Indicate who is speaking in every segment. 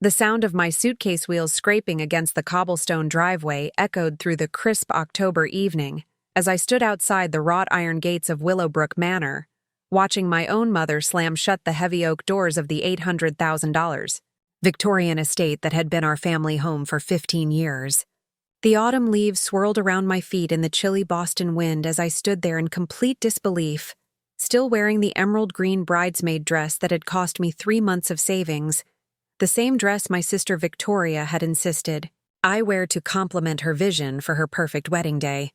Speaker 1: The sound of my suitcase wheels scraping against the cobblestone driveway echoed through the crisp October evening as I stood outside the wrought iron gates of Willowbrook Manor, watching my own mother slam shut the heavy oak doors of the $800,000 Victorian estate that had been our family home for 15 years. The autumn leaves swirled around my feet in the chilly Boston wind as I stood there in complete disbelief, still wearing the emerald green bridesmaid dress that had cost me 3 months of savings, the same dress my sister Victoria had insisted I wear to complement her vision for her perfect wedding day.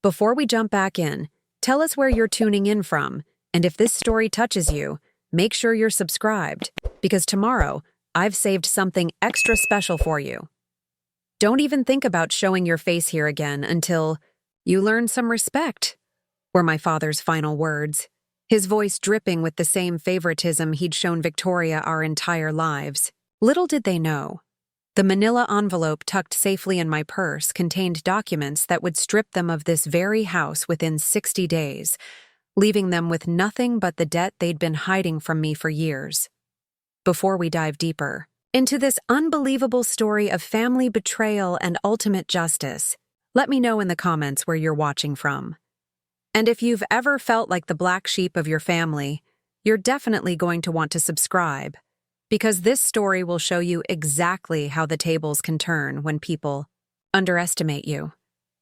Speaker 1: Before we jump back in, tell us where you're tuning in from, and if this story touches you, make sure you're subscribed, because tomorrow I've saved something extra special for you. Don't even think about showing your face here again until you learn some respect, were my father's final words, his voice dripping with the same favoritism he'd shown Victoria our entire lives. Little did they know, the manila envelope tucked safely in my purse contained documents that would strip them of this very house within 60 days, leaving them with nothing but the debt they'd been hiding from me for years. Before we dive deeper into this unbelievable story of family betrayal and ultimate justice, let me know in the comments where you're watching from. And if you've ever felt like the black sheep of your family, you're definitely going to want to subscribe, because this story will show you exactly how the tables can turn when people underestimate you.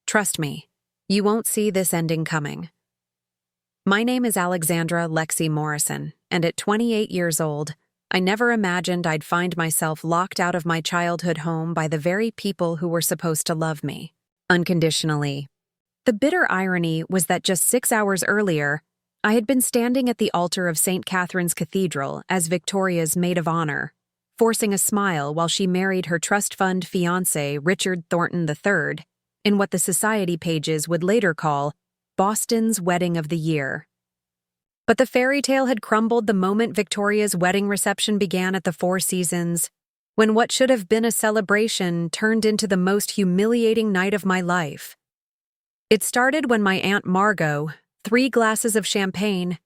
Speaker 1: Trust me, you won't see this ending coming. My name is Alexandra Lexi Morrison, and at 28 years old, I never imagined I'd find myself locked out of my childhood home by the very people who were supposed to love me unconditionally. The bitter irony was that just 6 hours earlier, I had been standing at the altar of St. Catherine's Cathedral as Victoria's maid of honor, forcing a smile while she married her trust fund fiancé Richard Thornton III in what the society pages would later call Boston's Wedding of the Year. But the fairy tale had crumbled the moment Victoria's wedding reception began at the Four Seasons, when what should have been a celebration turned into the most humiliating night of my life. It started when my Aunt Margot, 3 glasses of champagne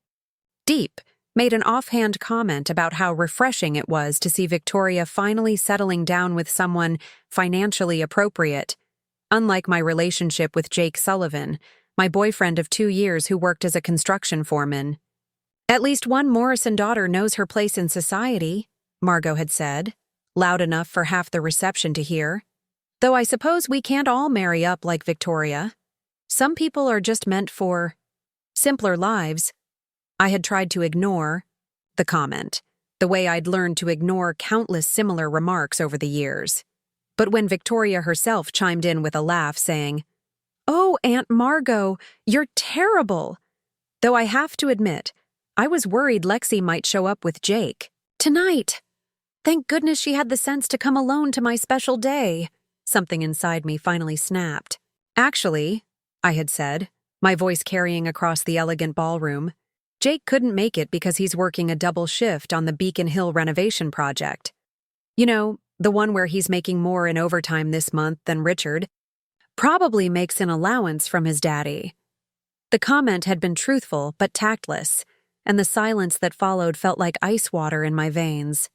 Speaker 1: deep, made an offhand comment about how refreshing it was to see Victoria finally settling down with someone financially appropriate, unlike my relationship with Jake Sullivan, my boyfriend of 2 years who worked as a construction foreman. At least one Morrison daughter knows her place in society, Margot had said, loud enough for half the reception to hear. Though I suppose we can't all marry up like Victoria. Some people are just meant for simpler lives. I had tried to ignore the comment, the way I'd learned to ignore countless similar remarks over the years. But when Victoria herself chimed in with a laugh saying, "Oh, Aunt Margot, you're terrible," though I have to admit, I was worried Lexi might show up with Jake. Tonight! Thank goodness she had the sense to come alone to my special day. Something inside me finally snapped. Actually, I had said, my voice carrying across the elegant ballroom, Jake couldn't make it because he's working a double shift on the Beacon Hill renovation project. You know, the one where he's making more in overtime this month than Richard. Probably makes an allowance from his daddy. The comment had been truthful but tactless, and the silence that followed felt like ice water in my veins.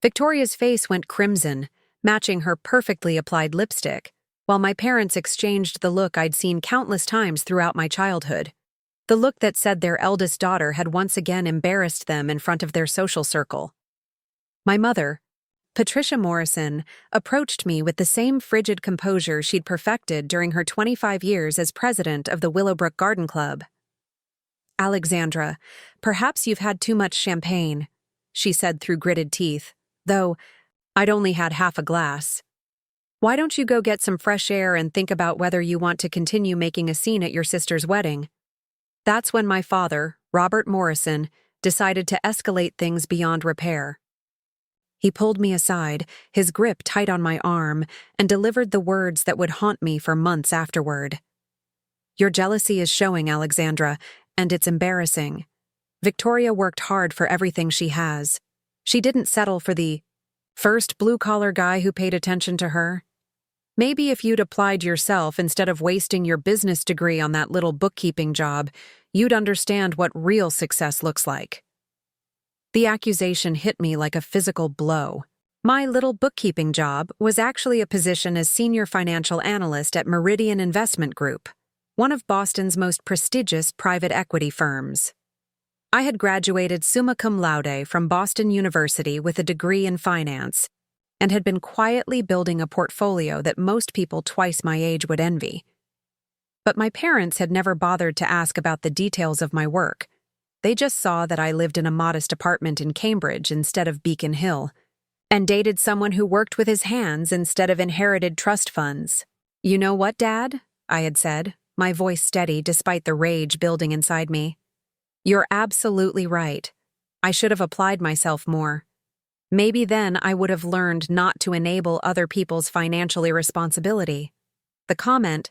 Speaker 1: Victoria's face went crimson, matching her perfectly applied lipstick, while my parents exchanged the look I'd seen countless times throughout my childhood. The look that said their eldest daughter had once again embarrassed them in front of their social circle. My mother, Patricia Morrison, approached me with the same frigid composure she'd perfected during her 25 years as president of the Willowbrook Garden Club. "Alexandra, perhaps you've had too much champagne," she said through gritted teeth, though I'd only had half a glass. "Why don't you go get some fresh air and think about whether you want to continue making a scene at your sister's wedding?" That's when my father, Robert Morrison, decided to escalate things beyond repair. He pulled me aside, his grip tight on my arm, and delivered the words that would haunt me for months afterward. "Your jealousy is showing, Alexandra, and it's embarrassing. Victoria worked hard for everything she has. She didn't settle for the first blue-collar guy who paid attention to her. Maybe if you'd applied yourself instead of wasting your business degree on that little bookkeeping job, you'd understand what real success looks like." The accusation hit me like a physical blow. My little bookkeeping job was actually a position as senior financial analyst at Meridian Investment Group, one of Boston's most prestigious private equity firms. I had graduated summa cum laude from Boston University with a degree in finance and had been quietly building a portfolio that most people twice my age would envy. But my parents had never bothered to ask about the details of my work. They just saw that I lived in a modest apartment in Cambridge instead of Beacon Hill, and dated someone who worked with his hands instead of inherited trust funds. "You know what, Dad?" I had said, my voice steady despite the rage building inside me. "You're absolutely right. I should have applied myself more. Maybe then I would have learned not to enable other people's financial irresponsibility." The comment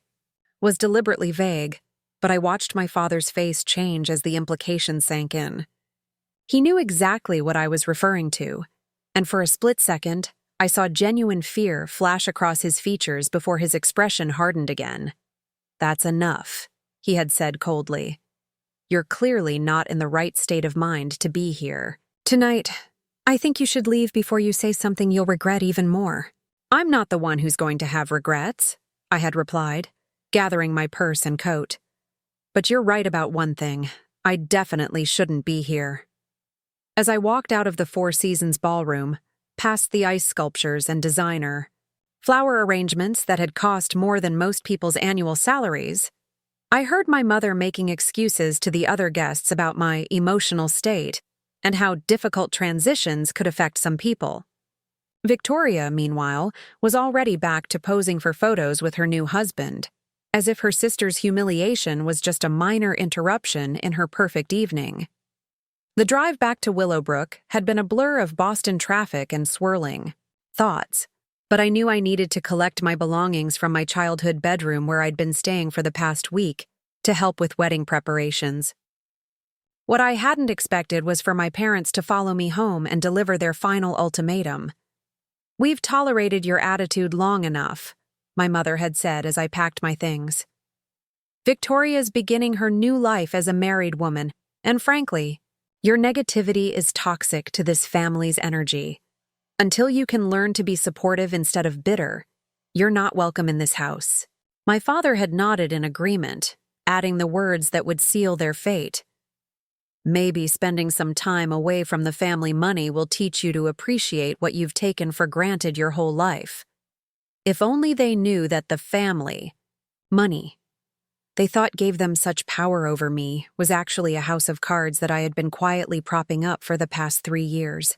Speaker 1: was deliberately vague, but I watched my father's face change as the implications sank in. He knew exactly what I was referring to, and for a split second, I saw genuine fear flash across his features before his expression hardened again. "That's enough," he had said coldly. "You're clearly not in the right state of mind to be here. Tonight, I think you should leave before you say something you'll regret even more." "I'm not the one who's going to have regrets," I had replied, gathering my purse and coat. "But you're right about one thing. I definitely shouldn't be here." As I walked out of the Four Seasons ballroom, past the ice sculptures and designer flower arrangements that had cost more than most people's annual salaries, I heard my mother making excuses to the other guests about my emotional state and how difficult transitions could affect some people. Victoria, meanwhile, was already back to posing for photos with her new husband, as if her sister's humiliation was just a minor interruption in her perfect evening. The drive back to Willowbrook had been a blur of Boston traffic and swirling thoughts, but I knew I needed to collect my belongings from my childhood bedroom where I'd been staying for the past week to help with wedding preparations. What I hadn't expected was for my parents to follow me home and deliver their final ultimatum. "We've tolerated your attitude long enough," my mother had said as I packed my things. "Victoria's beginning her new life as a married woman, and frankly, your negativity is toxic to this family's energy. Until you can learn to be supportive instead of bitter, you're not welcome in this house." My father had nodded in agreement, adding the words that would seal their fate. "Maybe spending some time away from the family money will teach you to appreciate what you've taken for granted your whole life." If only they knew that the family, money, they thought gave them such power over me, was actually a house of cards that I had been quietly propping up for the past 3 years.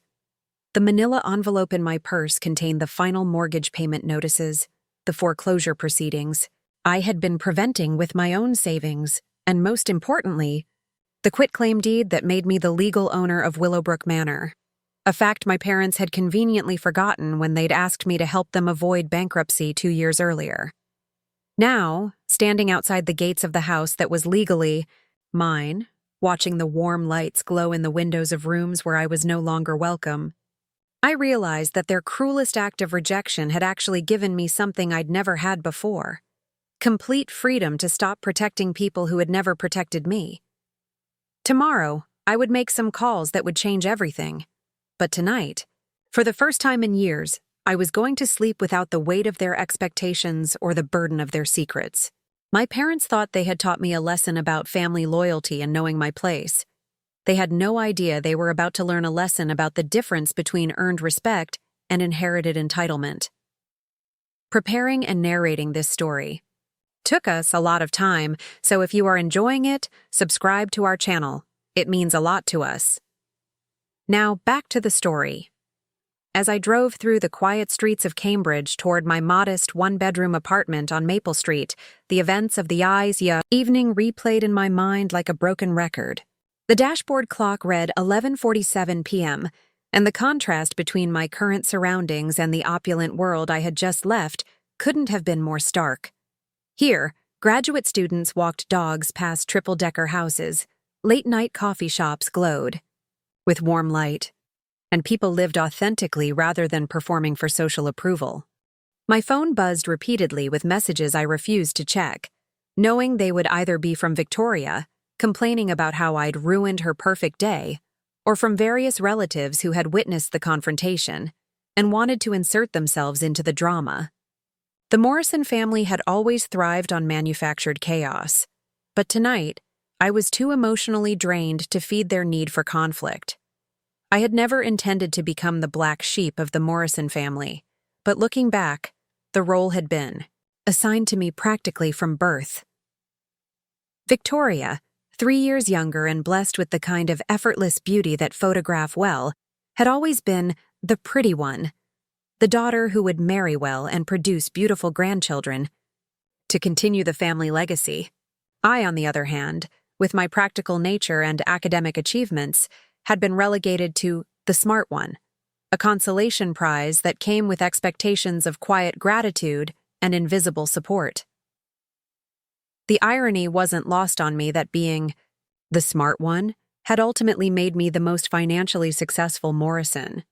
Speaker 1: The manila envelope in my purse contained the final mortgage payment notices, the foreclosure proceedings I had been preventing with my own savings, and most importantly, the quitclaim deed that made me the legal owner of Willowbrook Manor, a fact my parents had conveniently forgotten when they'd asked me to help them avoid bankruptcy 2 years earlier. Now, standing outside the gates of the house that was legally mine, watching the warm lights glow in the windows of rooms where I was no longer welcome, I realized that their cruelest act of rejection had actually given me something I'd never had before: complete freedom to stop protecting people who had never protected me. Tomorrow, I would make some calls that would change everything. But tonight, for the first time in years, I was going to sleep without the weight of their expectations or the burden of their secrets. My parents thought they had taught me a lesson about family loyalty and knowing my place. They had no idea they were about to learn a lesson about the difference between earned respect and inherited entitlement. Preparing and narrating this story took us a lot of time, so if you are enjoying it, subscribe to our channel. It means a lot to us. Now, back to the story. As I drove through the quiet streets of Cambridge toward my modest one-bedroom apartment on Maple Street, the events of the evening replayed in my mind like a broken record. The dashboard clock read 11:47 p.m., and the contrast between my current surroundings and the opulent world I had just left couldn't have been more stark. Here, graduate students walked dogs past triple-decker houses, late-night coffee shops glowed with warm light, and people lived authentically rather than performing for social approval. My phone buzzed repeatedly with messages I refused to check, knowing they would either be from Victoria, complaining about how I'd ruined her perfect day, or from various relatives who had witnessed the confrontation, and wanted to insert themselves into the drama. The Morrison family had always thrived on manufactured chaos, but tonight, I was too emotionally drained to feed their need for conflict. I had never intended to become the black sheep of the Morrison family, but looking back, the role had been assigned to me practically from birth. Victoria, 3 years younger and blessed with the kind of effortless beauty that photograph well, had always been the pretty one, the daughter who would marry well and produce beautiful grandchildren to continue the family legacy. I, on the other hand, with my practical nature and academic achievements, had been relegated to the smart one, a consolation prize that came with expectations of quiet gratitude and invisible support. The irony wasn't lost on me that being the smart one had ultimately made me the most financially successful Morrison,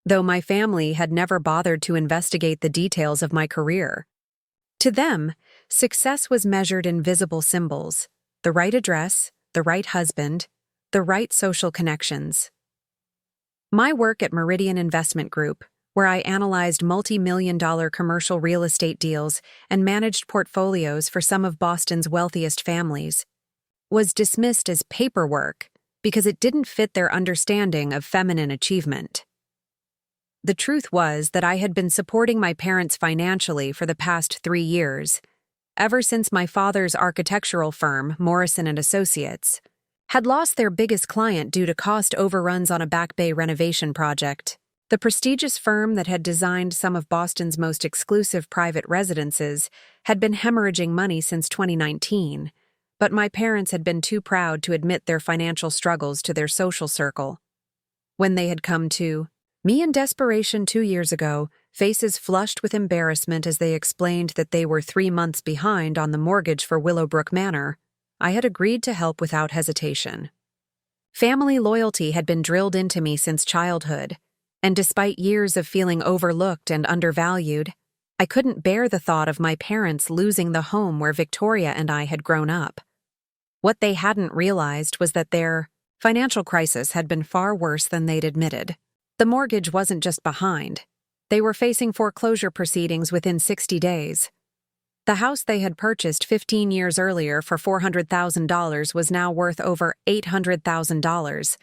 Speaker 1: though my family had never bothered to investigate the details of my career. To them, success was measured in visible symbols: the right address, the right husband, the right social connections. My work at Meridian Investment Group, where I analyzed multi-million-dollar commercial real estate deals and managed portfolios for some of Boston's wealthiest families, was dismissed as paperwork because it didn't fit their understanding of feminine achievement. The truth was that I had been supporting my parents financially for the past 3 years, ever since my father's architectural firm, Morrison & Associates, had lost their biggest client due to cost overruns on a Back Bay renovation project. The prestigious firm that had designed some of Boston's most exclusive private residences had been hemorrhaging money since 2019, but my parents had been too proud to admit their financial struggles to their social circle. When they had come to me in desperation 2 years ago, faces flushed with embarrassment as they explained that they were 3 months behind on the mortgage for Willowbrook Manor, I had agreed to help without hesitation. Family loyalty had been drilled into me since childhood, and despite years of feeling overlooked and undervalued, I couldn't bear the thought of my parents losing the home where Victoria and I had grown up. What they hadn't realized was that their financial crisis had been far worse than they'd admitted. The mortgage wasn't just behind. They were facing foreclosure proceedings within 60 days. The house they had purchased 15 years earlier for $400,000 was now worth over $800,000.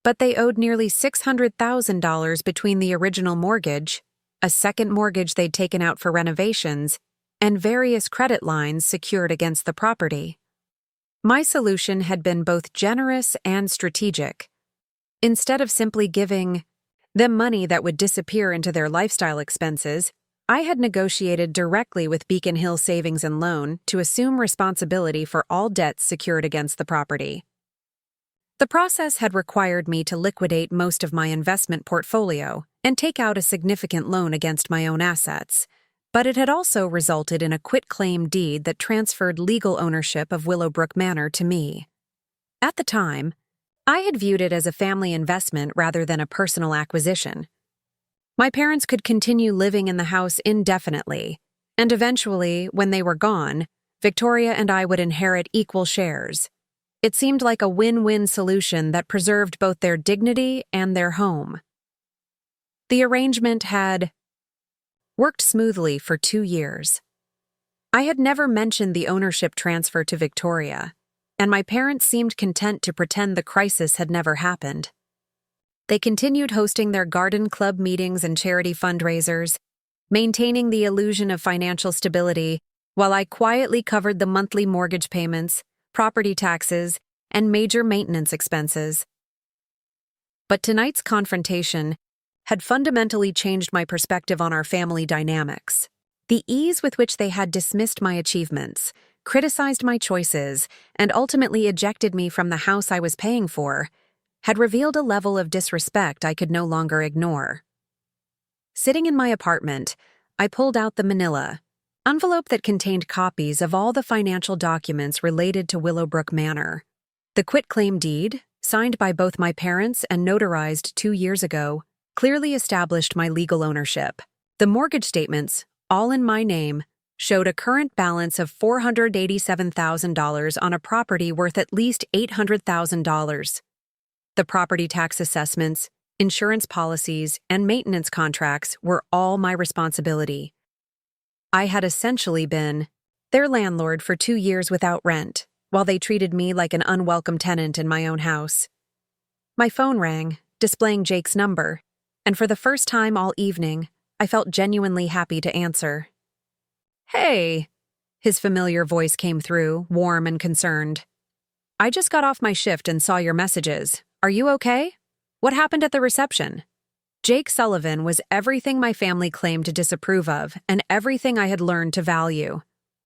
Speaker 1: But they owed nearly $600,000 between the original mortgage, a second mortgage they'd taken out for renovations, and various credit lines secured against the property. My solution had been both generous and strategic. Instead of simply giving them money that would disappear into their lifestyle expenses, I had negotiated directly with Beacon Hill Savings and Loan to assume responsibility for all debts secured against the property. The process had required me to liquidate most of my investment portfolio and take out a significant loan against my own assets, but it had also resulted in a quitclaim deed that transferred legal ownership of Willowbrook Manor to me. At the time, I had viewed it as a family investment rather than a personal acquisition. My parents could continue living in the house indefinitely, and eventually, when they were gone, Victoria and I would inherit equal shares. It seemed like a win-win solution that preserved both their dignity and their home. The arrangement had worked smoothly for 2 years. I had never mentioned the ownership transfer to Victoria, and my parents seemed content to pretend the crisis had never happened. They continued hosting their garden club meetings and charity fundraisers, maintaining the illusion of financial stability, while I quietly covered the monthly mortgage payments, property taxes, and major maintenance expenses. But tonight's confrontation had fundamentally changed my perspective on our family dynamics. The ease with which they had dismissed my achievements, criticized my choices, and ultimately ejected me from the house I was paying for had revealed a level of disrespect I could no longer ignore. Sitting in my apartment, I pulled out the manila envelope that contained copies of all the financial documents related to Willowbrook Manor. The quitclaim deed, signed by both my parents and notarized 2 years ago, clearly established my legal ownership. The mortgage statements, all in my name, showed a current balance of $487,000 on a property worth at least $800,000. The property tax assessments Insurance policies and maintenance contracts were all my responsibility. I had essentially been their landlord for 2 years without rent, while they treated me like an unwelcome tenant in my own house. My phone rang, displaying Jake's number, and for the first time all evening, I felt genuinely happy to answer. "Hey," his familiar voice came through, warm and concerned. "I just got off my shift and saw your messages. Are you okay? What happened at the reception?" Jake Sullivan was everything my family claimed to disapprove of and everything I had learned to value.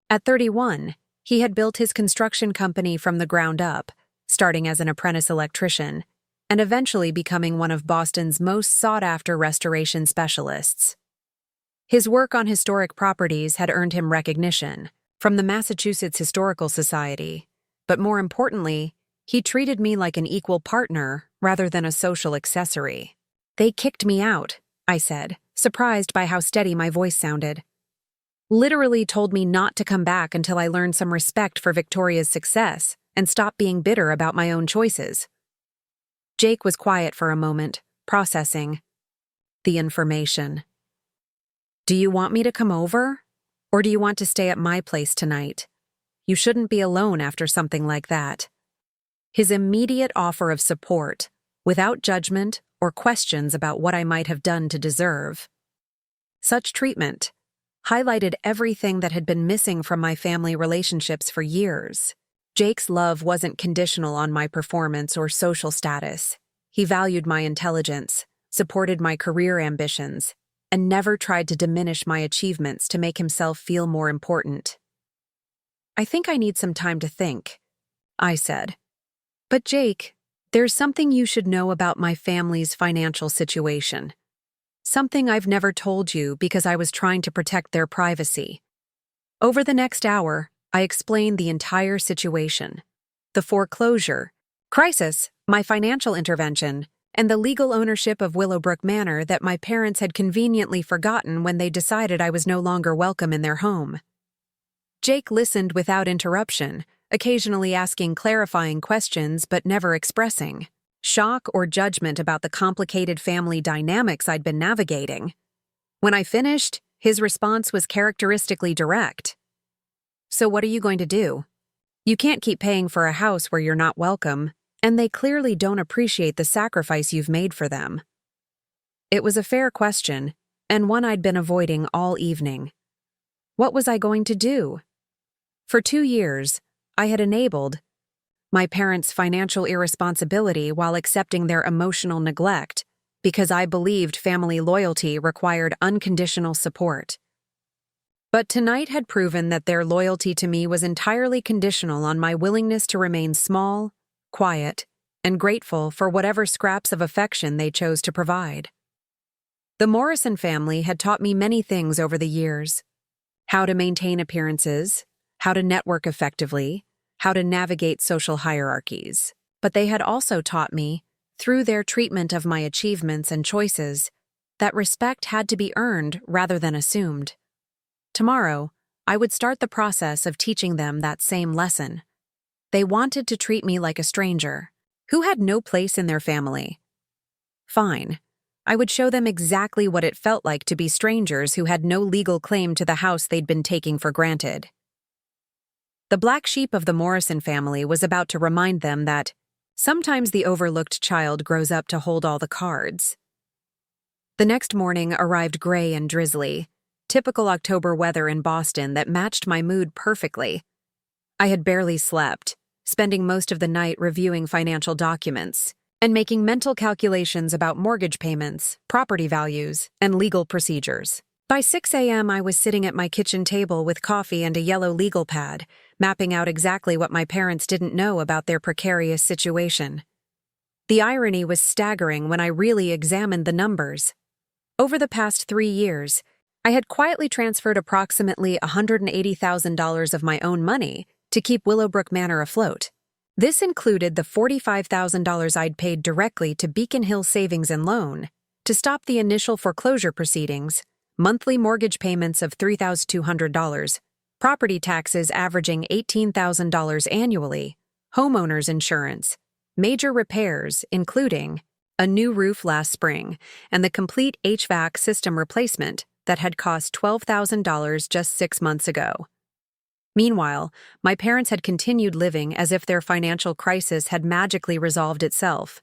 Speaker 1: At 31, he had built his construction company from the ground up, starting as an apprentice electrician, and eventually becoming one of Boston's most sought-after restoration specialists. His work on historic properties had earned him recognition from the Massachusetts Historical Society, but more importantly, he treated me like an equal partner rather than a social accessory. "They kicked me out," I said, surprised by how steady my voice sounded. "Literally told me not to come back until I learned some respect for Victoria's success and stop being bitter about my own choices." Jake was quiet for a moment, processing the information. "Do you want me to come over? Or do you want to stay at my place tonight? You shouldn't be alone after something like that." His immediate offer of support, without judgment or questions about what I might have done to deserve. Such treatment highlighted everything that had been missing from my family relationships for years. Jake's love wasn't conditional on my performance or social status. He valued my intelligence, supported my career ambitions, and never tried to diminish my achievements to make himself feel more important. "I think I need some time to think," I said. "But Jake, there's something you should know about my family's financial situation. Something I've never told you because I was trying to protect their privacy." Over the next hour, I explained the entire situation: the foreclosure crisis, my financial intervention, and the legal ownership of Willowbrook Manor that my parents had conveniently forgotten when they decided I was no longer welcome in their home. Jake listened without interruption, occasionally asking clarifying questions but never expressing shock or judgment about the complicated family dynamics I'd been navigating. When I finished, his response was characteristically direct. "So what are you going to do? You can't keep paying for a house where you're not welcome, and they clearly don't appreciate the sacrifice you've made for them." It was a fair question, and one I'd been avoiding all evening. What was I going to do? For 2 years, I had enabled my parents' financial irresponsibility while accepting their emotional neglect because I believed family loyalty required unconditional support. But tonight had proven that their loyalty to me was entirely conditional on my willingness to remain small, quiet, and grateful for whatever scraps of affection they chose to provide. The Morrison family had taught me many things over the years: how to maintain appearances, how to network effectively, how to navigate social hierarchies. But they had also taught me, through their treatment of my achievements and choices, that respect had to be earned rather than assumed. Tomorrow, I would start the process of teaching them that same lesson. They wanted to treat me like a stranger, who had no place in their family. Fine. I would show them exactly what it felt like to be strangers who had no legal claim to the house they'd been taking for granted. The black sheep of the Morrison family was about to remind them that sometimes the overlooked child grows up to hold all the cards. The next morning arrived gray and drizzly, typical October weather in Boston that matched my mood perfectly. I had barely slept, spending most of the night reviewing financial documents and making mental calculations about mortgage payments, property values, and legal procedures. By 6 a.m., I was sitting at my kitchen table with coffee and a yellow legal pad, mapping out exactly what my parents didn't know about their precarious situation. The irony was staggering when I really examined the numbers. Over the past 3 years, I had quietly transferred approximately $180,000 of my own money to keep Willowbrook Manor afloat. This included the $45,000 I'd paid directly to Beacon Hill Savings and Loan to stop the initial foreclosure proceedings, monthly mortgage payments of $3,200, property taxes averaging $18,000 annually, homeowners insurance, major repairs including a new roof last spring, and the complete HVAC system replacement that had cost $12,000 just 6 months ago. Meanwhile, my parents had continued living as if their financial crisis had magically resolved itself.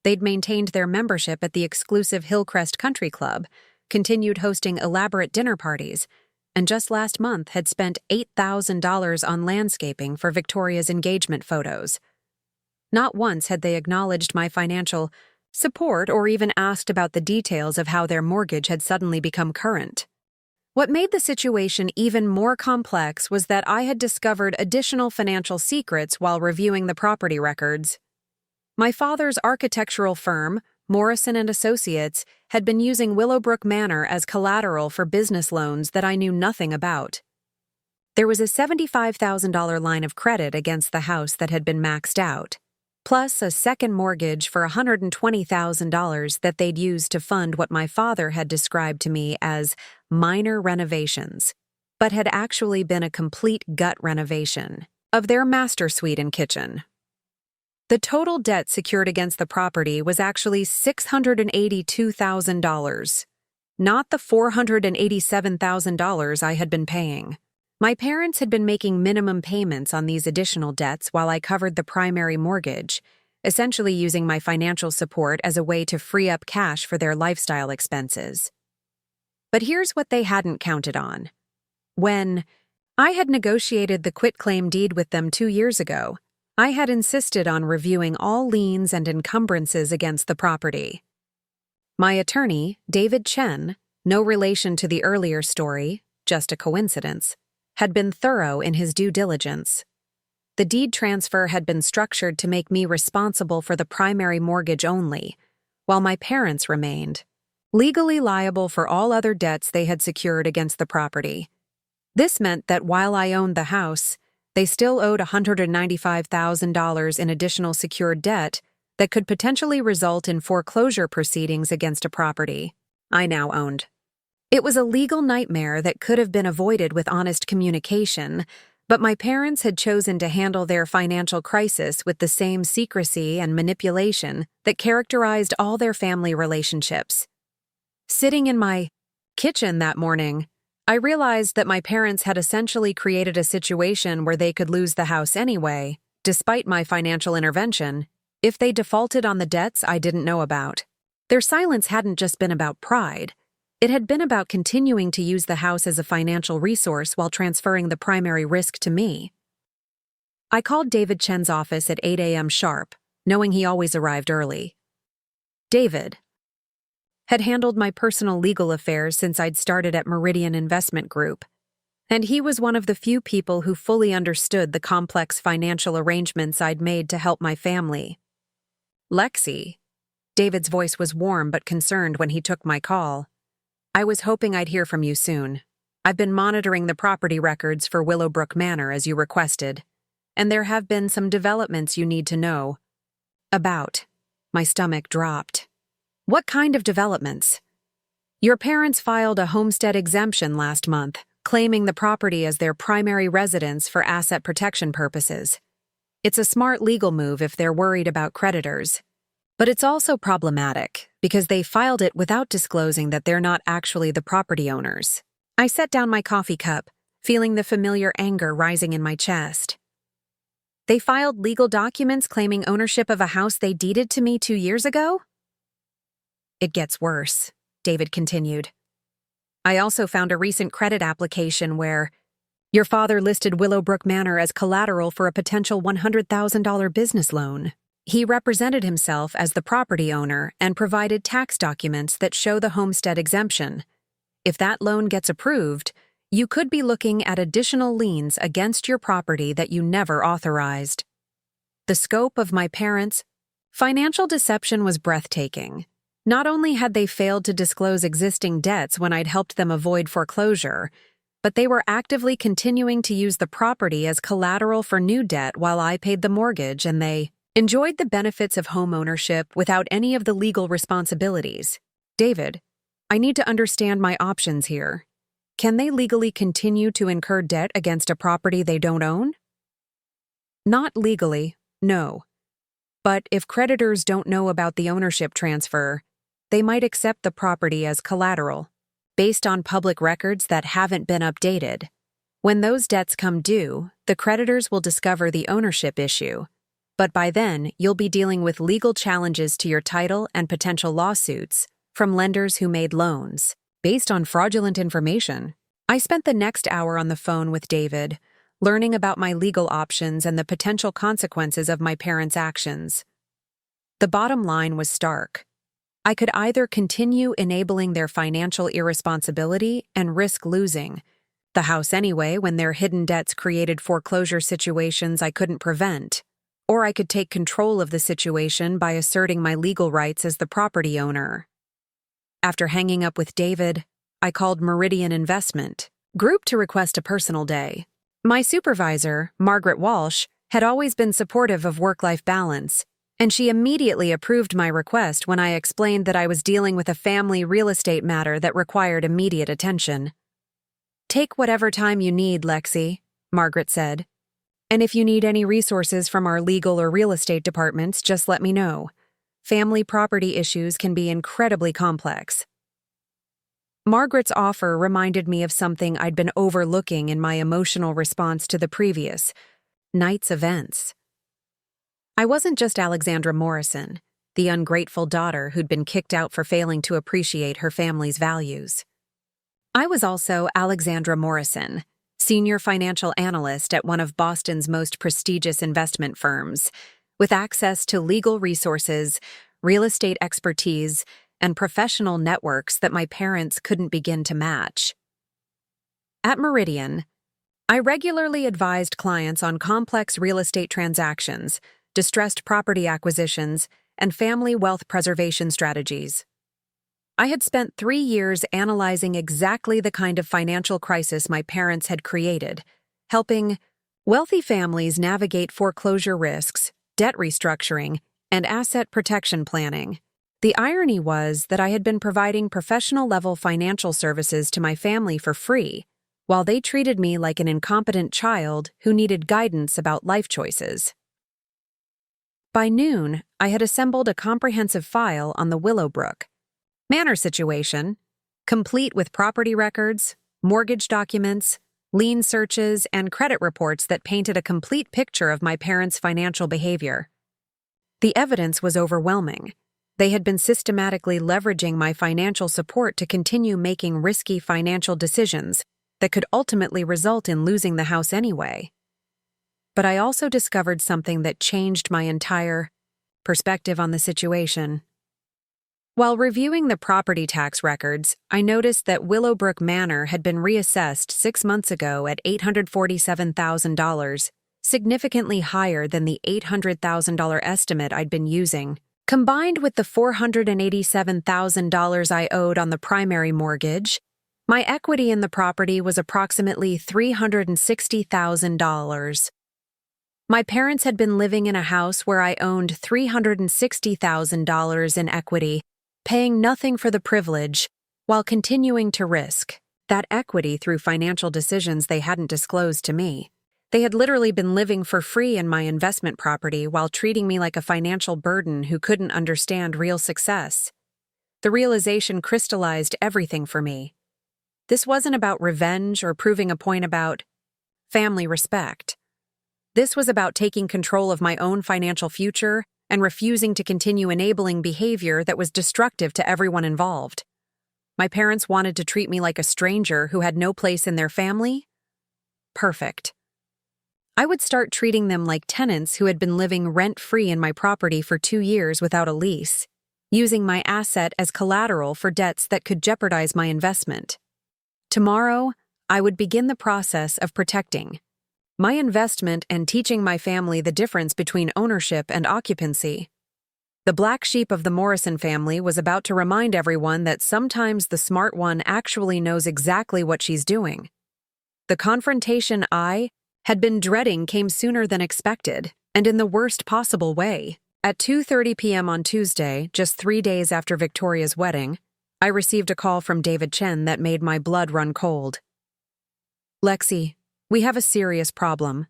Speaker 1: They'd maintained their membership at the exclusive Hillcrest Country Club, continued hosting elaborate dinner parties, and just last month had spent $8,000 on landscaping for Victoria's engagement photos. Not once had they acknowledged my financial support or even asked about the details of how their mortgage had suddenly become current. What made the situation even more complex was that I had discovered additional financial secrets while reviewing the property records. My father's architectural firm, Morrison & Associates, had been using Willowbrook Manor as collateral for business loans that I knew nothing about. There was a $75,000 line of credit against the house that had been maxed out, plus a second mortgage for $120,000 that they'd used to fund what my father had described to me as minor renovations, but had actually been a complete gut renovation of their master suite and kitchen. The total debt secured against the property was actually $682,000, not the $487,000 I had been paying. My parents had been making minimum payments on these additional debts while I covered the primary mortgage, essentially using my financial support as a way to free up cash for their lifestyle expenses. But here's what they hadn't counted on. When I had negotiated the quitclaim deed with them 2 years ago, I had insisted on reviewing all liens and encumbrances against the property. My attorney, David Chen, no relation to the earlier story, just a coincidence, had been thorough in his due diligence. The deed transfer had been structured to make me responsible for the primary mortgage only, while my parents remained legally liable for all other debts they had secured against the property. This meant that while I owned the house, they still owed $195,000 in additional secured debt that could potentially result in foreclosure proceedings against a property I now owned. It was a legal nightmare that could have been avoided with honest communication, but my parents had chosen to handle their financial crisis with the same secrecy and manipulation that characterized all their family relationships. Sitting in my kitchen that morning, I realized that my parents had essentially created a situation where they could lose the house anyway, despite my financial intervention, if they defaulted on the debts I didn't know about. Their silence hadn't just been about pride. It had been about continuing to use the house as a financial resource while transferring the primary risk to me. I called David Chen's office at 8 a.m. sharp, knowing he always arrived early. David had handled my personal legal affairs since I'd started at Meridian Investment Group, and he was one of the few people who fully understood the complex financial arrangements I'd made to help my family. Lexi, David's voice was warm but concerned when he took my call. I was hoping I'd hear from you soon. I've been monitoring the property records for Willowbrook Manor as you requested, and there have been some developments you need to know about. My stomach dropped. What kind of developments? Your parents filed a homestead exemption last month, claiming the property as their primary residence for asset protection purposes. It's a smart legal move if they're worried about creditors. But it's also problematic because they filed it without disclosing that they're not actually the property owners. I set down my coffee cup, feeling the familiar anger rising in my chest. They filed legal documents claiming ownership of a house they deeded to me 2 years ago? It gets worse, David continued. I also found a recent credit application where your father listed Willowbrook Manor as collateral for a potential $100,000 business loan. He represented himself as the property owner and provided tax documents that show the homestead exemption. If that loan gets approved, you could be looking at additional liens against your property that you never authorized. The scope of my parents' financial deception was breathtaking. Not only had they failed to disclose existing debts when I'd helped them avoid foreclosure, but they were actively continuing to use the property as collateral for new debt while I paid the mortgage, and they enjoyed the benefits of home ownership without any of the legal responsibilities. David, I need to understand my options here. Can they legally continue to incur debt against a property they don't own? Not legally, no. But if creditors don't know about the ownership transfer, they might accept the property as collateral, based on public records that haven't been updated. When those debts come due, the creditors will discover the ownership issue. But by then, you'll be dealing with legal challenges to your title and potential lawsuits from lenders who made loans based on fraudulent information. I spent the next hour on the phone with David, learning about my legal options and the potential consequences of my parents' actions. The bottom line was stark. I could either continue enabling their financial irresponsibility and risk losing the house anyway when their hidden debts created foreclosure situations I couldn't prevent, or I could take control of the situation by asserting my legal rights as the property owner. After hanging up with David, I called Meridian Investment Group to request a personal day. My supervisor, Margaret Walsh, had always been supportive of work-life balance, and she immediately approved my request when I explained that I was dealing with a family real estate matter that required immediate attention. "Take whatever time you need, Lexi," Margaret said. "And if you need any resources from our legal or real estate departments, just let me know. Family property issues can be incredibly complex." Margaret's offer reminded me of something I'd been overlooking in my emotional response to the previous night's events. I wasn't just Alexandra Morrison, the ungrateful daughter who'd been kicked out for failing to appreciate her family's values. I was also Alexandra Morrison, senior financial analyst at one of Boston's most prestigious investment firms, with access to legal resources, real estate expertise, and professional networks that my parents couldn't begin to match. At Meridian, I regularly advised clients on complex real estate transactions, distressed property acquisitions, and family wealth preservation strategies. I had spent 3 years analyzing exactly the kind of financial crisis my parents had created, helping wealthy families navigate foreclosure risks, debt restructuring, and asset protection planning. The irony was that I had been providing professional-level financial services to my family for free, while they treated me like an incompetent child who needed guidance about life choices. By noon, I had assembled a comprehensive file on the Willowbrook Manor situation, complete with property records, mortgage documents, lien searches, and credit reports that painted a complete picture of my parents' financial behavior. The evidence was overwhelming. They had been systematically leveraging my financial support to continue making risky financial decisions that could ultimately result in losing the house anyway. But I also discovered something that changed my entire perspective on the situation. While reviewing the property tax records, I noticed that Willowbrook Manor had been reassessed 6 months ago at $847,000, significantly higher than the $800,000 estimate I'd been using. Combined with the $487,000 I owed on the primary mortgage, my equity in the property was approximately $360,000. My parents had been living in a house where I owned $360,000 in equity, paying nothing for the privilege, while continuing to risk that equity through financial decisions they hadn't disclosed to me. They had literally been living for free in my investment property while treating me like a financial burden who couldn't understand real success. The realization crystallized everything for me. This wasn't about revenge or proving a point about family respect. This was about taking control of my own financial future and refusing to continue enabling behavior that was destructive to everyone involved. My parents wanted to treat me like a stranger who had no place in their family? Perfect. I would start treating them like tenants who had been living rent-free in my property for 2 years without a lease, using my asset as collateral for debts that could jeopardize my investment. Tomorrow, I would begin the process of protecting my investment and teaching my family the difference between ownership and occupancy. The black sheep of the Morrison family was about to remind everyone that sometimes the smart one actually knows exactly what she's doing. The confrontation I had been dreading came sooner than expected, and in the worst possible way. At 2:30 p.m. on Tuesday, just 3 days after Victoria's wedding, I received a call from David Chen that made my blood run cold. "Lexi, we have a serious problem."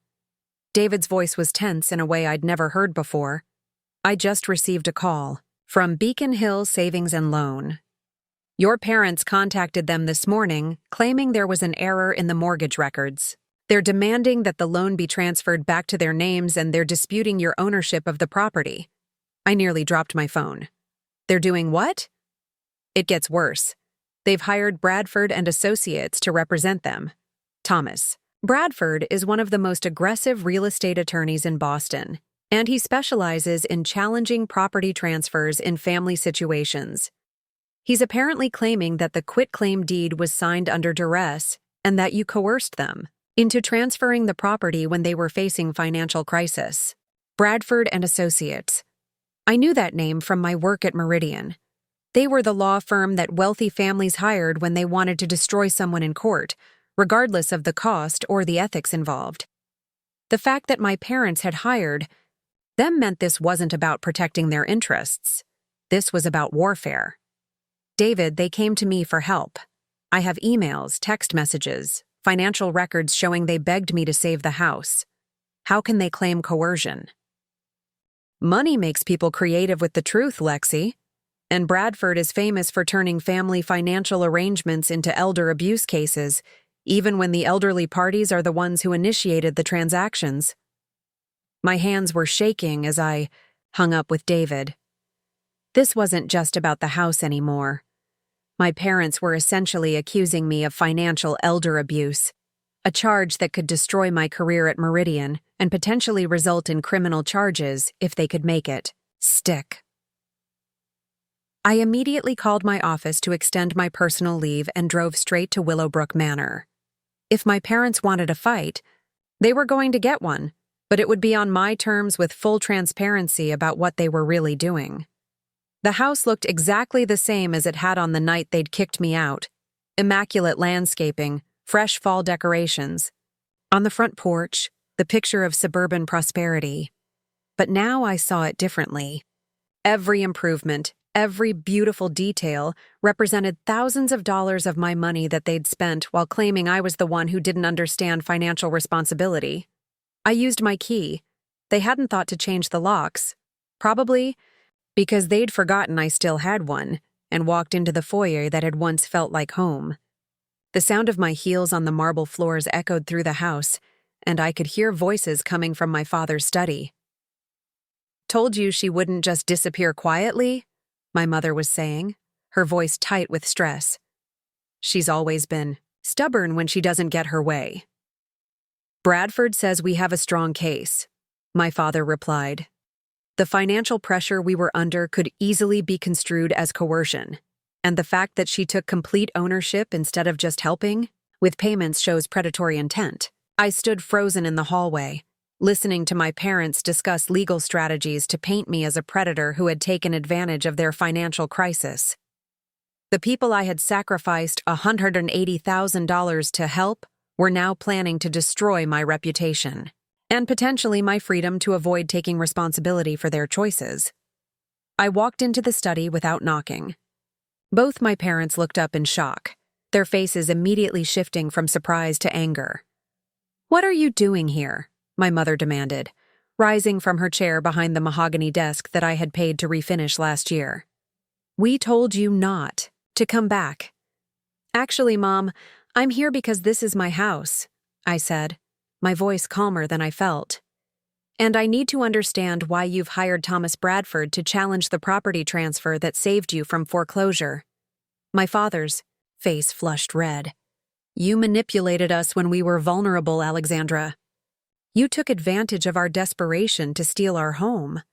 Speaker 1: David's voice was tense in a way I'd never heard before. I just received a call from Beacon Hill Savings and Loan. Your parents contacted them this morning, claiming there was an error in the mortgage records. They're demanding that the loan be transferred back to their names, and they're disputing your ownership of the property. I nearly dropped my phone. They're doing what? It gets worse. They've hired Bradford and Associates to represent them. Thomas. Bradford is one of the most aggressive real estate attorneys in Boston, and he specializes in challenging property transfers in family situations. He's apparently claiming that the quitclaim deed was signed under duress and that you coerced them into transferring the property when they were facing financial crisis. Bradford and Associates. I knew that name from my work at Meridian. They were the law firm that wealthy families hired when they wanted to destroy someone in court, regardless of the cost or the ethics involved. The fact that my parents had hired them meant this wasn't about protecting their interests. This was about warfare. David, they came to me for help. I have emails, text messages, financial records showing they begged me to save the house. How can they claim coercion? Money makes people creative with the truth, Lexi. And Bradford is famous for turning family financial arrangements into elder abuse cases, even when the elderly parties are the ones who initiated the transactions. My hands were shaking as I hung up with David. This wasn't just about the house anymore. My parents were essentially accusing me of financial elder abuse, a charge that could destroy my career at Meridian and potentially result in criminal charges if they could make it stick. I immediately called my office to extend my personal leave and drove straight to Willowbrook Manor. If my parents wanted a fight, they were going to get one, but it would be on my terms with full transparency about what they were really doing. The house looked exactly the same as it had on the night they'd kicked me out. Immaculate landscaping, fresh fall decorations. On the front porch, the picture of suburban prosperity. But now I saw it differently. Every improvement, every beautiful detail represented thousands of dollars of my money that they'd spent while claiming I was the one who didn't understand financial responsibility. I used my key. They hadn't thought to change the locks. Probably because they'd forgotten I still had one and walked into the foyer that had once felt like home. The sound of my heels on the marble floors echoed through the house, and I could hear voices coming from my father's study. Told you she wouldn't just disappear quietly? My mother was saying, her voice tight with stress. She's always been stubborn when she doesn't get her way. Bradford says we have a strong case, my father replied. The financial pressure we were under could easily be construed as coercion, and the fact that she took complete ownership instead of just helping with payments shows predatory intent. I stood frozen in the hallway, listening to my parents discuss legal strategies to paint me as a predator who had taken advantage of their financial crisis. The people I had sacrificed $180,000 to help were now planning to destroy my reputation, and potentially my freedom to avoid taking responsibility for their choices. I walked into the study without knocking. Both my parents looked up in shock, their faces immediately shifting from surprise to anger. "What are you doing here?" my mother demanded, rising from her chair behind the mahogany desk that I had paid to refinish last year. "We told you not to come back." "Actually, Mom, I'm here because this is my house," I said, my voice calmer than I felt. "And I need to understand why you've hired Thomas Bradford to challenge the property transfer that saved you from foreclosure." My father's face flushed red. "You manipulated us when we were vulnerable, Alexandra. You took advantage of our desperation to steal our home."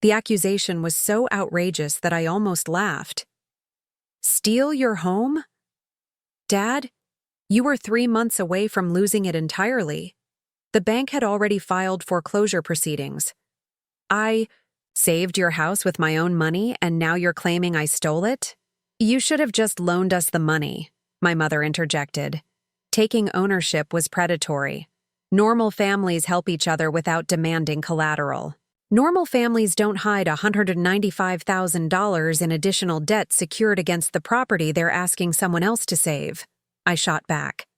Speaker 1: The accusation was so outrageous that I almost laughed. "Steal your home? Dad, you were 3 months away from losing it entirely. The bank had already filed foreclosure proceedings. I saved your house with my own money, and now you're claiming I stole it? You should have just loaned us the money," my mother interjected. Taking ownership was predatory. Normal families help each other without demanding collateral. Normal families don't hide $195,000 in additional debt secured against the property they're asking someone else to save, I shot back.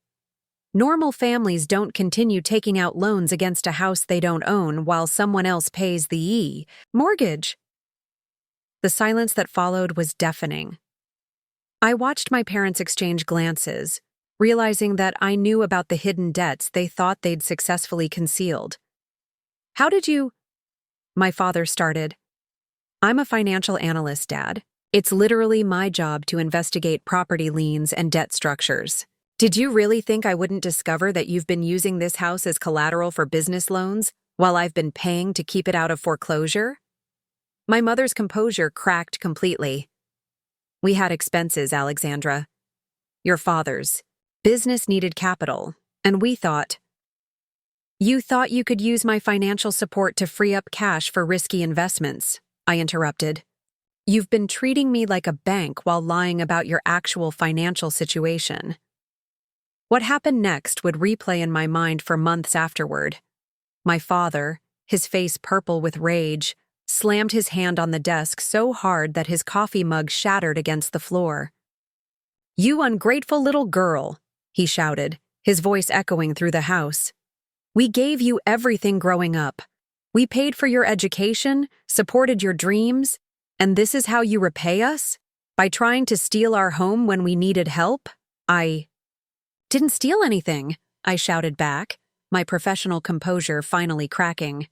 Speaker 1: Normal families don't continue taking out loans against a house they don't own while someone else pays the mortgage. The silence that followed was deafening. I watched my parents exchange glances, realizing that I knew about the hidden debts they thought they'd successfully concealed. "How did you—" my father started. "I'm a financial analyst, Dad. It's literally my job to investigate property liens and debt structures. Did you really think I wouldn't discover that you've been using this house as collateral for business loans while I've been paying to keep it out of foreclosure?" My mother's composure cracked completely. "We had expenses, Alexandra. Your father's. Business needed capital, and we thought—" "You thought you could use my financial support to free up cash for risky investments," I interrupted. "You've been treating me like a bank while lying about your actual financial situation." What happened next would replay in my mind for months afterward. My father, his face purple with rage, slammed his hand on the desk so hard that his coffee mug shattered against the floor. "You ungrateful little girl," he shouted, his voice echoing through the house. "We gave you everything growing up. We paid for your education, supported your dreams, and this is how you repay us? By trying to steal our home when we needed help?" "I didn't steal anything," I shouted back, my professional composure finally cracking.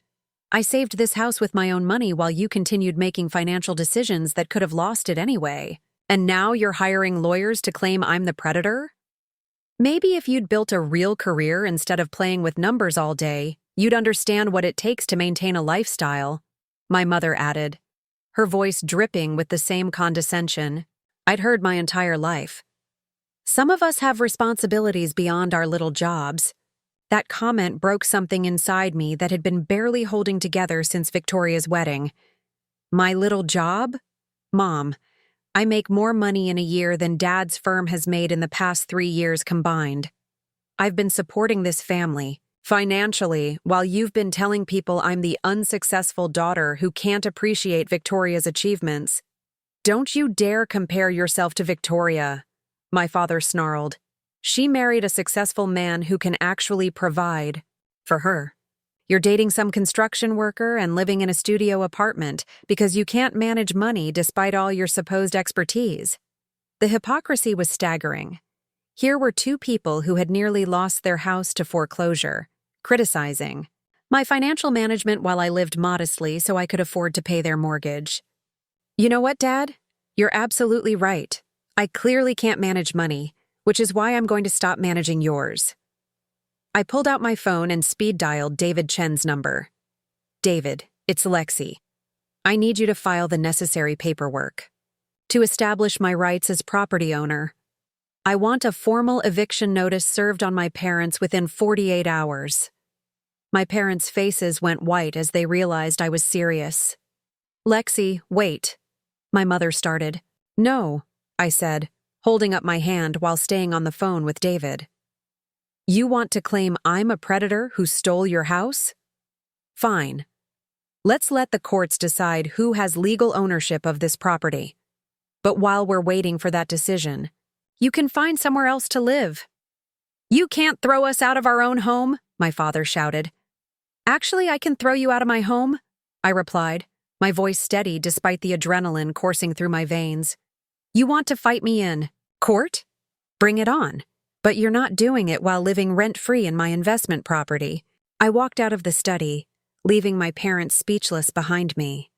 Speaker 1: "I saved this house with my own money while you continued making financial decisions that could have lost it anyway. And now you're hiring lawyers to claim I'm the predator? Maybe if you'd built a real career instead of playing with numbers all day, you'd understand what it takes to maintain a lifestyle," my mother added, her voice dripping with the same condescension I'd heard my entire life. "Some of us have responsibilities beyond our little jobs." That comment broke something inside me that had been barely holding together since Victoria's wedding. My little job? Mom, I make more money in a year than Dad's firm has made in the past 3 years combined. I've been supporting this family, financially, while you've been telling people I'm the unsuccessful daughter who can't appreciate Victoria's achievements. Don't you dare compare yourself to Victoria, my father snarled. She married a successful man who can actually provide for her. You're dating some construction worker and living in a studio apartment because you can't manage money despite all your supposed expertise. The hypocrisy was staggering. Here were 2 people who had nearly lost their house to foreclosure, criticizing my financial management while I lived modestly so I could afford to pay their mortgage. "You know what, Dad? You're absolutely right. I clearly can't manage money, which is why I'm going to stop managing yours." I pulled out my phone and speed-dialed David Chen's number. "David, it's Lexi. I need you to file the necessary paperwork. To establish my rights as property owner, I want a formal eviction notice served on my parents within 48 hours. My parents' faces went white as they realized I was serious. "Lexi, wait," my mother started. "No," I said, holding up my hand while staying on the phone with David. "You want to claim I'm a predator who stole your house? Fine. Let's let the courts decide who has legal ownership of this property. But while we're waiting for that decision, you can find somewhere else to live." "You can't throw us out of our own home," my father shouted. "Actually, I can throw you out of my home," I replied, my voice steady despite the adrenaline coursing through my veins. "You want to fight me in court? Bring it on. But you're not doing it while living rent-free in my investment property." I walked out of the study, leaving my parents speechless behind me.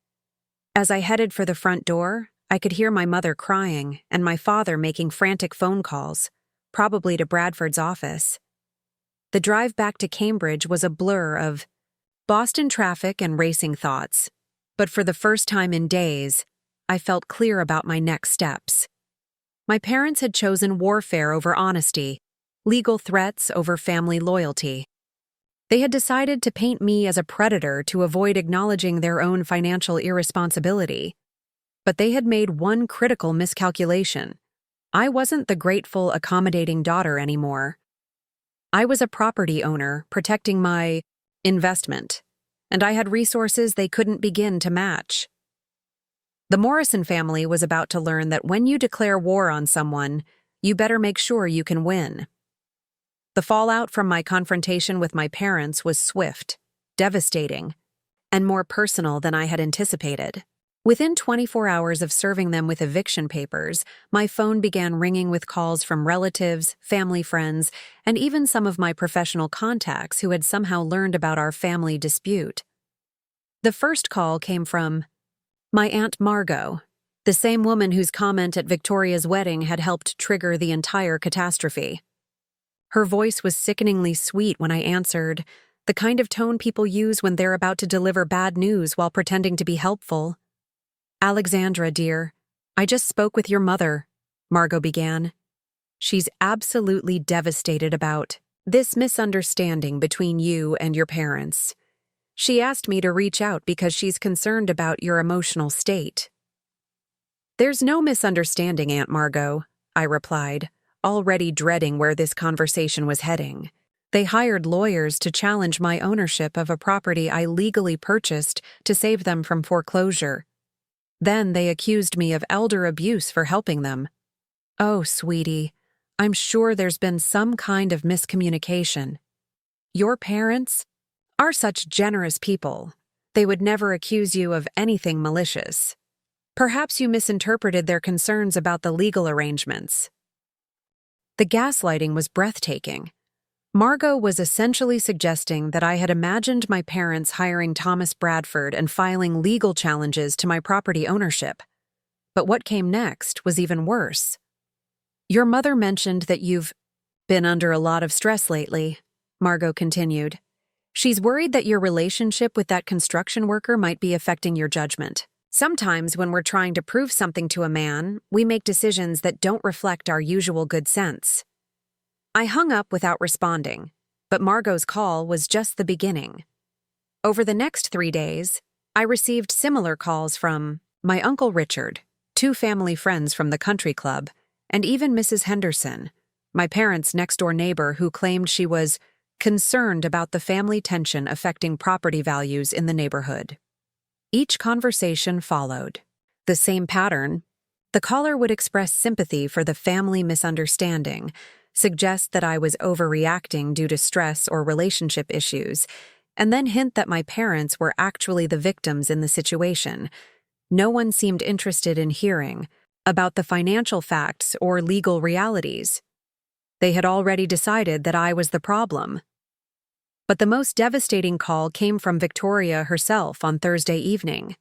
Speaker 1: As I headed for the front door, I could hear my mother crying and my father making frantic phone calls, probably to Bradford's office. The drive back to Cambridge was a blur of Boston traffic and racing thoughts, but for the first time in days, I felt clear about my next steps. My parents had chosen warfare over honesty, legal threats over family loyalty. They had decided to paint me as a predator to avoid acknowledging their own financial irresponsibility. But they had made one critical miscalculation. I wasn't the grateful, accommodating daughter anymore. I was a property owner protecting my investment, and I had resources they couldn't begin to match. The Morrison family was about to learn that when you declare war on someone, you better make sure you can win. The fallout from my confrontation with my parents was swift, devastating, and more personal than I had anticipated. Within 24 hours of serving them with eviction papers, my phone began ringing with calls from relatives, family friends, and even some of my professional contacts who had somehow learned about our family dispute. The first call came from my Aunt Margot, the same woman whose comment at Victoria's wedding had helped trigger the entire catastrophe. Her voice was sickeningly sweet when I answered, the kind of tone people use when they're about to deliver bad news while pretending to be helpful. "Alexandra, dear, I just spoke with your mother," Margot began. "She's absolutely devastated about this misunderstanding between you and your parents. She asked me to reach out because she's concerned about your emotional state." "There's no misunderstanding, Aunt Margot," I replied, already dreading where this conversation was heading. "They hired lawyers to challenge my ownership of a property I legally purchased to save them from foreclosure. Then they accused me of elder abuse for helping them. Oh, sweetie, I'm sure there's been some kind of miscommunication. Your parents are such generous people. They would never accuse you of anything malicious. Perhaps you misinterpreted their concerns about the legal arrangements." The gaslighting was breathtaking. Margot was essentially suggesting that I had imagined my parents hiring Thomas Bradford and filing legal challenges to my property ownership. But what came next was even worse. "Your mother mentioned that you've been under a lot of stress lately," Margot continued. "She's worried that your relationship with that construction worker might be affecting your judgment. Sometimes when we're trying to prove something to a man, we make decisions that don't reflect our usual good sense." I hung up without responding, but Margot's call was just the beginning. Over the next 3 days, I received similar calls from my Uncle Richard, 2 family friends from the country club, and even Mrs. Henderson, my parents' next-door neighbor who claimed she was concerned about the family tension affecting property values in the neighborhood. Each conversation followed the same pattern. The caller would express sympathy for the family misunderstanding, suggest that I was overreacting due to stress or relationship issues, and then hint that my parents were actually the victims in the situation. No one seemed interested in hearing about the financial facts or legal realities. They had already decided that I was the problem. But the most devastating call came from Victoria herself on Thursday evening.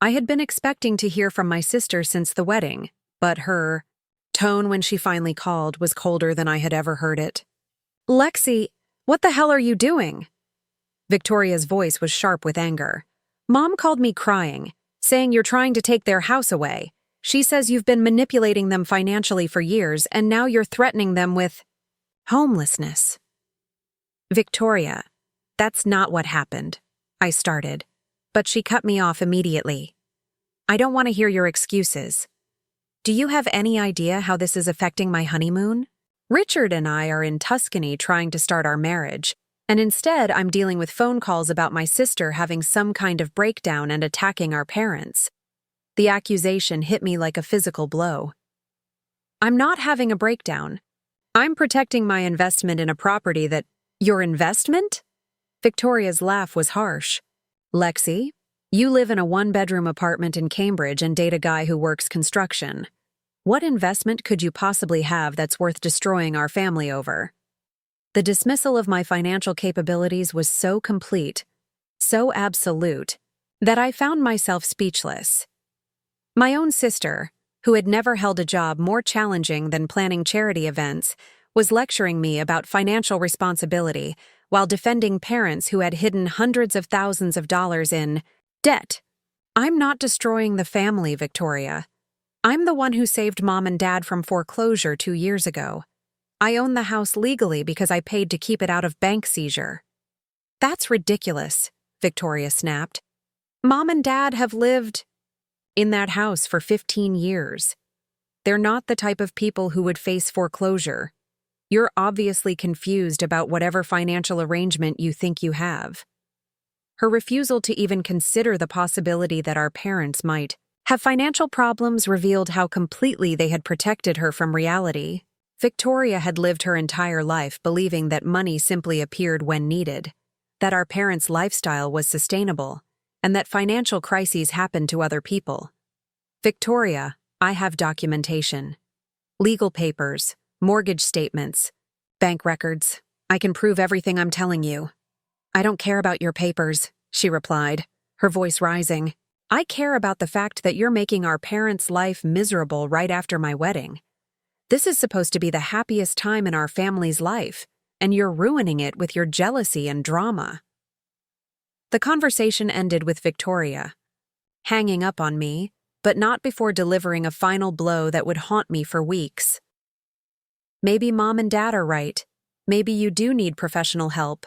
Speaker 1: I had been expecting to hear from my sister since the wedding, but her tone when she finally called was colder than I had ever heard it. "Lexi, what the hell are you doing?" Victoria's voice was sharp with anger. "Mom called me crying, saying you're trying to take their house away. She says you've been manipulating them financially for years, and now you're threatening them with homelessness." "Victoria, that's not what happened," I started, but she cut me off immediately. "I don't want to hear your excuses. Do you have any idea how this is affecting my honeymoon? Richard and I are in Tuscany trying to start our marriage, and instead I'm dealing with phone calls about my sister having some kind of breakdown and attacking our parents." The accusation hit me like a physical blow. "I'm not having a breakdown. I'm protecting my investment in a property that—" "Your investment?" Victoria's laugh was harsh. "Lexi, you live in a 1-bedroom apartment in Cambridge and date a guy who works construction. What investment could you possibly have that's worth destroying our family over?" The dismissal of my financial capabilities was so complete, so absolute, that I found myself speechless. My own sister, who had never held a job more challenging than planning charity events, was lecturing me about financial responsibility while defending parents who had hidden hundreds of thousands of dollars in debt. "I'm not destroying the family, Victoria. I'm the one who saved Mom and Dad from foreclosure 2 years ago. I own the house legally because I paid to keep it out of bank seizure." "That's ridiculous," Victoria snapped. "Mom and Dad have lived in that house for 15 years. They're not the type of people who would face foreclosure. You're obviously confused about whatever financial arrangement you think you have." Her refusal to even consider the possibility that our parents might have financial problems revealed how completely they had protected her from reality. Victoria had lived her entire life believing that money simply appeared when needed, that our parents' lifestyle was sustainable, and that financial crises happened to other people. Victoria, I have documentation. Legal papers, mortgage statements, bank records. I can prove everything I'm telling you. I don't care about your papers, she replied, her voice rising. I care about the fact that you're making our parents' life miserable right after my wedding. This is supposed to be the happiest time in our family's life, and you're ruining it with your jealousy and drama. The conversation ended with Victoria hanging up on me, but not before delivering a final blow that would haunt me for weeks. Maybe Mom and Dad are right. Maybe you do need professional help.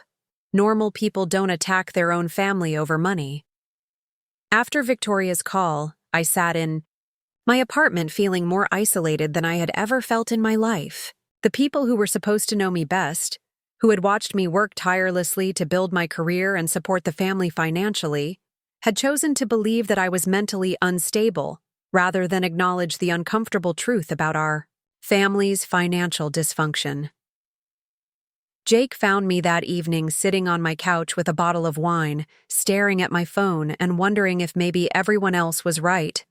Speaker 1: Normal people don't attack their own family over money. After Victoria's call, I sat in my apartment feeling more isolated than I had ever felt in my life. The people who were supposed to know me best, who had watched me work tirelessly to build my career and support the family financially, had chosen to believe that I was mentally unstable rather than acknowledge the uncomfortable truth about our family's financial dysfunction. Jake found me that evening sitting on my couch with a bottle of wine, staring at my phone and wondering if maybe everyone else was right.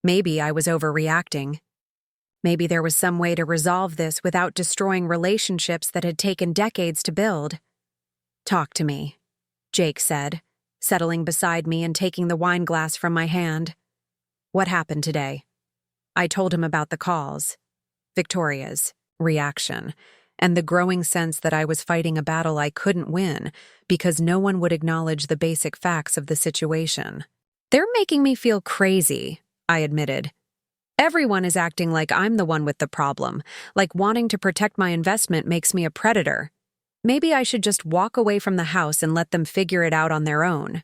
Speaker 1: Maybe I was overreacting. Maybe there was some way to resolve this without destroying relationships that had taken decades to build. Talk to me, Jake said, settling beside me and taking the wine glass from my hand. What happened today? I told him about the calls, Victoria's reaction, and the growing sense that I was fighting a battle I couldn't win because no one would acknowledge the basic facts of the situation. They're making me feel crazy, I admitted. Everyone is acting like I'm the one with the problem, like wanting to protect my investment makes me a predator. Maybe I should just walk away from the house and let them figure it out on their own.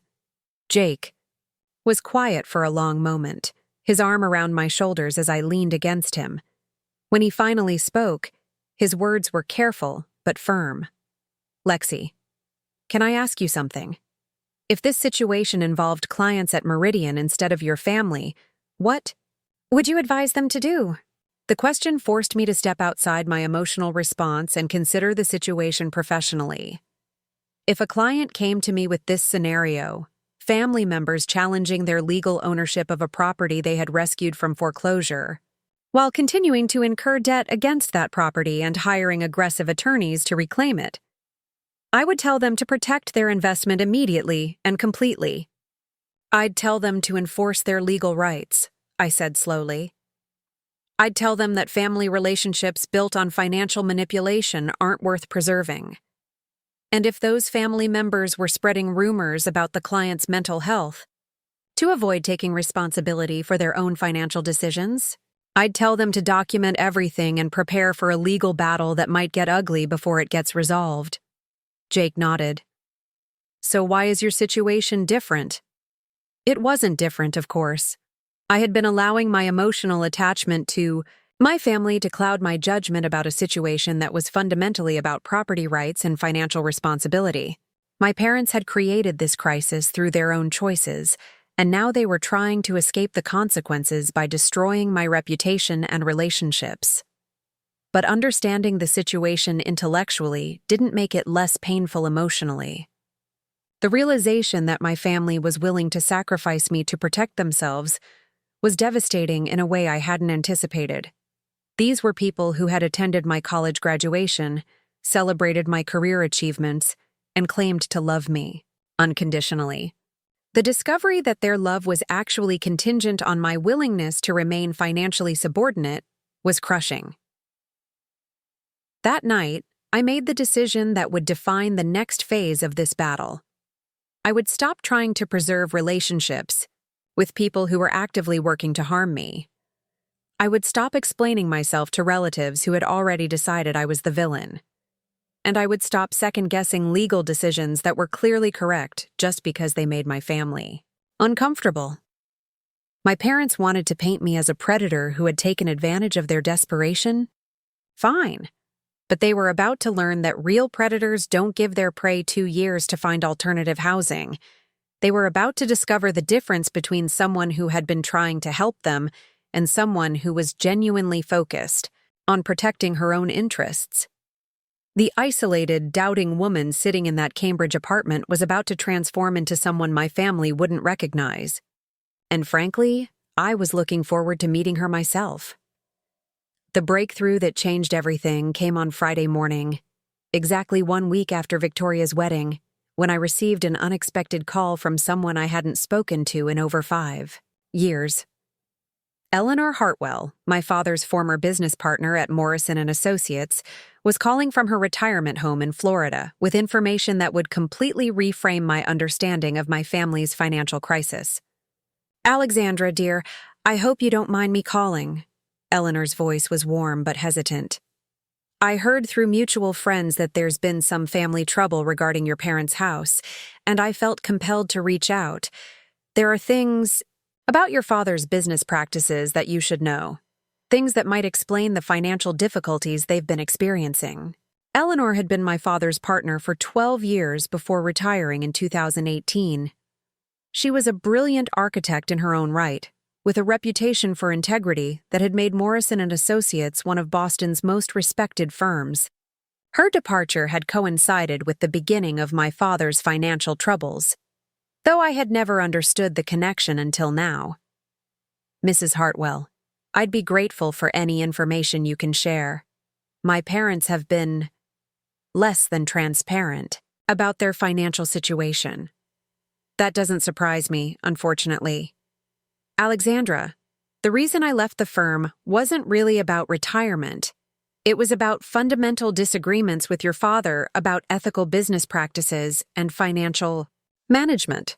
Speaker 1: Jake was quiet for a long moment, his arm around my shoulders as I leaned against him. When he finally spoke, his words were careful but firm. Lexi, can I ask you something? If this situation involved clients at Meridian instead of your family, what would you advise them to do? The question forced me to step outside my emotional response and consider the situation professionally. If a client came to me with this scenario, family members challenging their legal ownership of a property they had rescued from foreclosure, while continuing to incur debt against that property and hiring aggressive attorneys to reclaim it, I would tell them to protect their investment immediately and completely. I'd tell them to enforce their legal rights, I said slowly. I'd tell them that family relationships built on financial manipulation aren't worth preserving. And if those family members were spreading rumors about the client's mental health, to avoid taking responsibility for their own financial decisions, I'd tell them to document everything and prepare for a legal battle that might get ugly before it gets resolved. Jake nodded. So why is your situation different? It wasn't different, of course. I had been allowing my emotional attachment to my family to cloud my judgment about a situation that was fundamentally about property rights and financial responsibility. My parents had created this crisis through their own choices, and now they were trying to escape the consequences by destroying my reputation and relationships. But understanding the situation intellectually didn't make it less painful emotionally. The realization that my family was willing to sacrifice me to protect themselves was devastating in a way I hadn't anticipated. These were people who had attended my college graduation, celebrated my career achievements, and claimed to love me unconditionally. The discovery that their love was actually contingent on my willingness to remain financially subordinate was crushing. That night, I made the decision that would define the next phase of this battle. I would stop trying to preserve relationships with people who were actively working to harm me. I would stop explaining myself to relatives who had already decided I was the villain. And I would stop second-guessing legal decisions that were clearly correct just because they made my family uncomfortable. My parents wanted to paint me as a predator who had taken advantage of their desperation. Fine. But they were about to learn that real predators don't give their prey 2 years to find alternative housing. They were about to discover the difference between someone who had been trying to help them and someone who was genuinely focused on protecting her own interests. The isolated, doubting woman sitting in that Cambridge apartment was about to transform into someone my family wouldn't recognize. And frankly, I was looking forward to meeting her myself. The breakthrough that changed everything came on Friday morning, exactly 1 week after Victoria's wedding, when I received an unexpected call from someone I hadn't spoken to in over 5 years. Eleanor Hartwell, my father's former business partner at Morrison & Associates, was calling from her retirement home in Florida with information that would completely reframe my understanding of my family's financial crisis. "Alexandra, dear, I hope you don't mind me calling." Eleanor's voice was warm but hesitant. "I heard through mutual friends that there's been some family trouble regarding your parents' house, and I felt compelled to reach out. There are things about your father's business practices that you should know. Things that might explain the financial difficulties they've been experiencing." Eleanor had been my father's partner for 12 years before retiring in 2018. She was a brilliant architect in her own right, with a reputation for integrity that had made Morrison & Associates one of Boston's most respected firms. Her departure had coincided with the beginning of my father's financial troubles, though I had never understood the connection until now. "Mrs. Hartwell, I'd be grateful for any information you can share. My parents have been less than transparent about their financial situation." "That doesn't surprise me, unfortunately. Alexandra, the reason I left the firm wasn't really about retirement. It was about fundamental disagreements with your father about ethical business practices and financial management."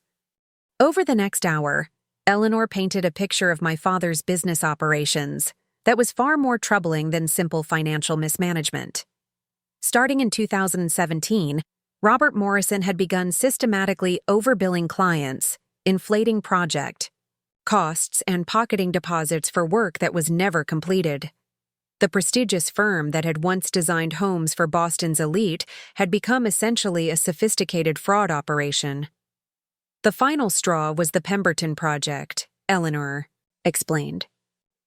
Speaker 1: Over the next hour, Eleanor painted a picture of my father's business operations that was far more troubling than simple financial mismanagement. Starting in 2017, Robert Morrison had begun systematically overbilling clients, inflating project costs, and pocketing deposits for work that was never completed. The prestigious firm that had once designed homes for Boston's elite had become essentially a sophisticated fraud operation. "The final straw was the Pemberton project," Eleanor explained.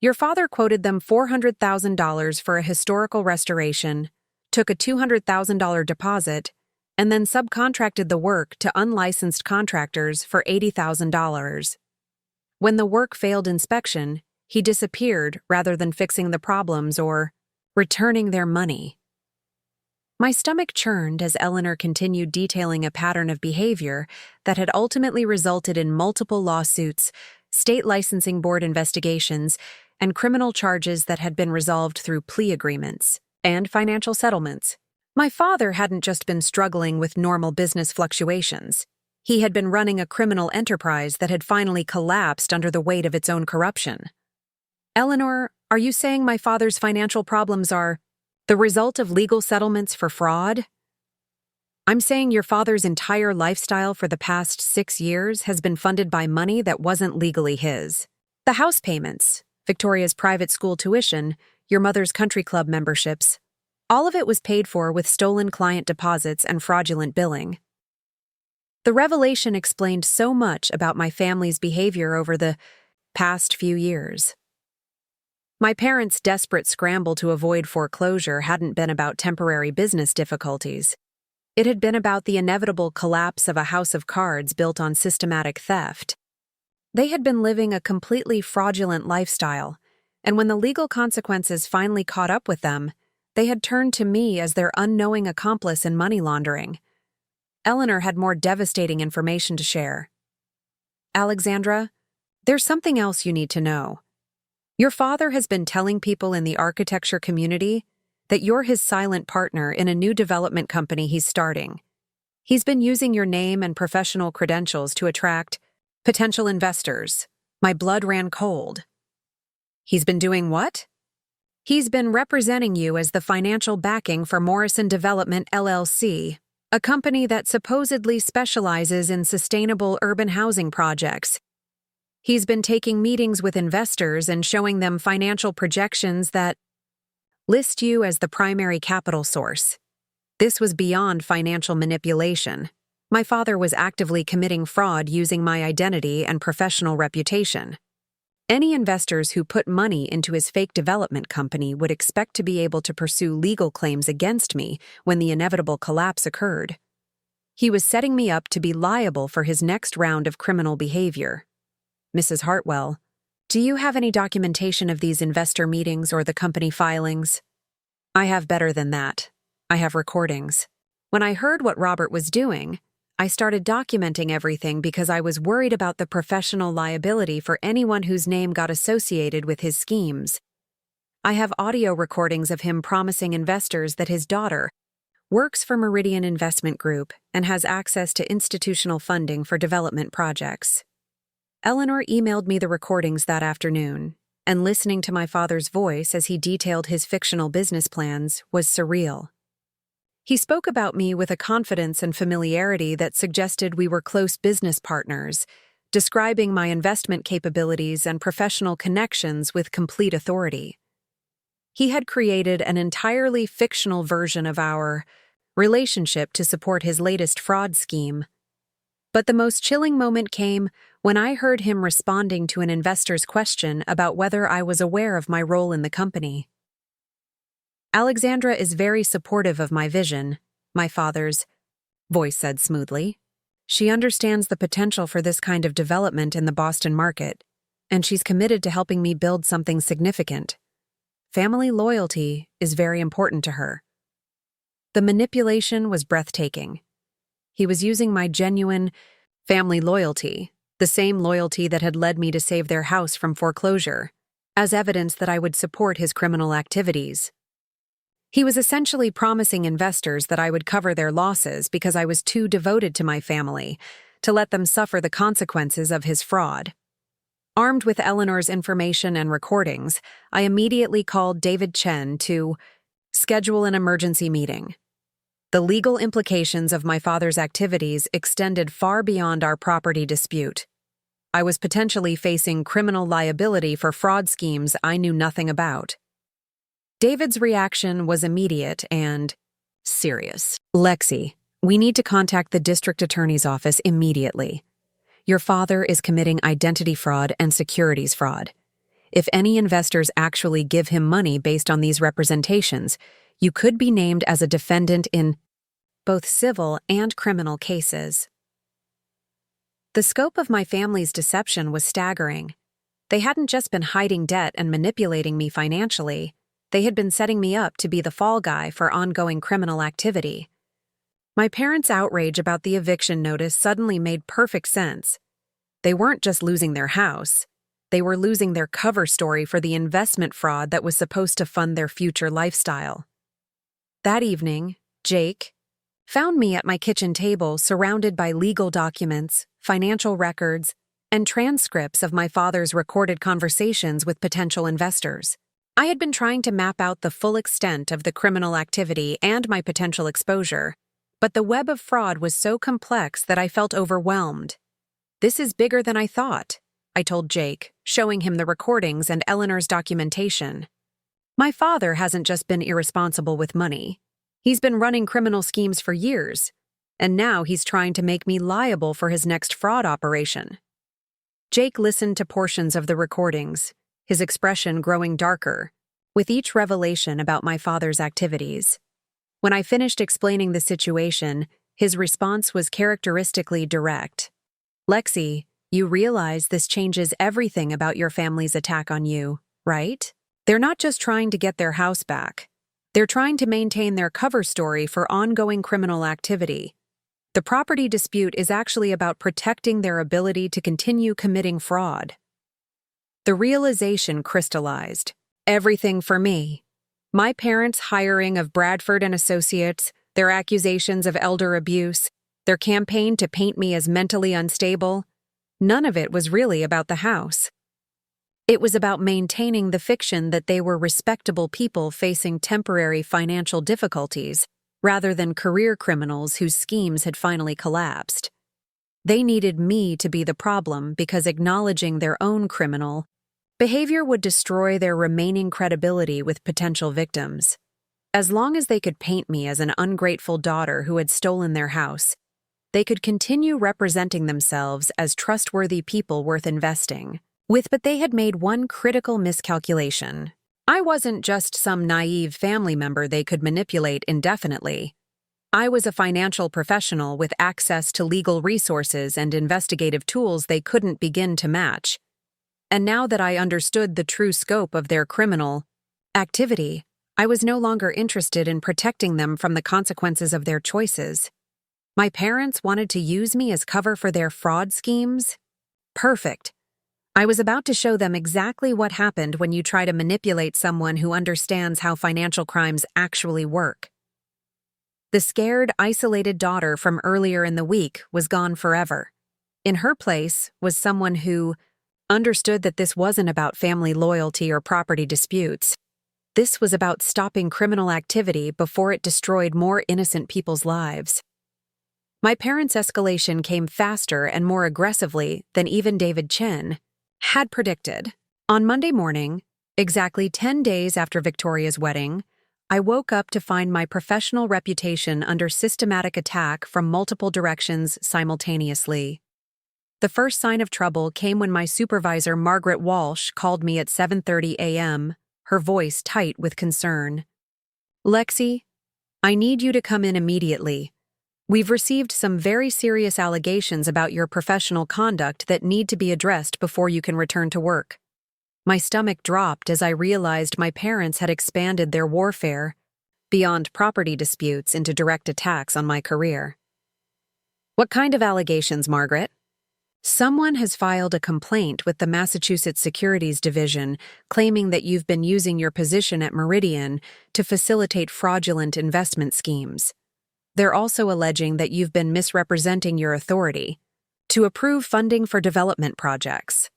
Speaker 1: "Your father quoted them $400,000 for a historical restoration, took a $200,000 deposit, and then subcontracted the work to unlicensed contractors for $80,000. When the work failed inspection, he disappeared rather than fixing the problems or returning their money." My stomach churned as Eleanor continued detailing a pattern of behavior that had ultimately resulted in multiple lawsuits, state licensing board investigations, and criminal charges that had been resolved through plea agreements and financial settlements. My father hadn't just been struggling with normal business fluctuations. He had been running a criminal enterprise that had finally collapsed under the weight of its own corruption. "Eleanor, are you saying my father's financial problems are the result of legal settlements for fraud?" "I'm saying your father's entire lifestyle for the past 6 years has been funded by money that wasn't legally his. The house payments, Victoria's private school tuition, your mother's country club memberships, all of it was paid for with stolen client deposits and fraudulent billing." The revelation explained so much about my family's behavior over the past few years. My parents' desperate scramble to avoid foreclosure hadn't been about temporary business difficulties. It had been about the inevitable collapse of a house of cards built on systematic theft. They had been living a completely fraudulent lifestyle, and when the legal consequences finally caught up with them, they had turned to me as their unknowing accomplice in money laundering. Eleanor had more devastating information to share. "Alexandra, there's something else you need to know. Your father has been telling people in the architecture community that you're his silent partner in a new development company he's starting. He's been using your name and professional credentials to attract potential investors." My blood ran cold. "He's been doing what?" "He's been representing you as the financial backing for Morrison Development LLC, a company that supposedly specializes in sustainable urban housing projects. He's been taking meetings with investors and showing them financial projections that list you as the primary capital source. This was beyond financial manipulation. My father was actively committing fraud using my identity and professional reputation." Any investors who put money into his fake development company would expect to be able to pursue legal claims against me when the inevitable collapse occurred. He was setting me up to be liable for his next round of criminal behavior. Mrs. Hartwell, do you have any documentation of these investor meetings or the company filings? I have better than that. I have recordings. When I heard what Robert was doing, I started documenting everything because I was worried about the professional liability for anyone whose name got associated with his schemes. I have audio recordings of him promising investors that his daughter works for Meridian Investment Group and has access to institutional funding for development projects. Eleanor emailed me the recordings that afternoon, and listening to my father's voice as he detailed his fictional business plans was surreal. He spoke about me with a confidence and familiarity that suggested we were close business partners, describing my investment capabilities and professional connections with complete authority. He had created an entirely fictional version of our relationship to support his latest fraud scheme. But the most chilling moment came when I heard him responding to an investor's question about whether I was aware of my role in the company. Alexandra is very supportive of my vision, my father's voice said smoothly. She understands the potential for this kind of development in the Boston market, and she's committed to helping me build something significant. Family loyalty is very important to her. The manipulation was breathtaking. He was using my genuine family loyalty, the same loyalty that had led me to save their house from foreclosure, as evidence that I would support his criminal activities. He was essentially promising investors that I would cover their losses because I was too devoted to my family to let them suffer the consequences of his fraud. Armed with Eleanor's information and recordings, I immediately called David Chen to schedule an emergency meeting. The legal implications of my father's activities extended far beyond our property dispute. I was potentially facing criminal liability for fraud schemes I knew nothing about. David's reaction was immediate and serious. Lexi, we need to contact the district attorney's office immediately. Your father is committing identity fraud and securities fraud. If any investors actually give him money based on these representations, you could be named as a defendant in both civil and criminal cases. The scope of my family's deception was staggering. They hadn't just been hiding debt and manipulating me financially. They had been setting me up to be the fall guy for ongoing criminal activity. My parents' outrage about the eviction notice suddenly made perfect sense. They weren't just losing their house. They were losing their cover story for the investment fraud that was supposed to fund their future lifestyle. That evening, Jake found me at my kitchen table surrounded by legal documents, financial records, and transcripts of my father's recorded conversations with potential investors. I had been trying to map out the full extent of the criminal activity and my potential exposure, but the web of fraud was so complex that I felt overwhelmed. This is bigger than I thought, I told Jake, showing him the recordings and Eleanor's documentation. My father hasn't just been irresponsible with money. He's been running criminal schemes for years, and now he's trying to make me liable for his next fraud operation. Jake listened to portions of the recordings, his expression growing darker, with each revelation about my father's activities. When I finished explaining the situation, his response was characteristically direct. Lexi, you realize this changes everything about your family's attack on you, right? They're not just trying to get their house back. They're trying to maintain their cover story for ongoing criminal activity. The property dispute is actually about protecting their ability to continue committing fraud. The realization crystallized. Everything for me. My parents' hiring of Bradford and Associates, their accusations of elder abuse, their campaign to paint me as mentally unstable, none of it was really about the house. It was about maintaining the fiction that they were respectable people facing temporary financial difficulties, rather than career criminals whose schemes had finally collapsed. They needed me to be the problem because acknowledging their own criminal behavior would destroy their remaining credibility with potential victims. As long as they could paint me as an ungrateful daughter who had stolen their house, they could continue representing themselves as trustworthy people worth investing. But they had made one critical miscalculation. I wasn't just some naive family member they could manipulate indefinitely. I was a financial professional with access to legal resources and investigative tools they couldn't begin to match. And now that I understood the true scope of their criminal activity, I was no longer interested in protecting them from the consequences of their choices. My parents wanted to use me as cover for their fraud schemes? Perfect. I was about to show them exactly what happened when you try to manipulate someone who understands how financial crimes actually work. The scared, isolated daughter from earlier in the week was gone forever. In her place was someone who understood that this wasn't about family loyalty or property disputes. This was about stopping criminal activity before it destroyed more innocent people's lives. My parents' escalation came faster and more aggressively than even David Chen had predicted. On Monday morning, exactly 10 days after Victoria's wedding, I woke up to find my professional reputation under systematic attack from multiple directions simultaneously. The first sign of trouble came when my supervisor, Margaret Walsh, called me at 7:30 a.m., her voice tight with concern. "Lexi, I need you to come in immediately. We've received some very serious allegations about your professional conduct that need to be addressed before you can return to work." My stomach dropped as I realized my parents had expanded their warfare beyond property disputes into direct attacks on my career. "What kind of allegations, Margaret?" "Someone has filed a complaint with the Massachusetts Securities Division claiming that you've been using your position at Meridian to facilitate fraudulent investment schemes. They're also alleging that you've been misrepresenting your authority to approve funding for development projects."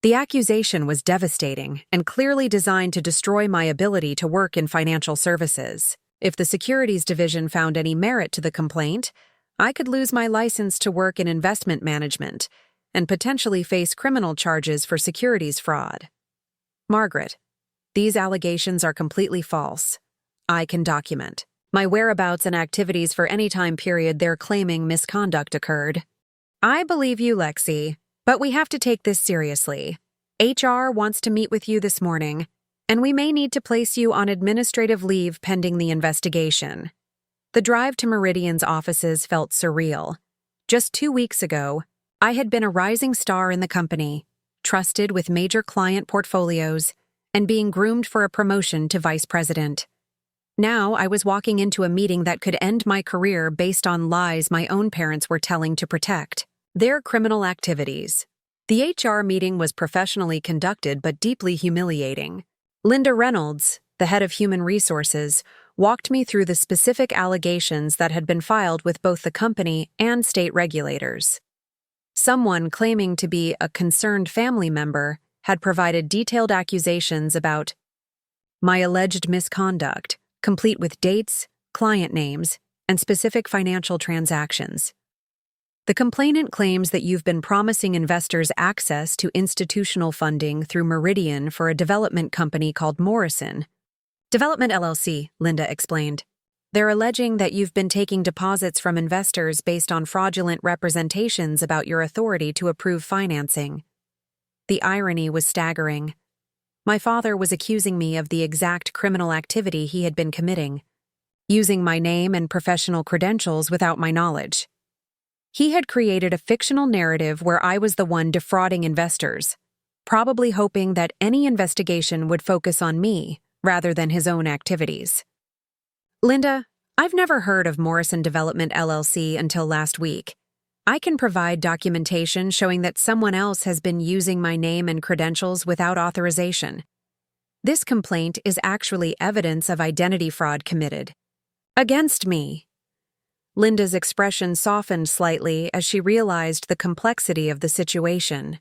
Speaker 1: The accusation was devastating and clearly designed to destroy my ability to work in financial services. If the Securities Division found any merit to the complaint, I could lose my license to work in investment management and potentially face criminal charges for securities fraud. "Margaret, these allegations are completely false. I can document my whereabouts and activities for any time period they're claiming misconduct occurred." "I believe you, Lexi. But we have to take this seriously. HR wants to meet with you this morning, and we may need to place you on administrative leave pending the investigation." The drive to Meridian's offices felt surreal. Just 2 weeks ago, I had been a rising star in the company, trusted with major client portfolios, and being groomed for a promotion to vice president. Now I was walking into a meeting that could end my career based on lies my own parents were telling to protect their criminal activities. The HR meeting was professionally conducted but deeply humiliating. Linda Reynolds, the head of human resources, walked me through the specific allegations that had been filed with both the company and state regulators. Someone claiming to be a concerned family member had provided detailed accusations about my alleged misconduct, complete with dates, client names, and specific financial transactions. "The complainant claims that you've been promising investors access to institutional funding through Meridian for a development company called Morrison Development LLC," Linda explained. "They're alleging that you've been taking deposits from investors based on fraudulent representations about your authority to approve financing." The irony was staggering. My father was accusing me of the exact criminal activity he had been committing, using my name and professional credentials without my knowledge. He had created a fictional narrative where I was the one defrauding investors, probably hoping that any investigation would focus on me rather than his own activities. "Linda, I've never heard of Morrison Development LLC until last week. I can provide documentation showing that someone else has been using my name and credentials without authorization. This complaint is actually evidence of identity fraud committed against me." Linda's expression softened slightly as she realized the complexity of the situation.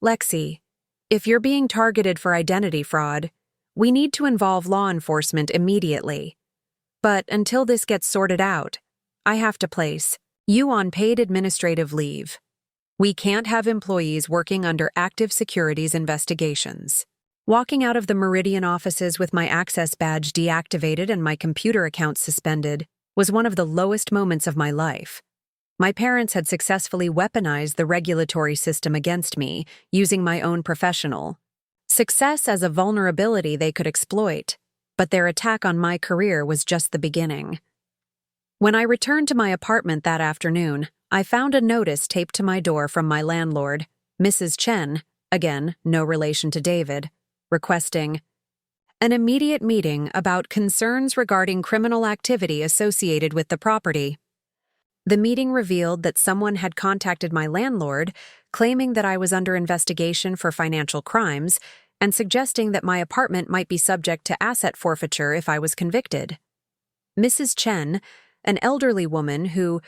Speaker 1: "Lexi, if you're being targeted for identity fraud, we need to involve law enforcement immediately. But until this gets sorted out, I have to place you on paid administrative leave. We can't have employees working under active securities investigations." Walking out of the Meridian offices with my access badge deactivated and my computer account suspended was one of the lowest moments of my life. My parents had successfully weaponized the regulatory system against me, using my own professional success as a vulnerability they could exploit, but their attack on my career was just the beginning. When I returned to my apartment that afternoon, I found a notice taped to my door from my landlord, Mrs. Chen, again, no relation to David, requesting an immediate meeting about concerns regarding criminal activity associated with the property. The meeting revealed that someone had contacted my landlord, claiming that I was under investigation for financial crimes and suggesting that my apartment might be subject to asset forfeiture if I was convicted. Mrs. Chen, an elderly woman who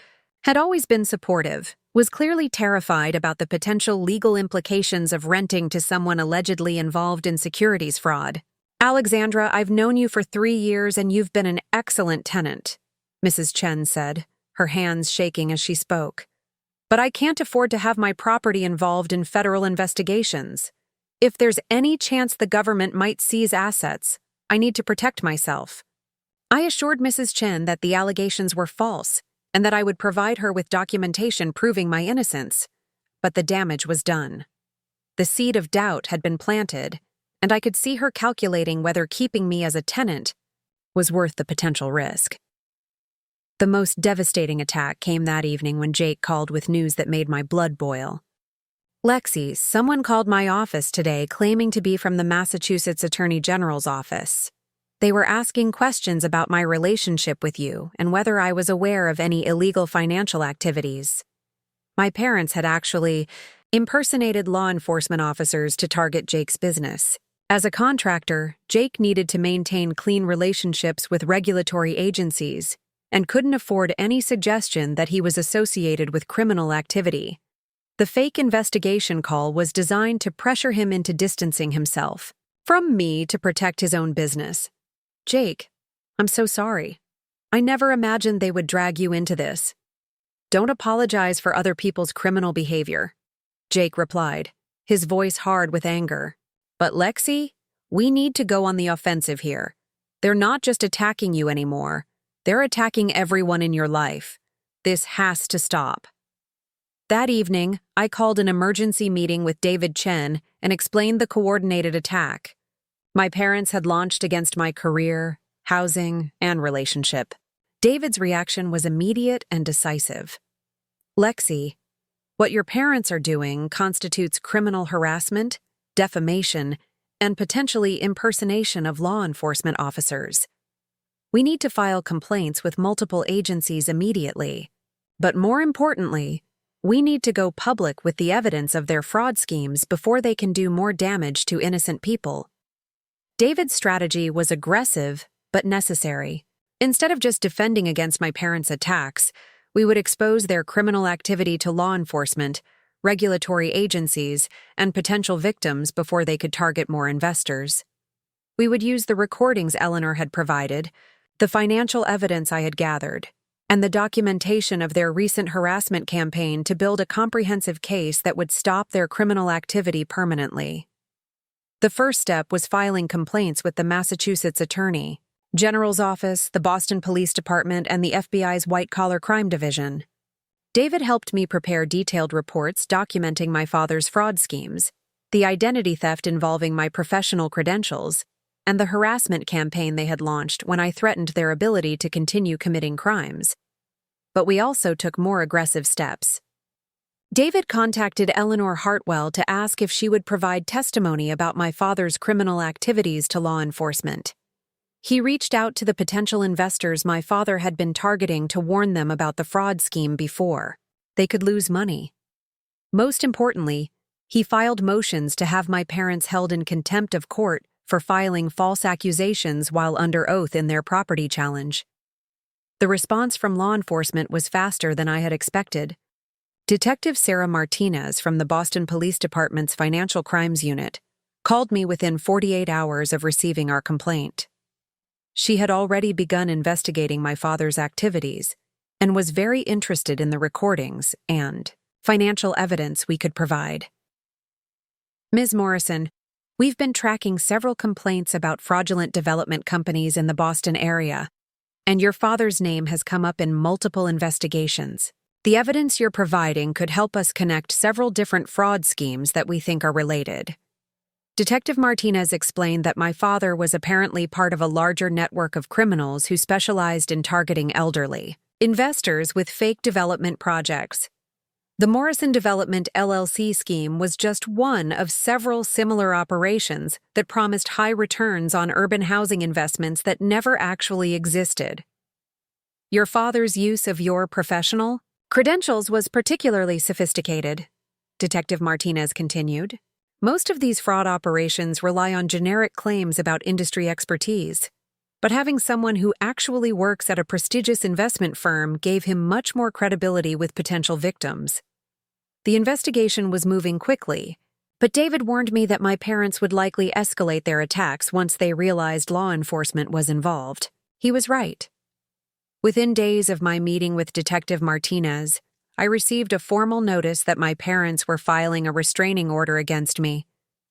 Speaker 1: had always been supportive, was clearly terrified about the potential legal implications of renting to someone allegedly involved in securities fraud. "Alexandra, I've known you for 3 years and you've been an excellent tenant," Mrs. Chen said, her hands shaking as she spoke. "But I can't afford to have my property involved in federal investigations. If there's any chance the government might seize assets, I need to protect myself." I assured Mrs. Chen that the allegations were false and that I would provide her with documentation proving my innocence. But the damage was done. The seed of doubt had been planted, and I could see her calculating whether keeping me as a tenant was worth the potential risk. The most devastating attack came that evening when Jake called with news that made my blood boil. "Lexi, someone called my office today claiming to be from the Massachusetts Attorney General's office. They were asking questions about my relationship with you and whether I was aware of any illegal financial activities." My parents had actually impersonated law enforcement officers to target Jake's business. As a contractor, Jake needed to maintain clean relationships with regulatory agencies and couldn't afford any suggestion that he was associated with criminal activity. The fake investigation call was designed to pressure him into distancing himself from me to protect his own business. "Jake, I'm so sorry. I never imagined they would drag you into this." "Don't apologize for other people's criminal behavior," Jake replied, his voice hard with anger. "But Lexi, we need to go on the offensive here. They're not just attacking you anymore. They're attacking everyone in your life. This has to stop." That evening, I called an emergency meeting with David Chen and explained the coordinated attack. My parents had launched against my career, housing, and relationship. David's reaction was immediate and decisive. "Lexi, what your parents are doing constitutes criminal harassment, defamation, and potentially impersonation of law enforcement officers. We need to file complaints with multiple agencies immediately. But more importantly, we need to go public with the evidence of their fraud schemes before they can do more damage to innocent people." David's strategy was aggressive, but necessary. Instead of just defending against my parents' attacks, we would expose their criminal activity to law enforcement, regulatory agencies, and potential victims before they could target more investors. We would use the recordings Eleanor had provided, the financial evidence I had gathered, and the documentation of their recent harassment campaign to build a comprehensive case that would stop their criminal activity permanently. The first step was filing complaints with the Massachusetts Attorney General's office, the Boston Police Department, and the FBI's White-Collar Crime Division. David helped me prepare detailed reports documenting my father's fraud schemes, the identity theft involving my professional credentials, and the harassment campaign they had launched when I threatened their ability to continue committing crimes. But we also took more aggressive steps. David contacted Eleanor Hartwell to ask if she would provide testimony about my father's criminal activities to law enforcement. He reached out to the potential investors my father had been targeting to warn them about the fraud scheme before they could lose money. Most importantly, he filed motions to have my parents held in contempt of court for filing false accusations while under oath in their property challenge. The response from law enforcement was faster than I had expected. Detective Sarah Martinez from the Boston Police Department's Financial Crimes Unit called me within 48 hours of receiving our complaint. She had already begun investigating my father's activities and was very interested in the recordings and financial evidence we could provide. "Ms. Morrison, we've been tracking several complaints about fraudulent development companies in the Boston area, and your father's name has come up in multiple investigations. The evidence you're providing could help us connect several different fraud schemes that we think are related. Detective Martinez explained that my father was apparently part of a larger network of criminals who specialized in targeting elderly investors with fake development projects. The Morrison Development LLC scheme was just one of several similar operations that promised high returns on urban housing investments that never actually existed. Your father's use of your professional credentials was particularly sophisticated, Detective Martinez continued. Most of these fraud operations rely on generic claims about industry expertise, but having someone who actually works at a prestigious investment firm gave him much more credibility with potential victims. The investigation was moving quickly, but David warned me that my parents would likely escalate their attacks once they realized law enforcement was involved. He was right. Within days of my meeting with Detective Martinez, I received a formal notice that my parents were filing a restraining order against me,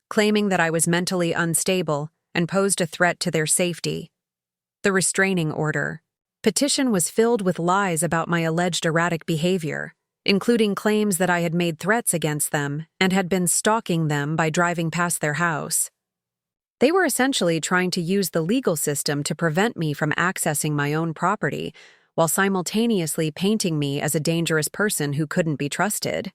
Speaker 1: claiming that I was mentally unstable and posed a threat to their safety. The restraining order petition was filled with lies about my alleged erratic behavior, including claims that I had made threats against them and had been stalking them by driving past their house. They were essentially trying to use the legal system to prevent me from accessing my own property, while simultaneously painting me as a dangerous person who couldn't be trusted.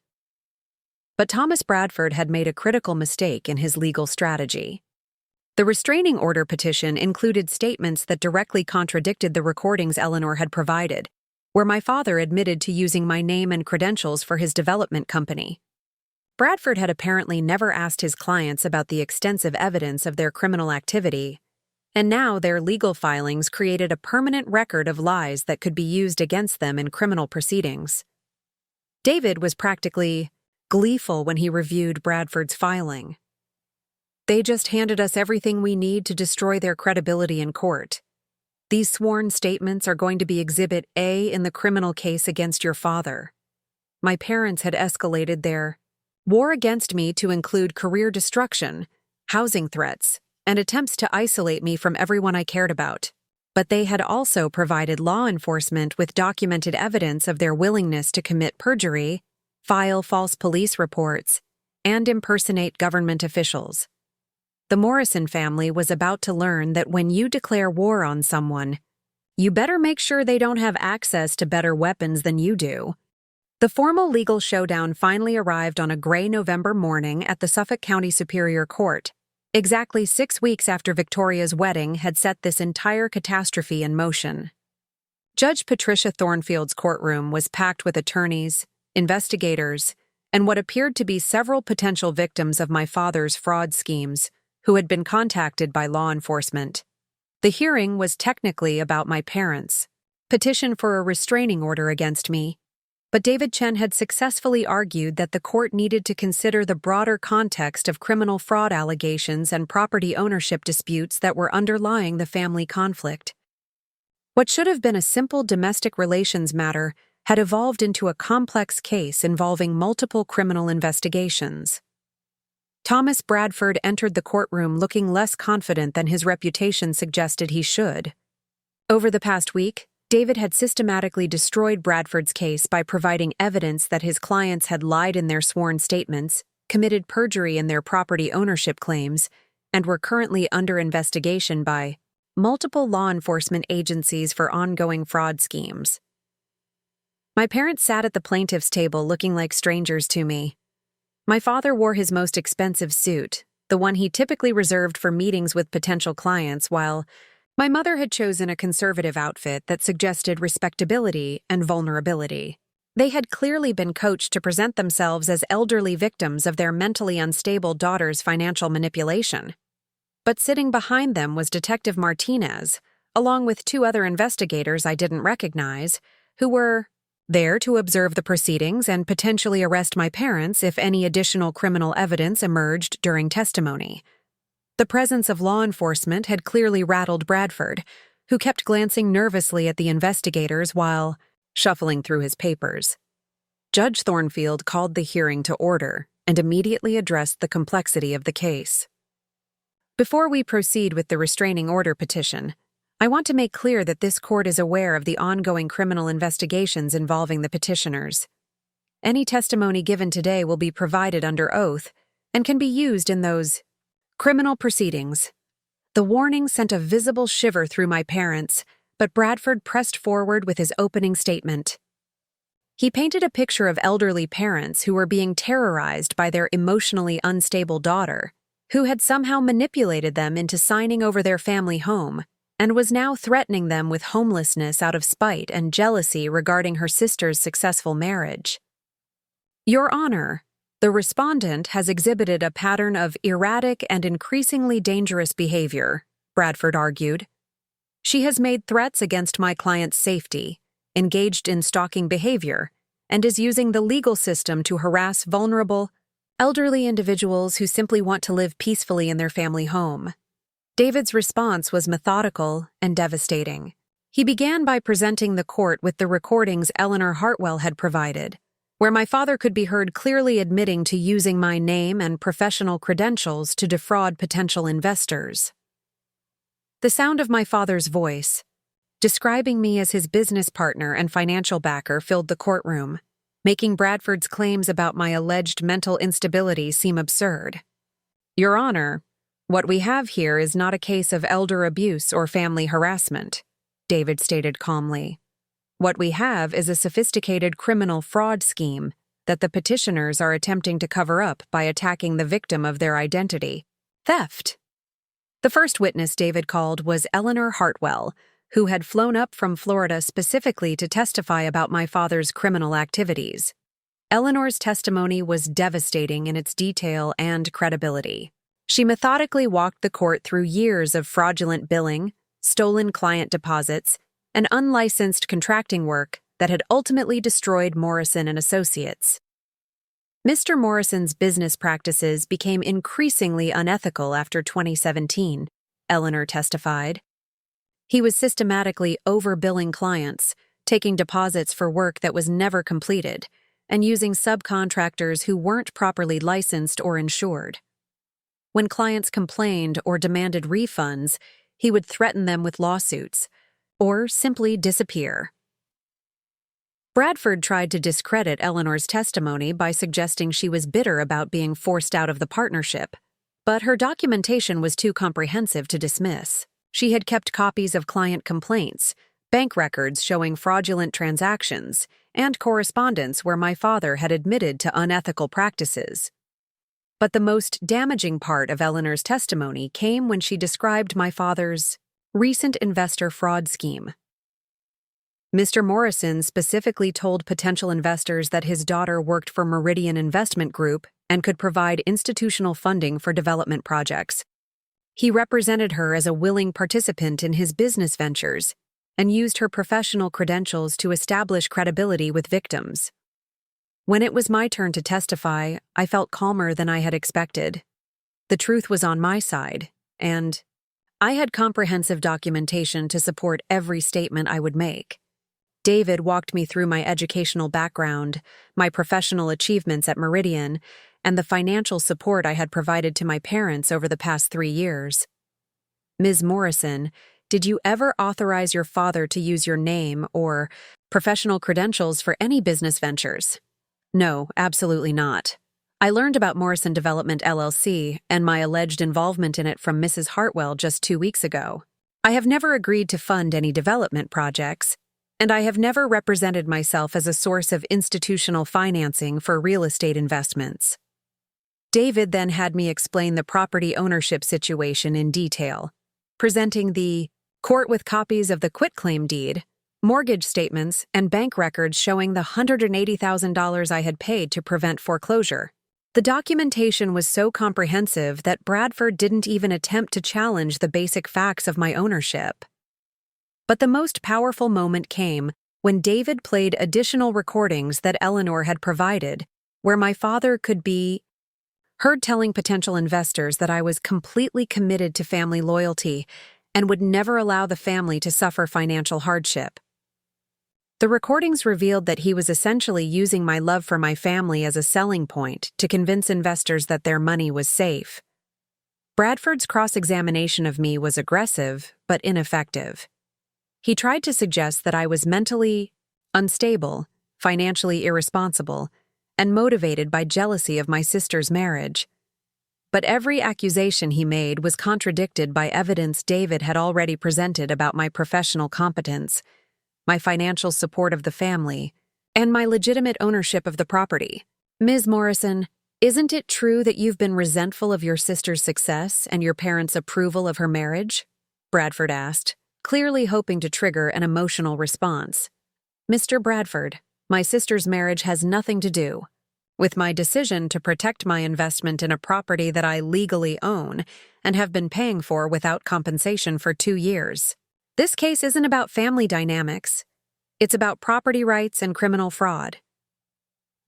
Speaker 1: But Thomas Bradford had made a critical mistake in his legal strategy. The restraining order petition included statements that directly contradicted the recordings Eleanor had provided, where my father admitted to using my name and credentials for his development company. Bradford had apparently never asked his clients about the extensive evidence of their criminal activity, and now their legal filings created a permanent record of lies that could be used against them in criminal proceedings. David was practically gleeful when he reviewed Bradford's filing. They just handed us everything we need to destroy their credibility in court. These sworn statements are going to be Exhibit A in the criminal case against your father. My parents had escalated their war against me to include career destruction, housing threats, and attempts to isolate me from everyone I cared about. But they had also provided law enforcement with documented evidence of their willingness to commit perjury, file false police reports, and impersonate government officials. The Morrison family was about to learn that when you declare war on someone, you better make sure they don't have access to better weapons than you do. The formal legal showdown finally arrived on a gray November morning at the Suffolk County Superior Court, exactly 6 weeks after Victoria's wedding had set this entire catastrophe in motion. Judge Patricia Thornfield's courtroom was packed with attorneys, investigators, and what appeared to be several potential victims of my father's fraud schemes, who had been contacted by law enforcement. The hearing was technically about my parents' petition for a restraining order against me, but David Chen had successfully argued that the court needed to consider the broader context of criminal fraud allegations and property ownership disputes that were underlying the family conflict. What should have been a simple domestic relations matter had evolved into a complex case involving multiple criminal investigations. Thomas Bradford entered the courtroom looking less confident than his reputation suggested he should. Over the past week, David had systematically destroyed Bradford's case by providing evidence that his clients had lied in their sworn statements, committed perjury in their property ownership claims, and were currently under investigation by multiple law enforcement agencies for ongoing fraud schemes. My parents sat at the plaintiff's table looking like strangers to me. My father wore his most expensive suit, the one he typically reserved for meetings with potential clients, while my mother had chosen a conservative outfit that suggested respectability and vulnerability. They had clearly been coached to present themselves as elderly victims of their mentally unstable daughter's financial manipulation. But sitting behind them was Detective Martinez, along with 2 other investigators I didn't recognize, who were there to observe the proceedings and potentially arrest my parents if any additional criminal evidence emerged during testimony. The presence of law enforcement had clearly rattled Bradford, who kept glancing nervously at the investigators while shuffling through his papers. Judge Thornfield called the hearing to order and immediately addressed the complexity of the case. Before we proceed with the restraining order petition, I want to make clear that this court is aware of the ongoing criminal investigations involving the petitioners. Any testimony given today will be provided under oath and can be used in those criminal proceedings. The warning sent a visible shiver through my parents, but Bradford pressed forward with his opening statement. He painted a picture of elderly parents who were being terrorized by their emotionally unstable daughter, who had somehow manipulated them into signing over their family home, and was now threatening them with homelessness out of spite and jealousy regarding her sister's successful marriage. Your Honor, the respondent has exhibited a pattern of erratic and increasingly dangerous behavior, Bradford argued. She has made threats against my client's safety, engaged in stalking behavior, and is using the legal system to harass vulnerable, elderly individuals who simply want to live peacefully in their family home. David's response was methodical and devastating. He began by presenting the court with the recordings Eleanor Hartwell had provided, where my father could be heard clearly admitting to using my name and professional credentials to defraud potential investors. The sound of my father's voice, describing me as his business partner and financial backer, filled the courtroom, making Bradford's claims about my alleged mental instability seem absurd. Your Honor, what we have here is not a case of elder abuse or family harassment, David stated calmly. What we have is a sophisticated criminal fraud scheme that the petitioners are attempting to cover up by attacking the victim of their identity: theft. The first witness David called was Eleanor Hartwell, who had flown up from Florida specifically to testify about my father's criminal activities. Eleanor's testimony was devastating in its detail and credibility. She methodically walked the court through years of fraudulent billing, stolen client deposits, and unlicensed contracting work that had ultimately destroyed Morrison and Associates. Mr. Morrison's business practices became increasingly unethical after 2017, Eleanor testified. He was systematically overbilling clients, taking deposits for work that was never completed, and using subcontractors who weren't properly licensed or insured. When clients complained or demanded refunds, he would threaten them with lawsuits, or simply disappear. Bradford tried to discredit Eleanor's testimony by suggesting she was bitter about being forced out of the partnership, but her documentation was too comprehensive to dismiss. She had kept copies of client complaints, bank records showing fraudulent transactions, and correspondence where my father had admitted to unethical practices. But the most damaging part of Eleanor's testimony came when she described my father's recent investor fraud scheme. Mr. Morrison specifically told potential investors that his daughter worked for Meridian Investment Group and could provide institutional funding for development projects. He represented her as a willing participant in his business ventures and used her professional credentials to establish credibility with victims. When it was my turn to testify, I felt calmer than I had expected. The truth was on my side, and I had comprehensive documentation to support every statement I would make. David walked me through my educational background, my professional achievements at Meridian, and the financial support I had provided to my parents over the past 3 years. Ms. Morrison, did you ever authorize your father to use your name or professional credentials for any business ventures? No, absolutely not. I learned about Morrison Development LLC and my alleged involvement in it from Mrs. Hartwell just 2 weeks ago. I have never agreed to fund any development projects, and I have never represented myself as a source of institutional financing for real estate investments. David then had me explain the property ownership situation in detail, presenting the court with copies of the quitclaim deed, mortgage statements, and bank records showing the $180,000 I had paid to prevent foreclosure. The documentation was so comprehensive that Bradford didn't even attempt to challenge the basic facts of my ownership. But the most powerful moment came when David played additional recordings that Eleanor had provided, where my father could be heard telling potential investors that I was completely committed to family loyalty and would never allow the family to suffer financial hardship. The recordings revealed that he was essentially using my love for my family as a selling point to convince investors that their money was safe. Bradford's cross-examination of me was aggressive, but ineffective. He tried to suggest that I was mentally unstable, financially irresponsible, and motivated by jealousy of my sister's marriage. But every accusation he made was contradicted by evidence David had already presented about my professional competence, my financial support of the family, and my legitimate ownership of the property. Ms. Morrison, isn't it true that you've been resentful of your sister's success and your parents' approval of her marriage? Bradford asked, clearly hoping to trigger an emotional response. Mr. Bradford, my sister's marriage has nothing to do with my decision to protect my investment in a property that I legally own and have been paying for without compensation for 2 years. This case isn't about family dynamics. It's about property rights and criminal fraud.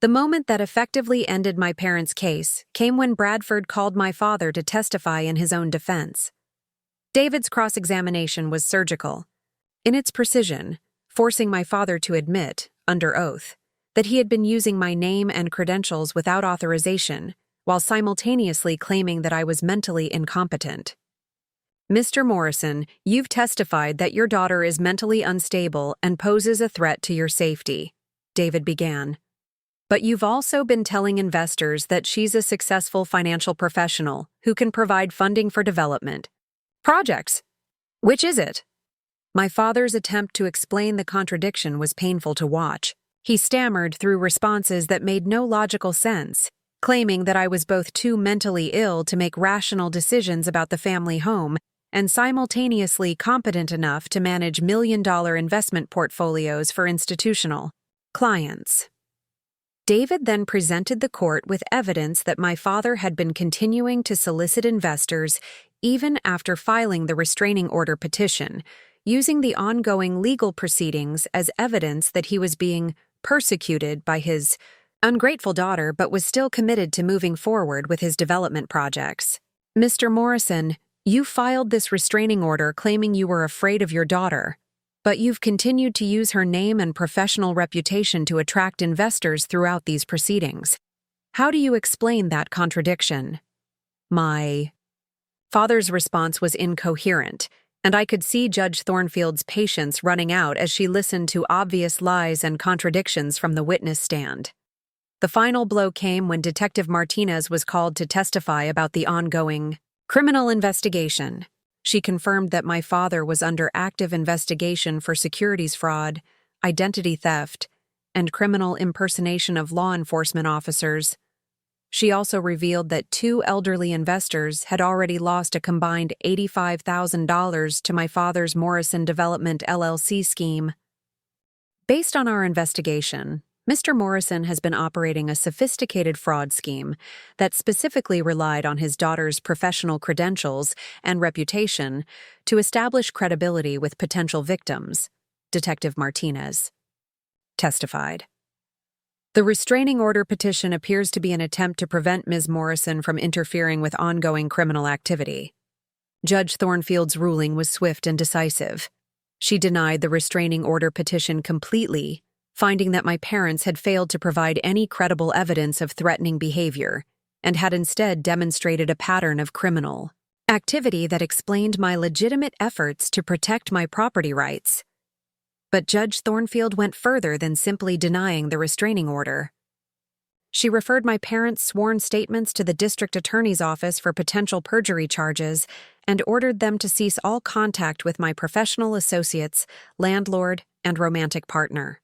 Speaker 1: The moment that effectively ended my parents' case came when Bradford called my father to testify in his own defense. David's cross-examination was surgical in its precision, forcing my father to admit, under oath, that he had been using my name and credentials without authorization, while simultaneously claiming that I was mentally incompetent. Mr. Morrison, you've testified that your daughter is mentally unstable and poses a threat to your safety, David began. But you've also been telling investors that she's a successful financial professional who can provide funding for development projects. Which is it? My father's attempt to explain the contradiction was painful to watch. He stammered through responses that made no logical sense, claiming that I was both too mentally ill to make rational decisions about the family home and simultaneously competent enough to manage million-dollar investment portfolios for institutional clients. David then presented the court with evidence that my father had been continuing to solicit investors even after filing the restraining order petition, using the ongoing legal proceedings as evidence that he was being persecuted by his ungrateful daughter but was still committed to moving forward with his development projects. Mr. Morrison, you filed this restraining order claiming you were afraid of your daughter, but you've continued to use her name and professional reputation to attract investors throughout these proceedings. How do you explain that contradiction? My father's response was incoherent, and I could see Judge Thornfield's patience running out as she listened to obvious lies and contradictions from the witness stand. The final blow came when Detective Martinez was called to testify about the ongoing criminal investigation. She confirmed that my father was under active investigation for securities fraud, identity theft, and criminal impersonation of law enforcement officers. She also revealed that 2 elderly investors had already lost a combined $85,000 to my father's Morrison Development LLC scheme. Based on our investigation, Mr. Morrison has been operating a sophisticated fraud scheme that specifically relied on his daughter's professional credentials and reputation to establish credibility with potential victims, Detective Martinez testified. The restraining order petition appears to be an attempt to prevent Ms. Morrison from interfering with ongoing criminal activity. Judge Thornfield's ruling was swift and decisive. She denied the restraining order petition completely, finding that my parents had failed to provide any credible evidence of threatening behavior and had instead demonstrated a pattern of criminal activity that explained my legitimate efforts to protect my property rights. But Judge Thornfield went further than simply denying the restraining order. She referred my parents' sworn statements to the district attorney's office for potential perjury charges and ordered them to cease all contact with my professional associates, landlord, and romantic partner.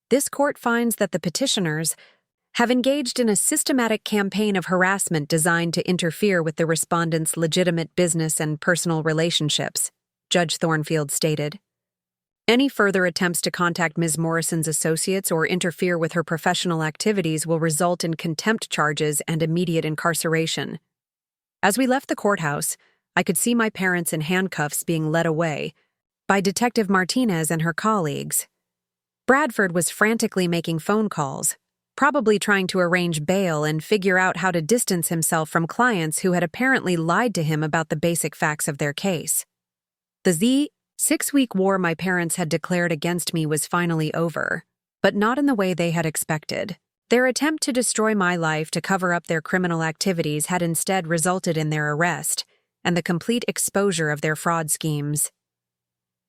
Speaker 1: This court finds that the petitioners have engaged in a systematic campaign of harassment designed to interfere with the respondents' legitimate business and personal relationships, Judge Thornfield stated. Any further attempts to contact Ms. Morrison's associates or interfere with her professional activities will result in contempt charges and immediate incarceration. As we left the courthouse, I could see my parents in handcuffs being led away by Detective Martinez and her colleagues. Bradford was frantically making phone calls, probably trying to arrange bail and figure out how to distance himself from clients who had apparently lied to him about the basic facts of their case. The 6-week war my parents had declared against me was finally over, but not in the way they had expected. Their attempt to destroy my life to cover up their criminal activities had instead resulted in their arrest and the complete exposure of their fraud schemes.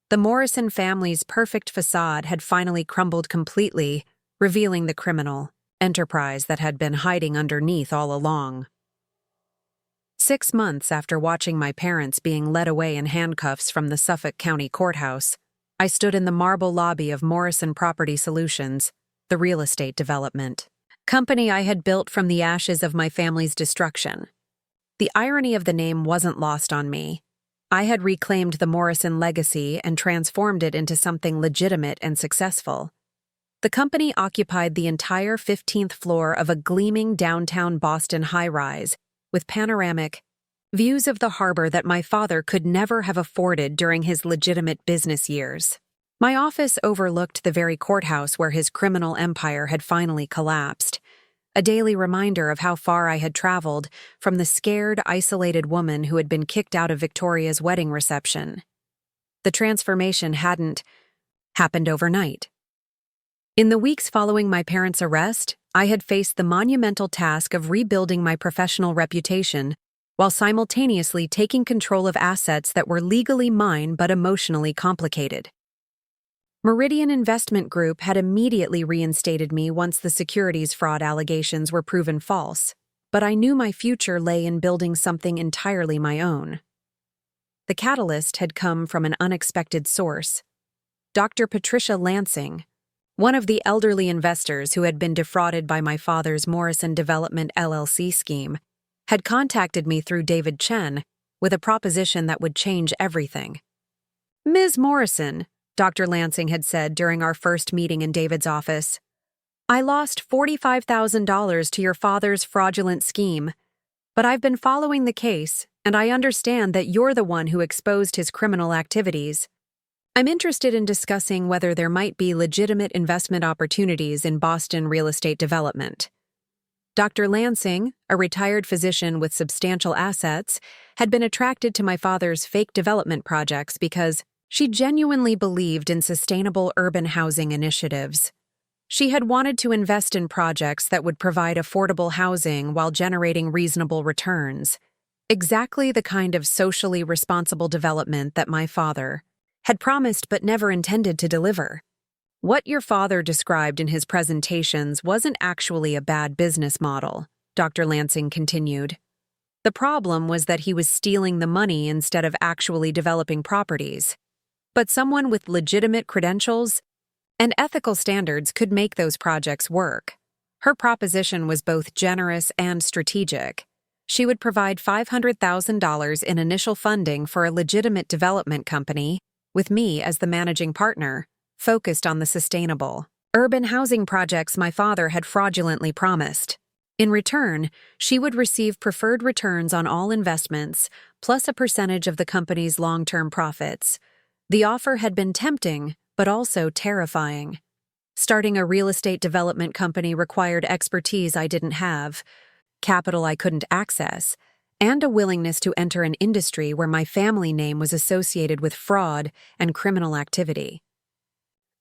Speaker 1: The Morrison family's perfect facade had finally crumbled completely, revealing the criminal enterprise that had been hiding underneath all along. 6 months after watching my parents being led away in handcuffs from the Suffolk County Courthouse, I stood in the marble lobby of Morrison Property Solutions, the real estate development company I had built from the ashes of my family's destruction. The irony of the name wasn't lost on me. I had reclaimed the Morrison legacy and transformed it into something legitimate and successful. The company occupied the entire 15th floor of a gleaming downtown Boston high-rise, with panoramic views of the harbor that my father could never have afforded during his legitimate business years. My office overlooked the very courthouse where his criminal empire had finally collapsed, a daily reminder of how far I had traveled from the scared, isolated woman who had been kicked out of Victoria's wedding reception. The transformation hadn't happened overnight. In the weeks following my parents' arrest, I had faced the monumental task of rebuilding my professional reputation while simultaneously taking control of assets that were legally mine but emotionally complicated. Meridian Investment Group had immediately reinstated me once the securities fraud allegations were proven false, but I knew my future lay in building something entirely my own. The catalyst had come from an unexpected source. Dr. Patricia Lansing, one of the elderly investors who had been defrauded by my father's Morrison Development LLC scheme, had contacted me through David Chen with a proposition that would change everything. "Ms. Morrison," Dr. Lansing had said during our first meeting in David's office, "I lost $45,000 to your father's fraudulent scheme, but I've been following the case, and I understand that you're the one who exposed his criminal activities. I'm interested in discussing whether there might be legitimate investment opportunities in Boston real estate development." Dr. Lansing, a retired physician with substantial assets, had been attracted to my father's fake development projects because she genuinely believed in sustainable urban housing initiatives. She had wanted to invest in projects that would provide affordable housing while generating reasonable returns, exactly the kind of socially responsible development that my father had promised but never intended to deliver. "What your father described in his presentations wasn't actually a bad business model," Dr. Lansing continued. "The problem was that he was stealing the money instead of actually developing properties. But someone with legitimate credentials and ethical standards could make those projects work." Her proposition was both generous and strategic. She would provide $500,000 in initial funding for a legitimate development company, with me as the managing partner, focused on the sustainable urban housing projects my father had fraudulently promised. In return, she would receive preferred returns on all investments, plus a percentage of the company's long-term profits. The offer had been tempting, but also terrifying. Starting a real estate development company required expertise I didn't have, capital I couldn't access, and a willingness to enter an industry where my family name was associated with fraud and criminal activity.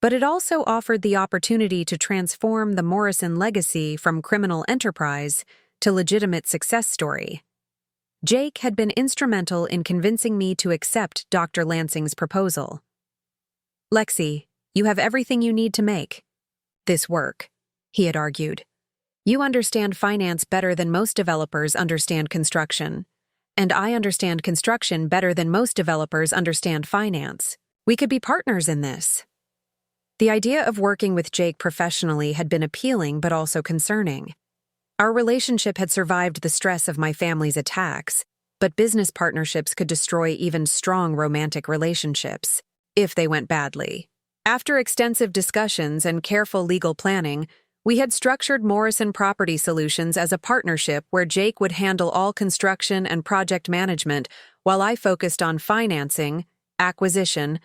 Speaker 1: But it also offered the opportunity to transform the Morrison legacy from criminal enterprise to legitimate success story. Jake had been instrumental in convincing me to accept Dr. Lansing's proposal. "Lexi, you have everything you need to make this work," he had argued. "You understand finance better than most developers understand construction, and I understand construction better than most developers understand finance. We could be partners in this." The idea of working with Jake professionally had been appealing but also concerning. Our relationship had survived the stress of my family's attacks, but business partnerships could destroy even strong romantic relationships, if they went badly. After extensive discussions and careful legal planning, we had structured Morrison Property Solutions as a partnership where Jake would handle all construction and project management while I focused on financing, acquisition,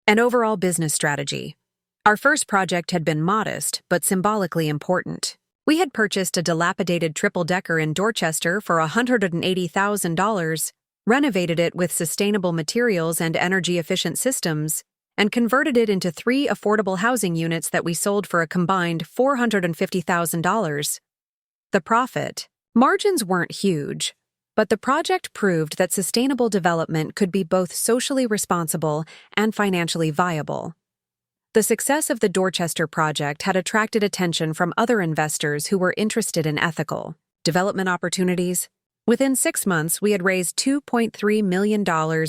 Speaker 1: and overall business strategy. Our first project had been modest, but symbolically important. We had purchased a dilapidated triple-decker in Dorchester for $180,000, renovated it with sustainable materials and energy-efficient systems, and converted it into 3 affordable housing units that we sold for a combined $450,000. The profit margins weren't huge, but the project proved that sustainable development could be both socially responsible and financially viable. The success of the Dorchester project had attracted attention from other investors who were interested in ethical development opportunities. Within 6 months, we had raised $2.3 million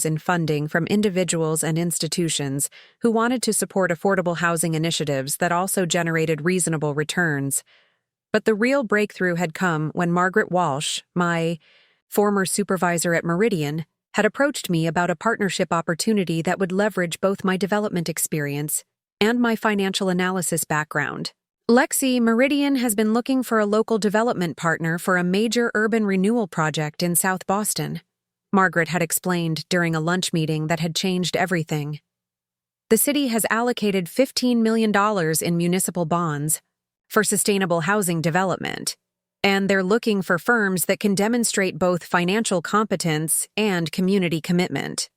Speaker 1: in funding from individuals and institutions who wanted to support affordable housing initiatives that also generated reasonable returns. But the real breakthrough had come when Margaret Walsh, my former supervisor at Meridian, had approached me about a partnership opportunity that would leverage both my development experience and my financial analysis background. Lexi, Meridian has been looking for a local development partner for a major urban renewal project in South Boston. Margaret had explained during a lunch meeting that had changed everything. The city has allocated $15 million in municipal bonds for sustainable housing development, and they're looking for firms that can demonstrate both financial competence and community commitment.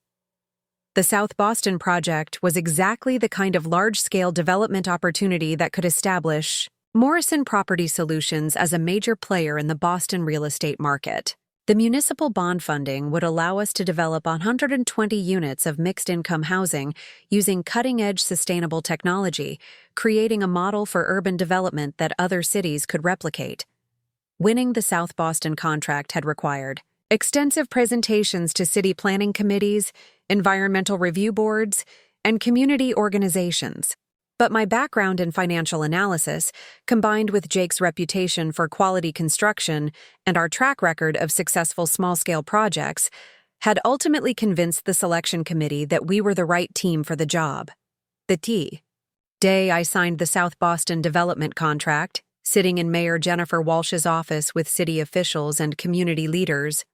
Speaker 1: The South Boston project was exactly the kind of large-scale development opportunity that could establish Morrison Property Solutions as a major player in the Boston real estate market. The municipal bond funding would allow us to develop 120 units of mixed-income housing using cutting-edge sustainable technology, creating a model for urban development that other cities could replicate. Winning the South Boston contract had required extensive presentations to city planning committees, environmental review boards, and community organizations. But my background in financial analysis, combined with Jake's reputation for quality construction and our track record of successful small-scale projects, had ultimately convinced the selection committee that we were the right team for the job. The day I signed the South Boston development contract, sitting in Mayor Jennifer Walsh's office with city officials and community leaders,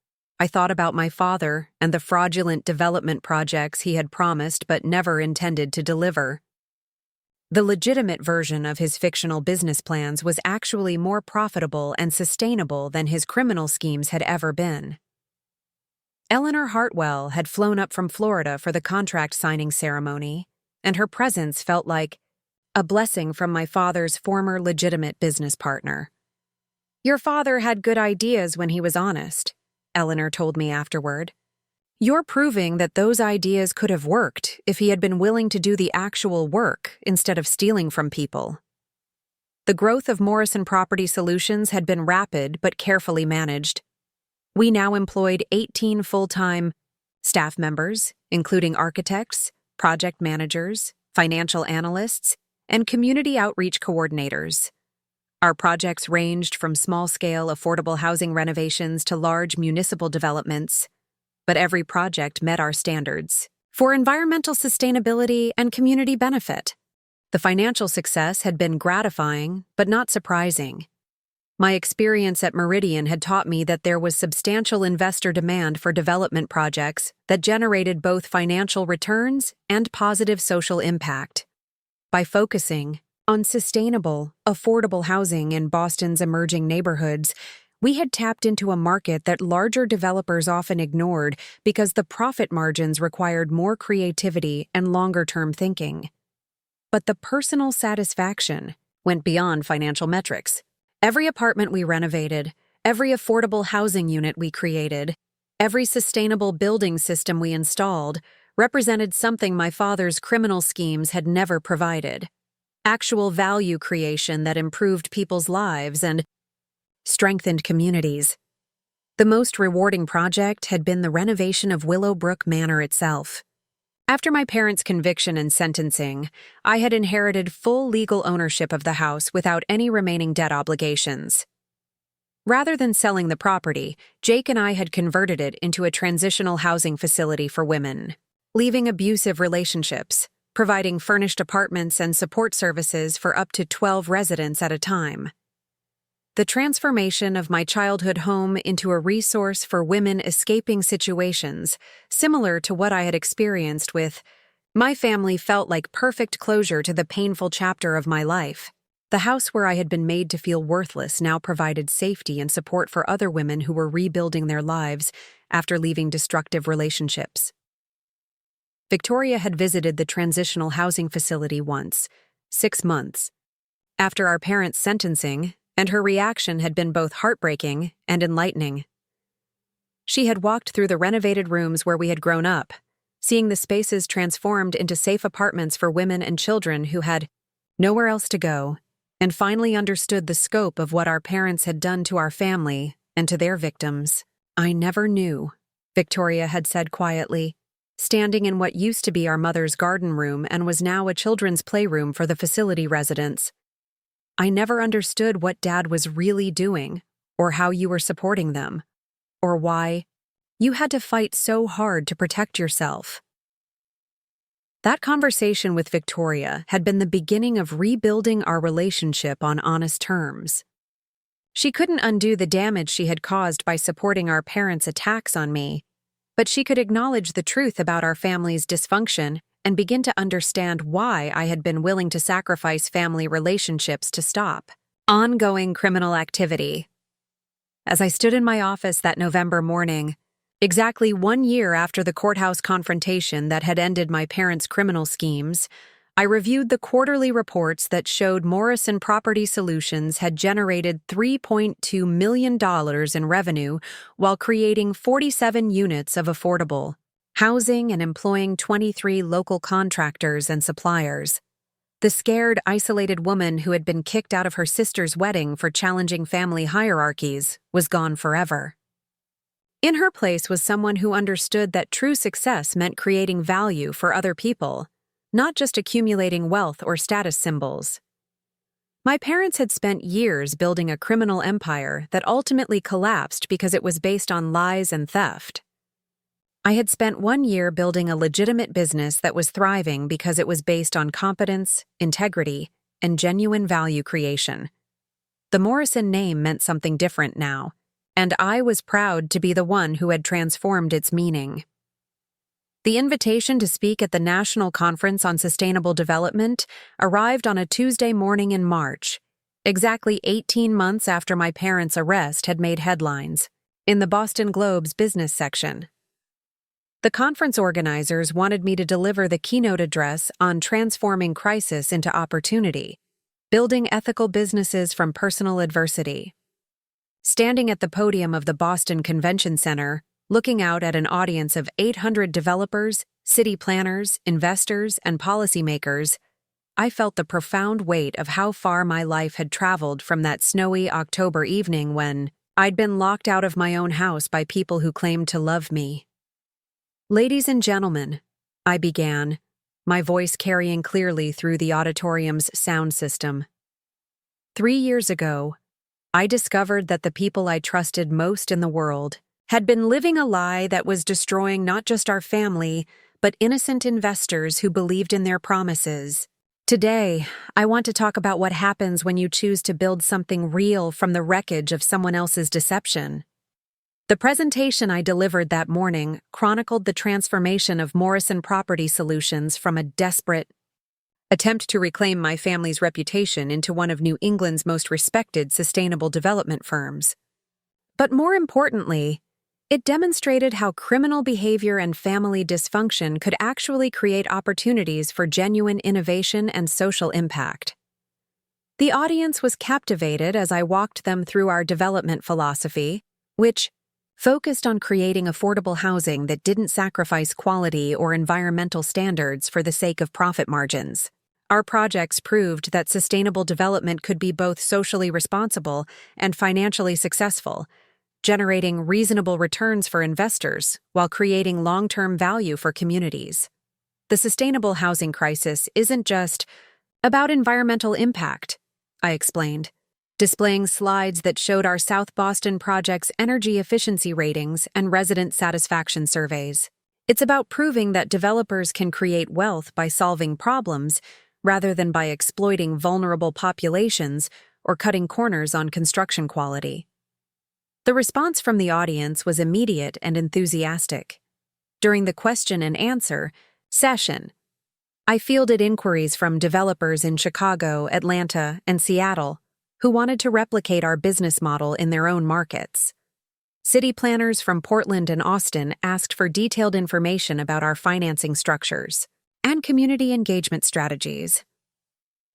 Speaker 1: I thought about my father and the fraudulent development projects he had promised but never intended to deliver. The legitimate version of his fictional business plans was actually more profitable and sustainable than his criminal schemes had ever been. Eleanor Hartwell had flown up from Florida for the contract signing ceremony, and her presence felt like a blessing from my father's former legitimate business partner. "Your father had good ideas when he was honest," Eleanor told me afterward. "You're proving that those ideas could have worked if he had been willing to do the actual work instead of stealing from people." The growth of Morrison Property Solutions had been rapid but carefully managed. We now employed 18 full-time staff members, including architects, project managers, financial analysts, and community outreach coordinators. Our projects ranged from small-scale affordable housing renovations to large municipal developments, but every project met our standards for environmental sustainability and community benefit. The financial success had been gratifying, but not surprising. My experience at Meridian had taught me that there was substantial investor demand for development projects that generated both financial returns and positive social impact. By focusing on sustainable, affordable housing in Boston's emerging neighborhoods, we had tapped into a market that larger developers often ignored because the profit margins required more creativity and longer-term thinking. But the personal satisfaction went beyond financial metrics. Every apartment we renovated, every affordable housing unit we created, every sustainable building system we installed represented something my father's criminal schemes had never provided. Actual value creation that improved people's lives and strengthened communities. The most rewarding project had been the renovation of Willowbrook Manor itself. After my parents' conviction and sentencing, I had inherited full legal ownership of the house without any remaining debt obligations. Rather than selling the property, Jake and I had converted it into a transitional housing facility for women, leaving abusive relationships, providing furnished apartments and support services for up to 12 residents at a time. The transformation of my childhood home into a resource for women escaping situations, similar to what I had experienced with my family, felt like perfect closure to the painful chapter of my life. The house where I had been made to feel worthless now provided safety and support for other women who were rebuilding their lives after leaving destructive relationships. Victoria had visited the transitional housing facility once, 6 months, after our parents' sentencing, and her reaction had been both heartbreaking and enlightening. She had walked through the renovated rooms where we had grown up, seeing the spaces transformed into safe apartments for women and children who had nowhere else to go, and finally understood the scope of what our parents had done to our family and to their victims. "I never knew," Victoria had said quietly, standing in what used to be our mother's garden room and was now a children's playroom for the facility residents. "I never understood what Dad was really doing, or how you were supporting them, or why you had to fight so hard to protect yourself." That conversation with Victoria had been the beginning of rebuilding our relationship on honest terms. She couldn't undo the damage she had caused by supporting our parents' attacks on me, but she could acknowledge the truth about our family's dysfunction and begin to understand why I had been willing to sacrifice family relationships to stop ongoing criminal activity. As I stood in my office that November morning, exactly 1 year after the courthouse confrontation that had ended my parents' criminal schemes, I reviewed the quarterly reports that showed Morrison Property Solutions had generated $3.2 million in revenue while creating 47 units of affordable housing and employing 23 local contractors and suppliers. The scared, isolated woman who had been kicked out of her sister's wedding for challenging family hierarchies was gone forever. In her place was someone who understood that true success meant creating value for other people, not just accumulating wealth or status symbols. My parents had spent years building a criminal empire that ultimately collapsed because it was based on lies and theft. I had spent 1 year building a legitimate business that was thriving because it was based on competence, integrity, and genuine value creation. The Morrison name meant something different now, and I was proud to be the one who had transformed its meaning. The invitation to speak at the National Conference on Sustainable Development arrived on a Tuesday morning in March, exactly 18 months after my parents' arrest had made headlines, in the Boston Globe's business section. The conference organizers wanted me to deliver the keynote address on transforming crisis into opportunity, building ethical businesses from personal adversity. Standing at the podium of the Boston Convention Center, looking out at an audience of 800 developers, city planners, investors, and policymakers, I felt the profound weight of how far my life had traveled from that snowy October evening when I'd been locked out of my own house by people who claimed to love me. "Ladies and gentlemen," I began, my voice carrying clearly through the auditorium's sound system. 3 years ago, I discovered that the people I trusted most in the world had been living a lie that was destroying not just our family, but innocent investors who believed in their promises. Today, I want to talk about what happens when you choose to build something real from the wreckage of someone else's deception. The presentation I delivered that morning chronicled the transformation of Morrison Property Solutions from a desperate attempt to reclaim my family's reputation into one of New England's most respected sustainable development firms. But more importantly, it demonstrated how criminal behavior and family dysfunction could actually create opportunities for genuine innovation and social impact. The audience was captivated as I walked them through our development philosophy, which focused on creating affordable housing that didn't sacrifice quality or environmental standards for the sake of profit margins. Our projects proved that sustainable development could be both socially responsible and financially successful, generating reasonable returns for investors while creating long-term value for communities. The sustainable housing crisis isn't just about environmental impact, I explained, displaying slides that showed our South Boston project's energy efficiency ratings and resident satisfaction surveys. It's about proving that developers can create wealth by solving problems rather than by exploiting vulnerable populations or cutting corners on construction quality. The response from the audience was immediate and enthusiastic. During the question and answer session, I fielded inquiries from developers in Chicago, Atlanta, and Seattle who wanted to replicate our business model in their own markets. City planners from Portland and Austin asked for detailed information about our financing structures and community engagement strategies.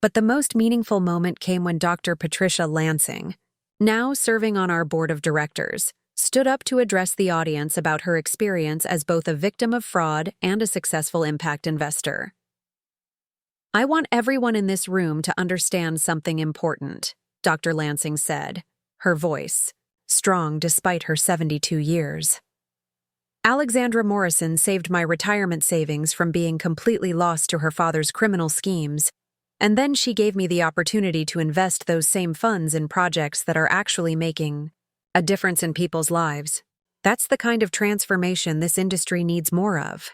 Speaker 1: But the most meaningful moment came when Dr. Patricia Lansing, now serving on our board of directors, stood up to address the audience about her experience as both a victim of fraud and a successful impact investor. "I want everyone in this room to understand something important," Dr. Lansing said, her voice strong despite her 72 years. "Alexandra Morrison saved my retirement savings from being completely lost to her father's criminal schemes, and then she gave me the opportunity to invest those same funds in projects that are actually making a difference in people's lives. That's the kind of transformation this industry needs more of."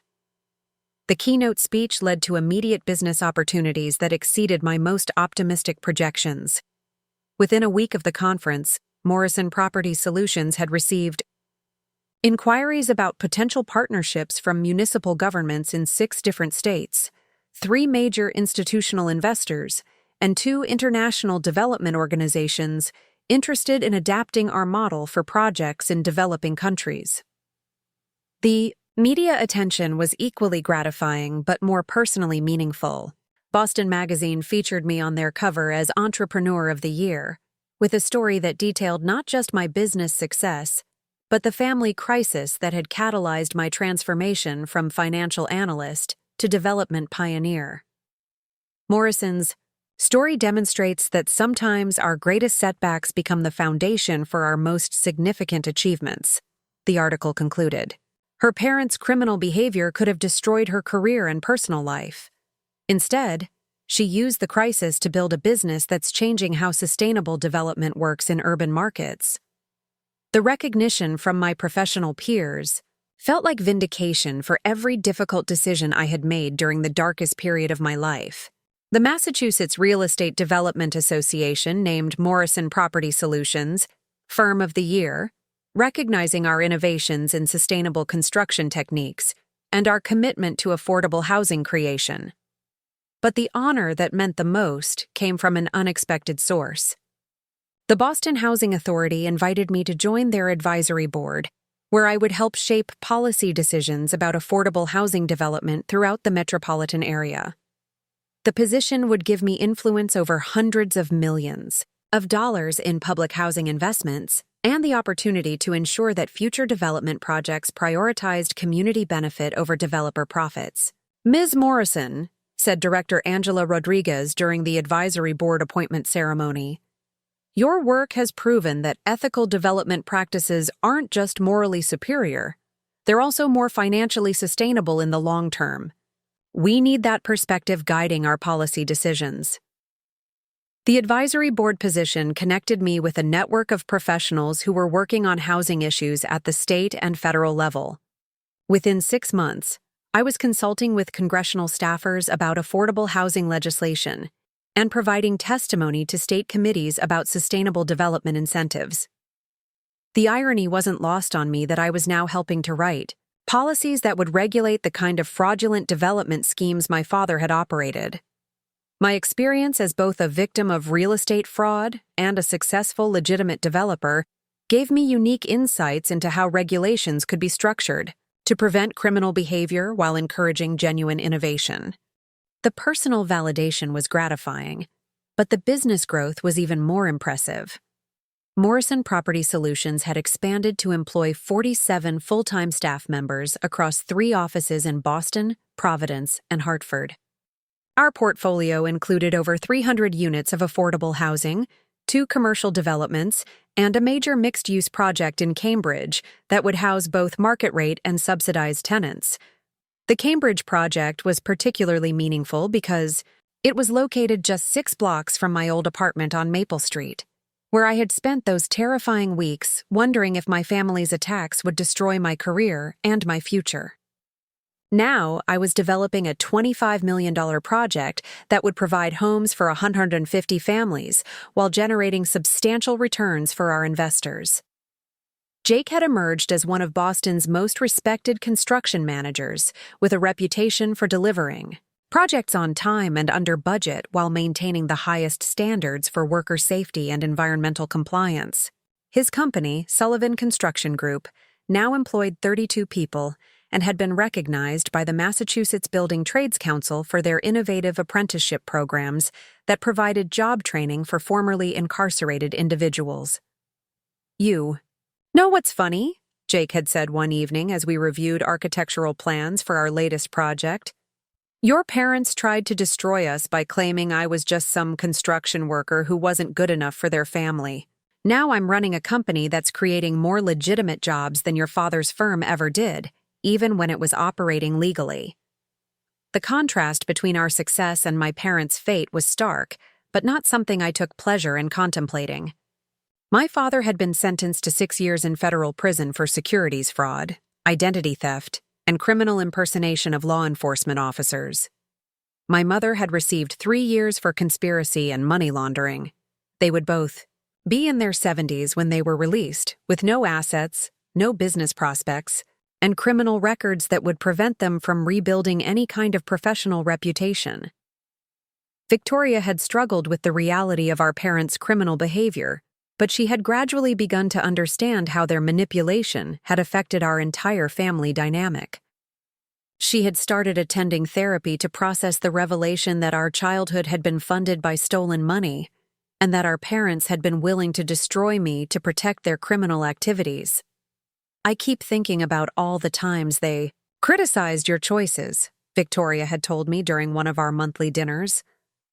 Speaker 1: The keynote speech led to immediate business opportunities that exceeded my most optimistic projections. Within a week of the conference, Morrison Property Solutions had received inquiries about potential partnerships from municipal governments in 6 different states, 3 major institutional investors, and 2 international development organizations interested in adapting our model for projects in developing countries. The media attention was equally gratifying but more personally meaningful. Boston Magazine featured me on their cover as Entrepreneur of the Year, with a story that detailed not just my business success, but the family crisis that had catalyzed my transformation from financial analyst to development pioneer. Morrison's story demonstrates that sometimes our greatest setbacks become the foundation for our most significant achievements, the article concluded. Her parents' criminal behavior could have destroyed her career and personal life. Instead, she used the crisis to build a business that's changing how sustainable development works in urban markets. The recognition from my professional peers felt like vindication for every difficult decision I had made during the darkest period of my life. The Massachusetts Real Estate Development Association named Morrison Property Solutions Firm of the Year, recognizing our innovations in sustainable construction techniques and our commitment to affordable housing creation. But the honor that meant the most came from an unexpected source. The Boston Housing Authority invited me to join their advisory board, where I would help shape policy decisions about affordable housing development throughout the metropolitan area. The position would give me influence over hundreds of millions of dollars in public housing investments and the opportunity to ensure that future development projects prioritized community benefit over developer profits. "Ms. Morrison," said Director Angela Rodriguez during the advisory board appointment ceremony, "your work has proven that ethical development practices aren't just morally superior, they're also more financially sustainable in the long term. We need that perspective guiding our policy decisions." The advisory board position connected me with a network of professionals who were working on housing issues at the state and federal level. Within 6 months, I was consulting with congressional staffers about affordable housing legislation and providing testimony to state committees about sustainable development incentives. The irony wasn't lost on me that I was now helping to write policies that would regulate the kind of fraudulent development schemes my father had operated. My experience as both a victim of real estate fraud and a successful legitimate developer gave me unique insights into how regulations could be structured to prevent criminal behavior while encouraging genuine innovation. The personal validation was gratifying, but the business growth was even more impressive. Morrison Property Solutions had expanded to employ 47 full-time staff members across 3 offices in Boston, Providence, and Hartford. Our portfolio included over 300 units of affordable housing, 2 commercial developments, and a major mixed-use project in Cambridge that would house both market-rate and subsidized tenants. The Cambridge project was particularly meaningful because it was located just 6 blocks from my old apartment on Maple Street, where I had spent those terrifying weeks wondering if my family's attacks would destroy my career and my future. Now, I was developing a $25 million project that would provide homes for 150 families while generating substantial returns for our investors. Jake had emerged as one of Boston's most respected construction managers, with a reputation for delivering projects on time and under budget while maintaining the highest standards for worker safety and environmental compliance. His company, Sullivan Construction Group, now employed 32 people and had been recognized by the Massachusetts Building Trades Council for their innovative apprenticeship programs that provided job training for formerly incarcerated individuals. "You know what's funny?" Jake had said one evening as we reviewed architectural plans for our latest project. "Your parents tried to destroy us by claiming I was just some construction worker who wasn't good enough for their family. Now I'm running a company that's creating more legitimate jobs than your father's firm ever did, even when it was operating legally." The contrast between our success and my parents' fate was stark, but not something I took pleasure in contemplating. My father had been sentenced to 6 years in federal prison for securities fraud, identity theft, and criminal impersonation of law enforcement officers. My mother had received 3 years for conspiracy and money laundering. They would both be in their 70s when they were released, with no assets, no business prospects, and criminal records that would prevent them from rebuilding any kind of professional reputation. Victoria had struggled with the reality of our parents' criminal behavior, but she had gradually begun to understand how their manipulation had affected our entire family dynamic. She had started attending therapy to process the revelation that our childhood had been funded by stolen money, and that our parents had been willing to destroy me to protect their criminal activities. "I keep thinking about all the times they criticized your choices," Victoria had told me during one of our monthly dinners,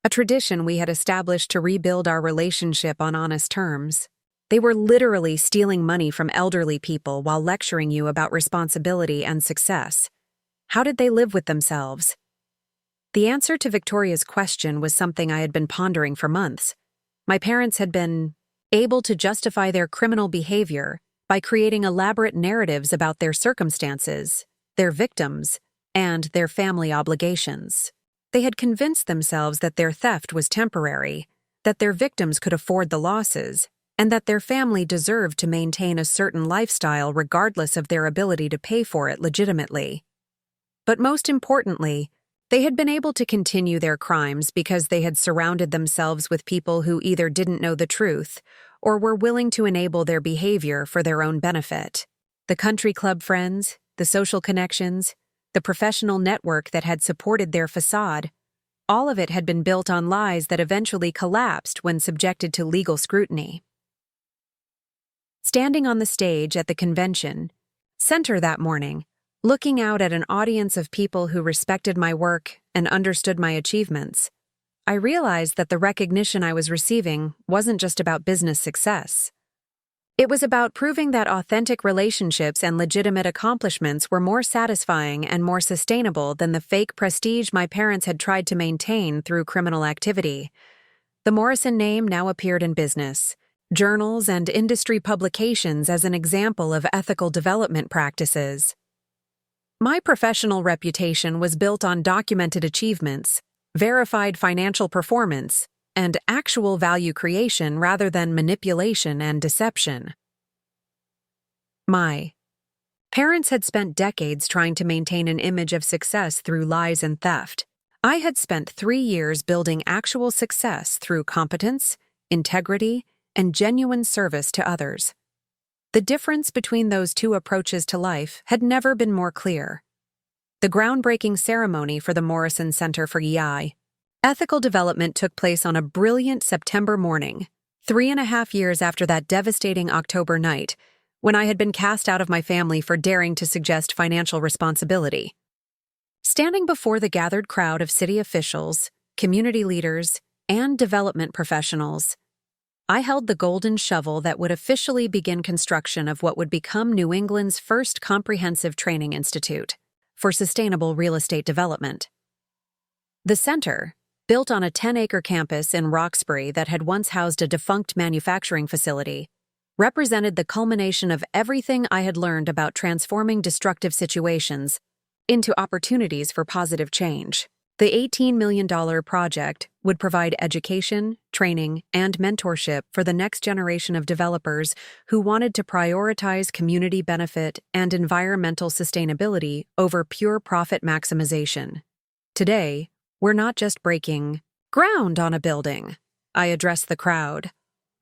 Speaker 1: a tradition we had established to rebuild our relationship on honest terms. "They were literally stealing money from elderly people while lecturing you about responsibility and success. How did they live with themselves?" The answer to Victoria's question was something I had been pondering for months. My parents had been able to justify their criminal behavior by creating elaborate narratives about their circumstances, their victims, and their family obligations. They had convinced themselves that their theft was temporary, that their victims could afford the losses, and that their family deserved to maintain a certain lifestyle regardless of their ability to pay for it legitimately. But most importantly, they had been able to continue their crimes because they had surrounded themselves with people who either didn't know the truth or were willing to enable their behavior for their own benefit. The country club friends, the social connections, the professional network that had supported their facade, all of it had been built on lies that eventually collapsed when subjected to legal scrutiny. Standing on the stage at the convention center that morning, looking out at an audience of people who respected my work and understood my achievements, I realized that the recognition I was receiving wasn't just about business success. It was about proving that authentic relationships and legitimate accomplishments were more satisfying and more sustainable than the fake prestige my parents had tried to maintain through criminal activity. The Morrison name now appeared in business, journals, and industry publications as an example of ethical development practices. My professional reputation was built on documented achievements, verified financial performance, and actual value creation rather than manipulation and deception. My parents had spent decades trying to maintain an image of success through lies and theft. I had spent 3 years building actual success through competence, integrity, and genuine service to others. The difference between those two approaches to life had never been more clear. The groundbreaking ceremony for the Morrison Center for EI Ethical Development took place on a brilliant September morning, 3.5 years after that devastating October night, when I had been cast out of my family for daring to suggest financial responsibility. Standing before the gathered crowd of city officials, community leaders, and development professionals, I held the golden shovel that would officially begin construction of what would become New England's first comprehensive training institute for sustainable real estate development. The center, built on a 10-acre campus in Roxbury that had once housed a defunct manufacturing facility, represented the culmination of everything I had learned about transforming destructive situations into opportunities for positive change. The $18 million project would provide education, training, and mentorship for the next generation of developers who wanted to prioritize community benefit and environmental sustainability over pure profit maximization. Today, we're not just breaking ground on a building, I addressed the crowd.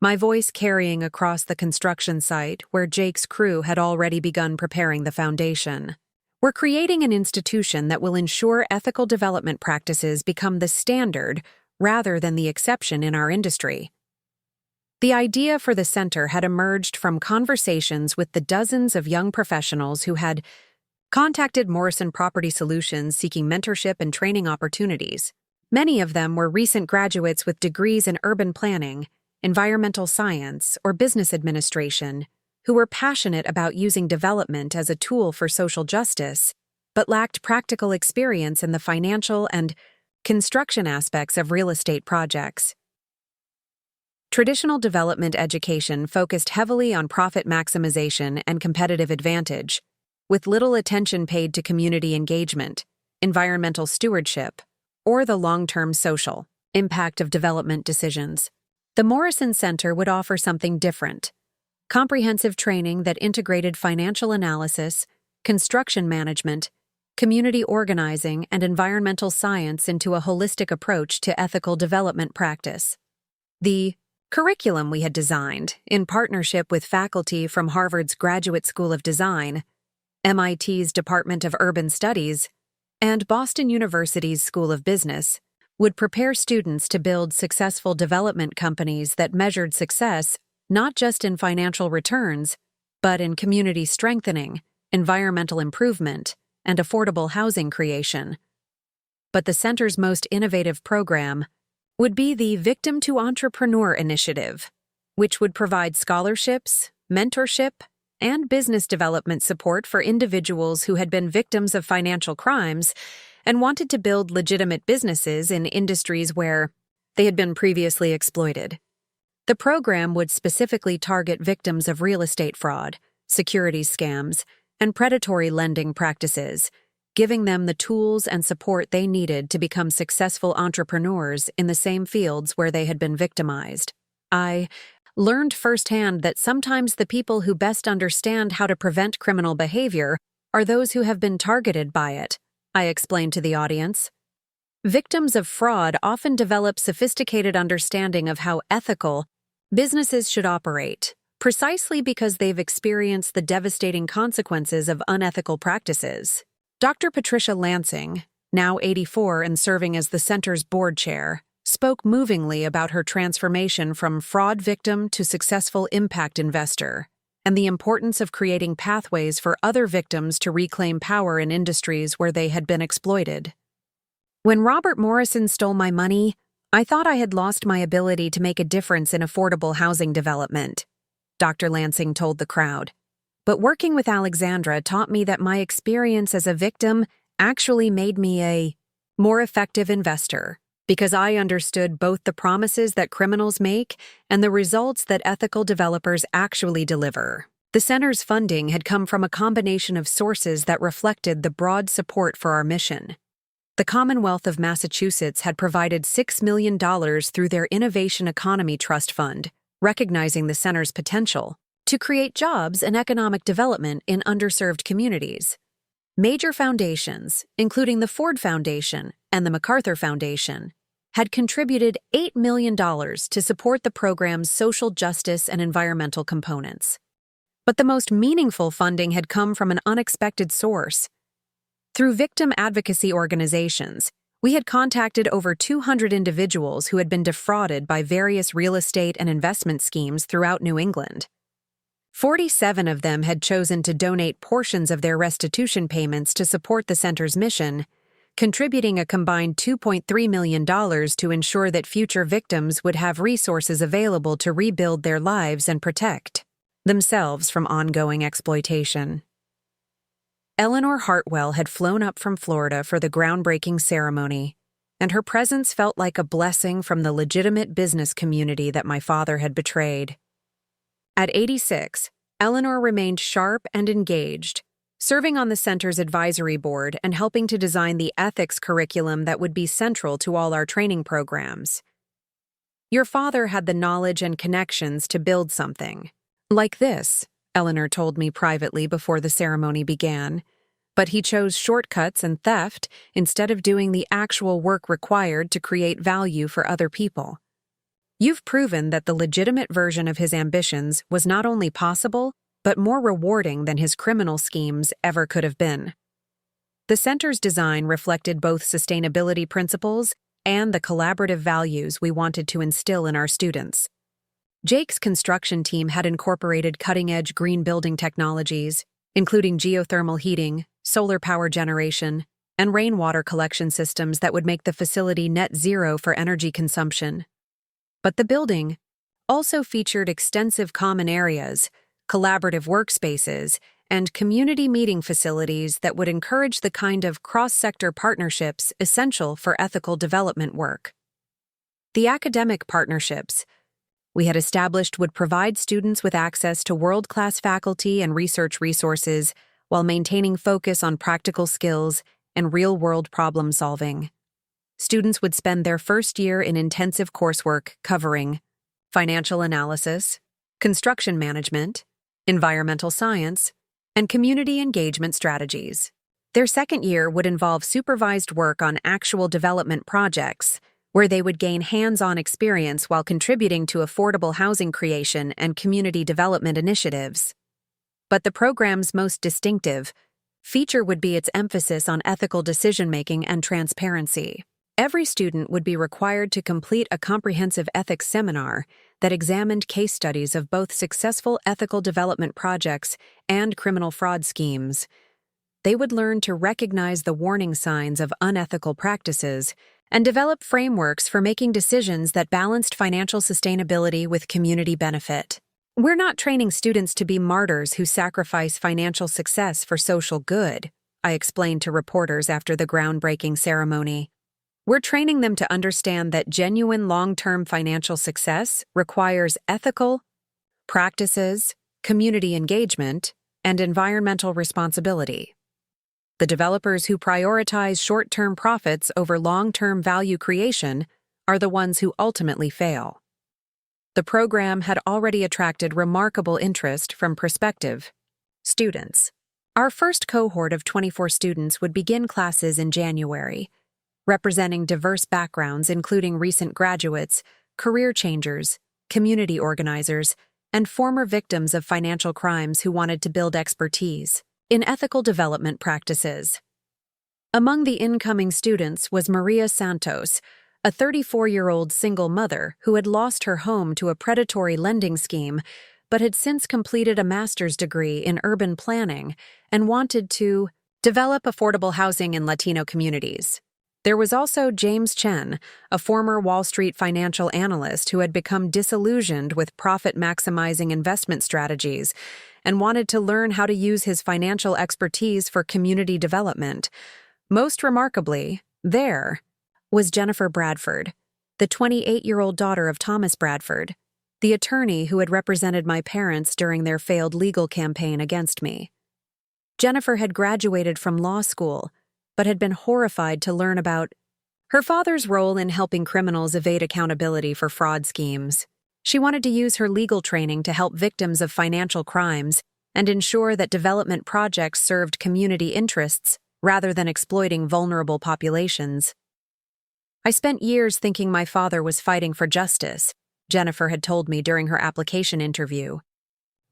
Speaker 1: my voice carrying across the construction site where Jake's crew had already begun preparing the foundation. We're creating an institution that will ensure ethical development practices become the standard rather than the exception in our industry. The idea for the center had emerged from conversations with the dozens of young professionals who had contacted Morrison Property Solutions seeking mentorship and training opportunities. Many of them were recent graduates with degrees in urban planning, environmental science, or business administration, who were passionate about using development as a tool for social justice, but lacked practical experience in the financial and construction aspects of real estate projects. Traditional development education focused heavily on profit maximization and competitive advantage, with little attention paid to community engagement, environmental stewardship, or the long-term social impact of development decisions. The Morrison Center would offer something different: comprehensive training that integrated financial analysis, construction management, community organizing, and environmental science into a holistic approach to ethical development practice. The curriculum we had designed, in partnership with faculty from Harvard's Graduate School of Design, MIT's Department of Urban Studies, and Boston University's School of Business, would prepare students to build successful development companies that measured success not just in financial returns, but in community strengthening, environmental improvement, and affordable housing creation. But the center's most innovative program would be the Victim to Entrepreneur initiative, which would provide scholarships, mentorship, and business development support for individuals who had been victims of financial crimes and wanted to build legitimate businesses in industries where they had been previously exploited. The program would specifically target victims of real estate fraud, securities scams, and predatory lending practices, giving them the tools and support they needed to become successful entrepreneurs in the same fields where they had been victimized. I learned firsthand that sometimes the people who best understand how to prevent criminal behavior are those who have been targeted by it, I explained to the audience. Victims of fraud often develop sophisticated understanding of how ethical businesses should operate, precisely because they've experienced the devastating consequences of unethical practices. Dr. Patricia Lansing, now 84 and serving as the center's board chair, spoke movingly about her transformation from fraud victim to successful impact investor, and the importance of creating pathways for other victims to reclaim power in industries where they had been exploited. When Robert Morrison stole my money, I thought I had lost my ability to make a difference in affordable housing development, Dr. Lansing told the crowd. But working with Alexandra taught me that my experience as a victim actually made me a more effective investor, because I understood both the promises that criminals make and the results that ethical developers actually deliver. The center's funding had come from a combination of sources that reflected the broad support for our mission. The Commonwealth of Massachusetts had provided $6 million through their Innovation Economy Trust Fund, recognizing the center's potential to create jobs and economic development in underserved communities. Major foundations, including the Ford Foundation and the MacArthur Foundation, had contributed $8 million to support the program's social justice and environmental components. But the most meaningful funding had come from an unexpected source. Through victim advocacy organizations, we had contacted over 200 individuals who had been defrauded by various real estate and investment schemes throughout New England. 47 of them had chosen to donate portions of their restitution payments to support the center's mission, contributing a combined $2.3 million to ensure that future victims would have resources available to rebuild their lives and protect themselves from ongoing exploitation. Eleanor Hartwell had flown up from Florida for the groundbreaking ceremony, and her presence felt like a blessing from the legitimate business community that my father had betrayed. At 86, Eleanor remained sharp and engaged, serving on the center's advisory board and helping to design the ethics curriculum that would be central to all our training programs. Your father had the knowledge and connections to build something like this, Eleanor told me privately before the ceremony began, but he chose shortcuts and theft instead of doing the actual work required to create value for other people. You've proven that the legitimate version of his ambitions was not only possible, but more rewarding than his criminal schemes ever could have been. The center's design reflected both sustainability principles and the collaborative values we wanted to instill in our students. Jake's construction team had incorporated cutting-edge green building technologies, including geothermal heating, solar power generation, and rainwater collection systems that would make the facility net zero for energy consumption. But the building also featured extensive common areas, collaborative workspaces, and community meeting facilities that would encourage the kind of cross-sector partnerships essential for ethical development work. The academic partnerships we had established would provide students with access to world-class faculty and research resources while maintaining focus on practical skills and real-world problem-solving. Students would spend their first year in intensive coursework covering financial analysis, construction management, environmental science, and community engagement strategies. Their second year would involve supervised work on actual development projects, where they would gain hands-on experience while contributing to affordable housing creation and community development initiatives. But the program's most distinctive feature would be its emphasis on ethical decision-making and transparency. Every student would be required to complete a comprehensive ethics seminar that examined case studies of both successful ethical development projects and criminal fraud schemes. They would learn to recognize the warning signs of unethical practices and develop frameworks for making decisions that balanced financial sustainability with community benefit. We're not training students to be martyrs who sacrifice financial success for social good, I explained to reporters after the groundbreaking ceremony. We're training them to understand that genuine long-term financial success requires ethical practices, community engagement, and environmental responsibility. The developers who prioritize short-term profits over long-term value creation are the ones who ultimately fail. The program had already attracted remarkable interest from prospective students. Our first cohort of 24 students would begin classes in January, representing diverse backgrounds including recent graduates, career changers, community organizers, and former victims of financial crimes who wanted to build expertise in ethical development practices. Among the incoming students was Maria Santos, a 34-year-old single mother who had lost her home to a predatory lending scheme but had since completed a master's degree in urban planning and wanted to develop affordable housing in Latino communities. There was also James Chen, a former Wall Street financial analyst who had become disillusioned with profit-maximizing investment strategies and wanted to learn how to use his financial expertise for community development. Most remarkably, there was Jennifer Bradford, the 28-year-old daughter of Thomas Bradford, the attorney who had represented my parents during their failed legal campaign against me. Jennifer had graduated from law school, but had been horrified to learn about her father's role in helping criminals evade accountability for fraud schemes. She wanted to use her legal training to help victims of financial crimes and ensure that development projects served community interests rather than exploiting vulnerable populations. I spent years thinking my father was fighting for justice, Jennifer had told me during her application interview.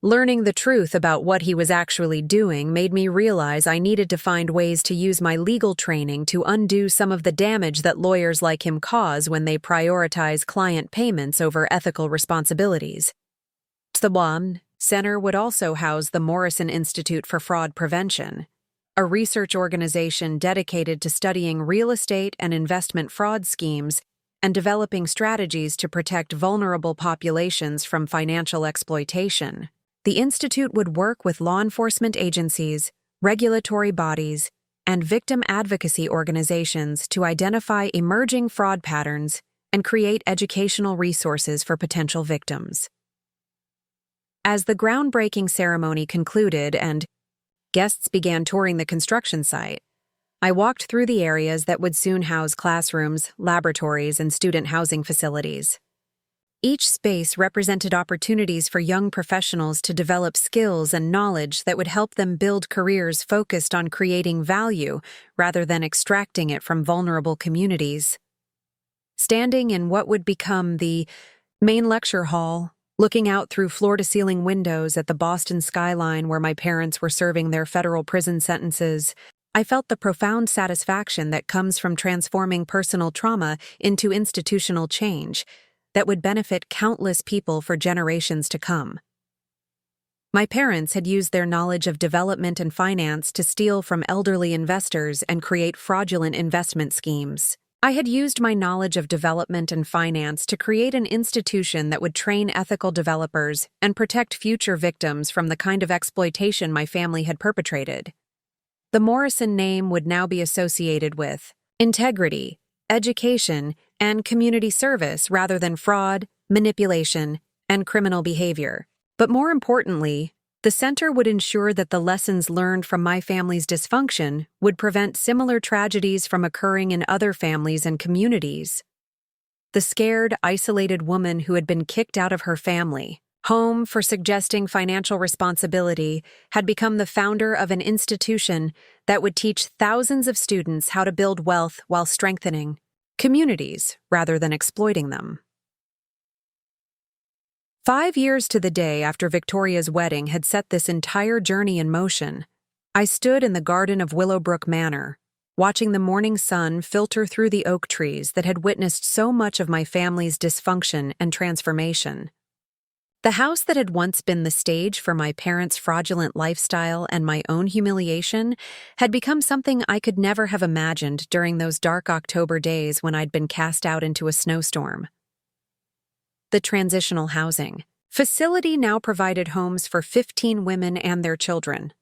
Speaker 1: Learning the truth about what he was actually doing made me realize I needed to find ways to use my legal training to undo some of the damage that lawyers like him cause when they prioritize client payments over ethical responsibilities. The WAM Center would also house the Morrison Institute for Fraud Prevention, a research organization dedicated to studying real estate and investment fraud schemes and developing strategies to protect vulnerable populations from financial exploitation. The institute would work with law enforcement agencies, regulatory bodies, and victim advocacy organizations to identify emerging fraud patterns and create educational resources for potential victims. As the groundbreaking ceremony concluded and guests began touring the construction site, I walked through the areas that would soon house classrooms, laboratories, and student housing facilities. Each space represented opportunities for young professionals to develop skills and knowledge that would help them build careers focused on creating value rather than extracting it from vulnerable communities. Standing in what would become the Main lecture hall, looking out through floor-to-ceiling windows at the Boston skyline where my parents were serving their federal prison sentences, I felt the profound satisfaction that comes from transforming personal trauma into institutional change that would benefit countless people for generations to come. My parents had used their knowledge of development and finance to steal from elderly investors and create fraudulent investment schemes. I had used my knowledge of development and finance to create an institution that would train ethical developers and protect future victims from the kind of exploitation my family had perpetrated. The Morrison name would now be associated with integrity, education, and community service rather than fraud, manipulation, and criminal behavior. But more importantly, the center would ensure that the lessons learned from my family's dysfunction would prevent similar tragedies from occurring in other families and communities. The scared, isolated woman who had been kicked out of her family, home for suggesting financial responsibility, had become the founder of an institution that would teach thousands of students how to build wealth while strengthening communities rather than exploiting them. 5 years to the day after Victoria's wedding had set this entire journey in motion, I stood in the garden of Willowbrook Manor, watching the morning sun filter through the oak trees that had witnessed so much of my family's dysfunction and transformation. The house that had once been the stage for my parents' fraudulent lifestyle and my own humiliation had become something I could never have imagined during those dark October days when I'd been cast out into a snowstorm. The transitional housing facility now provided homes for 15 women and their children,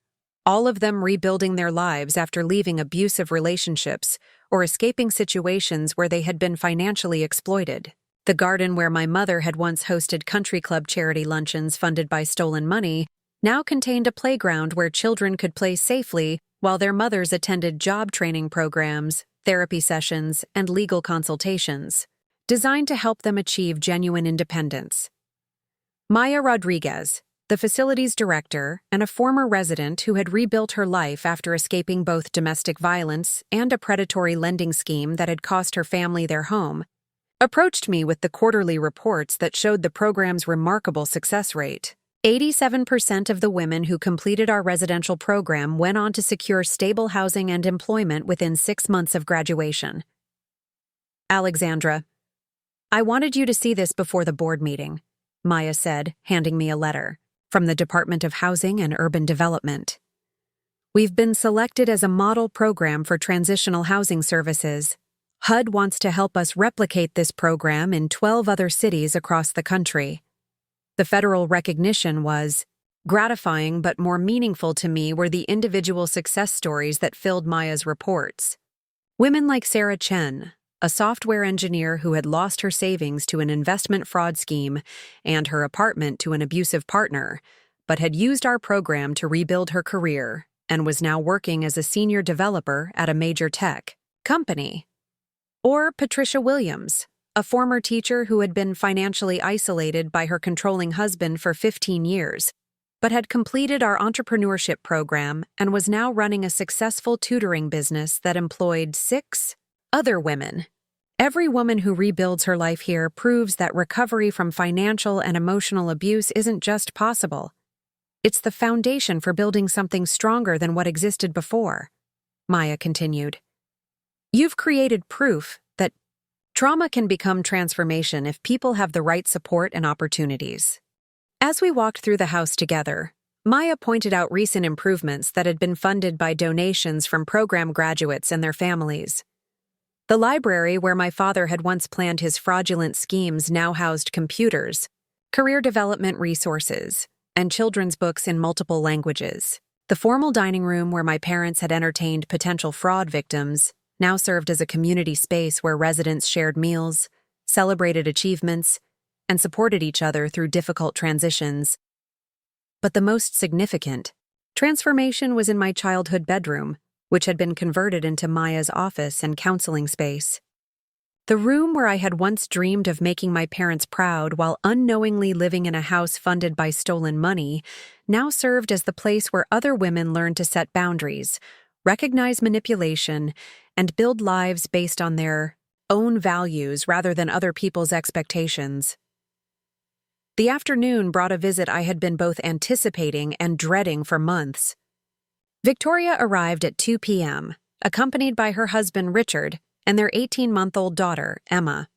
Speaker 1: all of them rebuilding their lives after leaving abusive relationships or escaping situations where they had been financially exploited. The garden where my mother had once hosted country club charity luncheons funded by stolen money now contained a playground where children could play safely while their mothers attended job training programs, therapy sessions, and legal consultations, designed to help them achieve genuine independence. Maya Rodriguez, the facility's director and a former resident who had rebuilt her life after escaping both domestic violence and a predatory lending scheme that had cost her family their home, approached me with the quarterly reports that showed the program's remarkable success rate. 87% of the women who completed our residential program went on to secure stable housing and employment within 6 months of graduation. Alexandra, I wanted you to see this before the board meeting, Maya said, handing me a letter from the Department of Housing and Urban Development. We've been selected as a model program for transitional housing services. HUD wants to help us replicate this program in 12 other cities across the country. The federal recognition was gratifying, but more meaningful to me were the individual success stories that filled Maya's reports. Women like Sarah Chen, a software engineer who had lost her savings to an investment fraud scheme and her apartment to an abusive partner, but had used our program to rebuild her career and was now working as a senior developer at a major tech company. Or Patricia Williams, a former teacher who had been financially isolated by her controlling husband for 15 years, but had completed our entrepreneurship program and was now running a successful tutoring business that employed 6 other women. Every woman who rebuilds her life here proves that recovery from financial and emotional abuse isn't just possible. It's the foundation for building something stronger than what existed before, Maya continued. You've created proof that trauma can become transformation if people have the right support and opportunities. As we walked through the house together, Maya pointed out recent improvements that had been funded by donations from program graduates and their families. The library where my father had once planned his fraudulent schemes now housed computers, career development resources, and children's books in multiple languages. The formal dining room where my parents had entertained potential fraud victims now served as a community space where residents shared meals, celebrated achievements, and supported each other through difficult transitions. But the most significant transformation was in my childhood bedroom, which had been converted into Maya's office and counseling space. The room where I had once dreamed of making my parents proud while unknowingly living in a house funded by stolen money now served as the place where other women learned to set boundaries, recognize manipulation, and build lives based on their own values rather than other people's expectations. The afternoon brought a visit I had been both anticipating and dreading for months. Victoria arrived at 2 p.m., accompanied by her husband Richard and their 18-month-old daughter, Emma.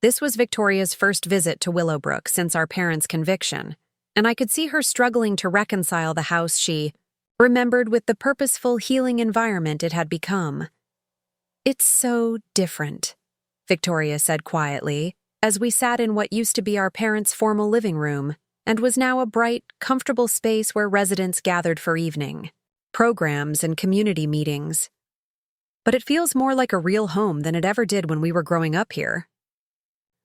Speaker 1: This was Victoria's first visit to Willowbrook since our parents' conviction, and I could see her struggling to reconcile the house she remembered with the purposeful, healing environment it had become. "It's so different," Victoria said quietly, as we sat in what used to be our parents' formal living room and was now a bright, comfortable space where residents gathered for evening programs and community meetings. "But it feels more like a real home than it ever did when we were growing up here."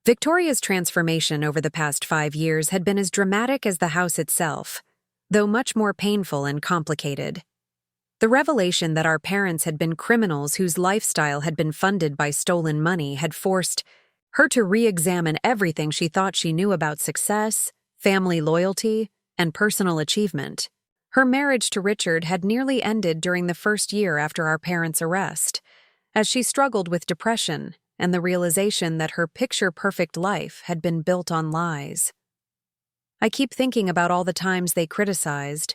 Speaker 1: Victoria's transformation over the past 5 years had been as dramatic as the house itself, though much more painful and complicated. The revelation that our parents had been criminals whose lifestyle had been funded by stolen money had forced her to re-examine everything she thought she knew about success, family loyalty, and personal achievement. Her marriage to Richard had nearly ended during the first year after our parents' arrest, as she struggled with depression and the realization that her picture-perfect life had been built on lies. "I keep thinking about all the times they criticized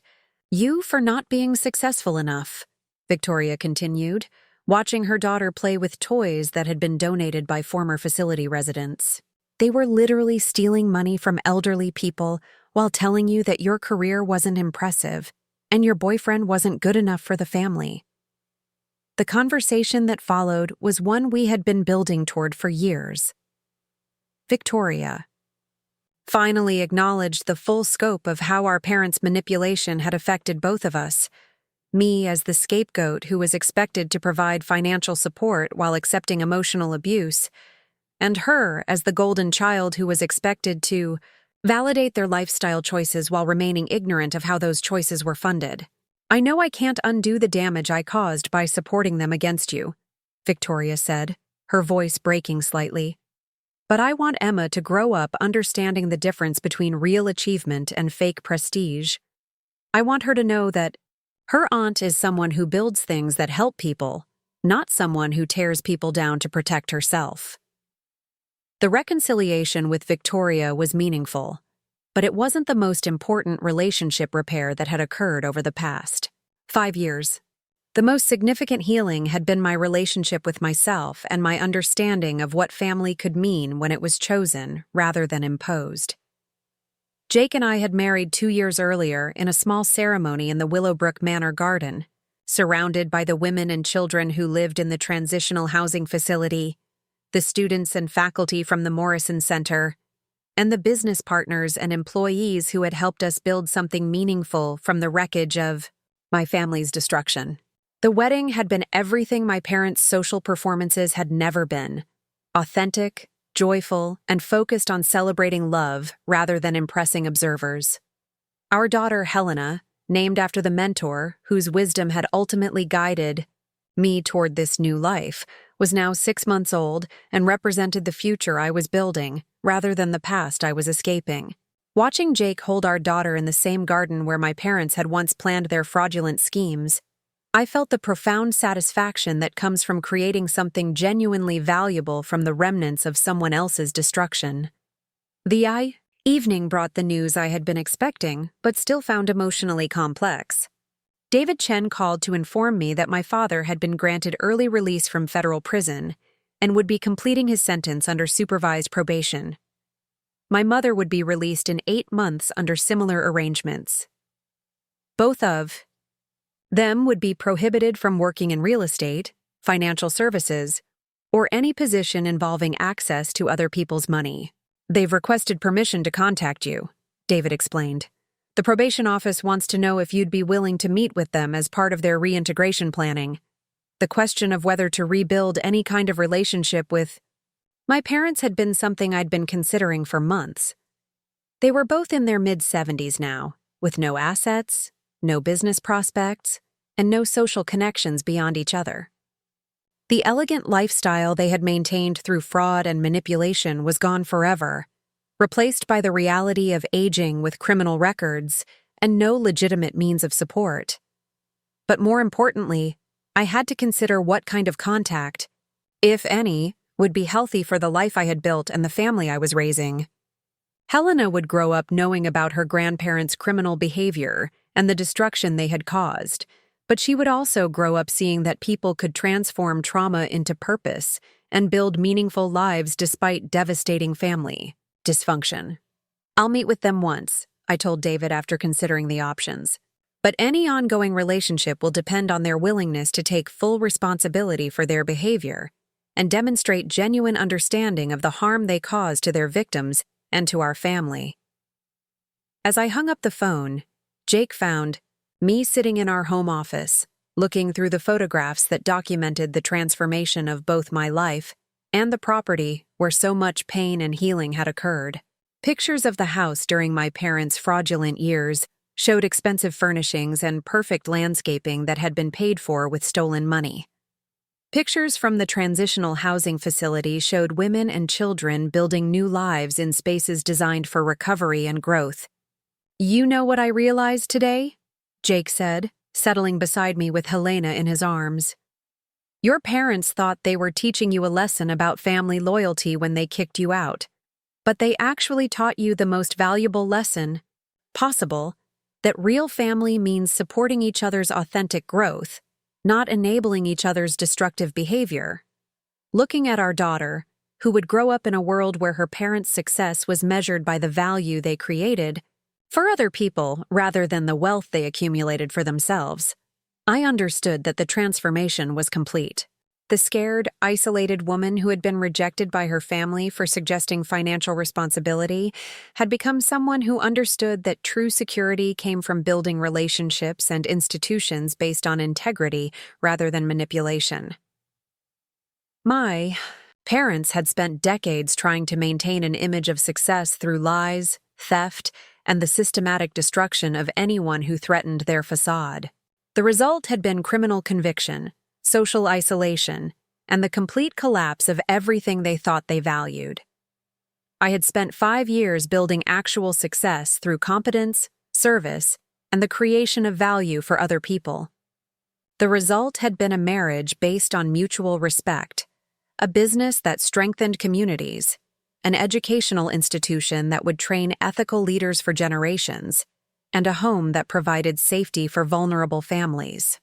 Speaker 1: you for not being successful enough," Victoria continued, watching her daughter play with toys that had been donated by former facility residents. "They were literally stealing money from elderly people while telling you that your career wasn't impressive and your boyfriend wasn't good enough for the family." The conversation that followed was one we had been building toward for years. Victoria finally acknowledged the full scope of how our parents' manipulation had affected both of us, me as the scapegoat who was expected to provide financial support while accepting emotional abuse, and her as the golden child who was expected to validate their lifestyle choices while remaining ignorant of how those choices were funded. "I know I can't undo the damage I caused by supporting them against you," Victoria said, her voice breaking slightly. "But I want Emma to grow up understanding the difference between real achievement and fake prestige. I want her to know that her aunt is someone who builds things that help people, not someone who tears people down to protect herself." The reconciliation with Victoria was meaningful, but it wasn't the most important relationship repair that had occurred over the past 5 years. The most significant healing had been my relationship with myself and my understanding of what family could mean when it was chosen rather than imposed. Jake and I had married 2 years earlier in a small ceremony in the Willowbrook Manor garden, surrounded by the women and children who lived in the transitional housing facility, the students and faculty from the Morrison Center, and the business partners and employees who had helped us build something meaningful from the wreckage of my family's destruction. The wedding had been everything my parents' social performances had never been: authentic, joyful, and focused on celebrating love rather than impressing observers. Our daughter, Helena, named after the mentor whose wisdom had ultimately guided me toward this new life, was now 6 months old and represented the future I was building rather than the past I was escaping. Watching Jake hold our daughter in the same garden where my parents had once planned their fraudulent schemes, I felt the profound satisfaction that comes from creating something genuinely valuable from the remnants of someone else's destruction. The evening brought the news I had been expecting, but still found emotionally complex. David Chen called to inform me that my father had been granted early release from federal prison and would be completing his sentence under supervised probation. My mother would be released in 8 months under similar arrangements. Both of them would be prohibited from working in real estate, financial services, or any position involving access to other people's money. "They've requested permission to contact you," David explained. "The probation office wants to know if you'd be willing to meet with them as part of their reintegration planning. The question of whether to rebuild any kind of relationship with my parents had been something I'd been considering for months. They were both in their mid-70s now, with no assets, no business prospects, and no social connections beyond each other. The elegant lifestyle they had maintained through fraud and manipulation was gone forever, replaced by the reality of aging with criminal records and no legitimate means of support. But more importantly, I had to consider what kind of contact, if any, would be healthy for the life I had built and the family I was raising. Helena would grow up knowing about her grandparents' criminal behavior and the destruction they had caused, but she would also grow up seeing that people could transform trauma into purpose and build meaningful lives despite devastating family dysfunction. "I'll meet with them once," I told David after considering the options. "But any ongoing relationship will depend on their willingness to take full responsibility for their behavior and demonstrate genuine understanding of the harm they cause to their victims and to our family." As I hung up the phone, Jake found me sitting in our home office, looking through the photographs that documented the transformation of both my life and the property where so much pain and healing had occurred. Pictures of the house during my parents' fraudulent years showed expensive furnishings and perfect landscaping that had been paid for with stolen money. Pictures from the transitional housing facility showed women and children building new lives in spaces designed for recovery and growth. "You know what I realized today?" Jake said, settling beside me with Helena in his arms. "Your parents thought they were teaching you a lesson about family loyalty when they kicked you out, but they actually taught you the most valuable lesson possible, that real family means supporting each other's authentic growth, not enabling each other's destructive behavior." Looking at our daughter, who would grow up in a world where her parents' success was measured by the value they created for other people rather than the wealth they accumulated for themselves, I understood that the transformation was complete. The scared, isolated woman who had been rejected by her family for suggesting financial responsibility had become someone who understood that true security came from building relationships and institutions based on integrity rather than manipulation. My parents had spent decades trying to maintain an image of success through lies, theft, and the systematic destruction of anyone who threatened their facade. The result had been criminal conviction, social isolation, and the complete collapse of everything they thought they valued. I had spent 5 years building actual success through competence, service, and the creation of value for other people. The result had been a marriage based on mutual respect, a business that strengthened communities, an educational institution that would train ethical leaders for generations, and a home that provided safety for vulnerable families.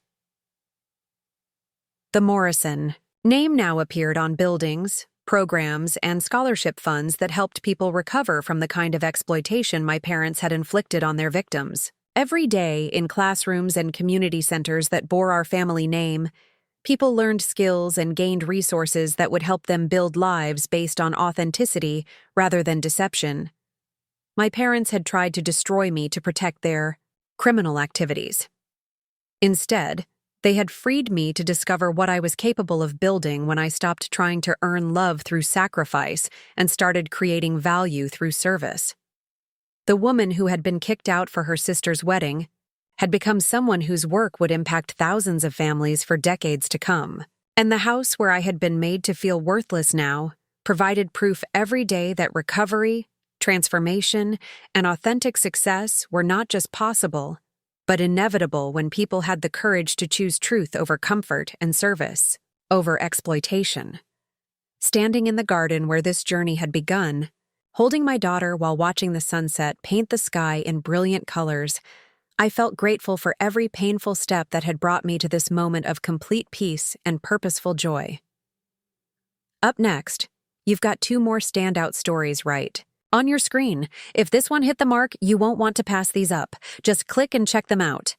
Speaker 1: The Morrison name now appeared on buildings, programs, and scholarship funds that helped people recover from the kind of exploitation my parents had inflicted on their victims. Every day, in classrooms and community centers that bore our family name, people learned skills and gained resources that would help them build lives based on authenticity rather than deception. My parents had tried to destroy me to protect their criminal activities. Instead, they had freed me to discover what I was capable of building when I stopped trying to earn love through sacrifice and started creating value through service. The woman who had been kicked out for her sister's wedding had become someone whose work would impact thousands of families for decades to come. And the house where I had been made to feel worthless now provided proof every day that recovery, transformation, and authentic success were not just possible, but inevitable when people had the courage to choose truth over comfort and service, over exploitation. Standing in the garden where this journey had begun, holding my daughter while watching the sunset paint the sky in brilliant colors, I felt grateful for every painful step that had brought me to this moment of complete peace and purposeful joy. Up next, you've got 2 more standout stories right on your screen. If this one hit the mark, you won't want to pass these up. Just click and check them out.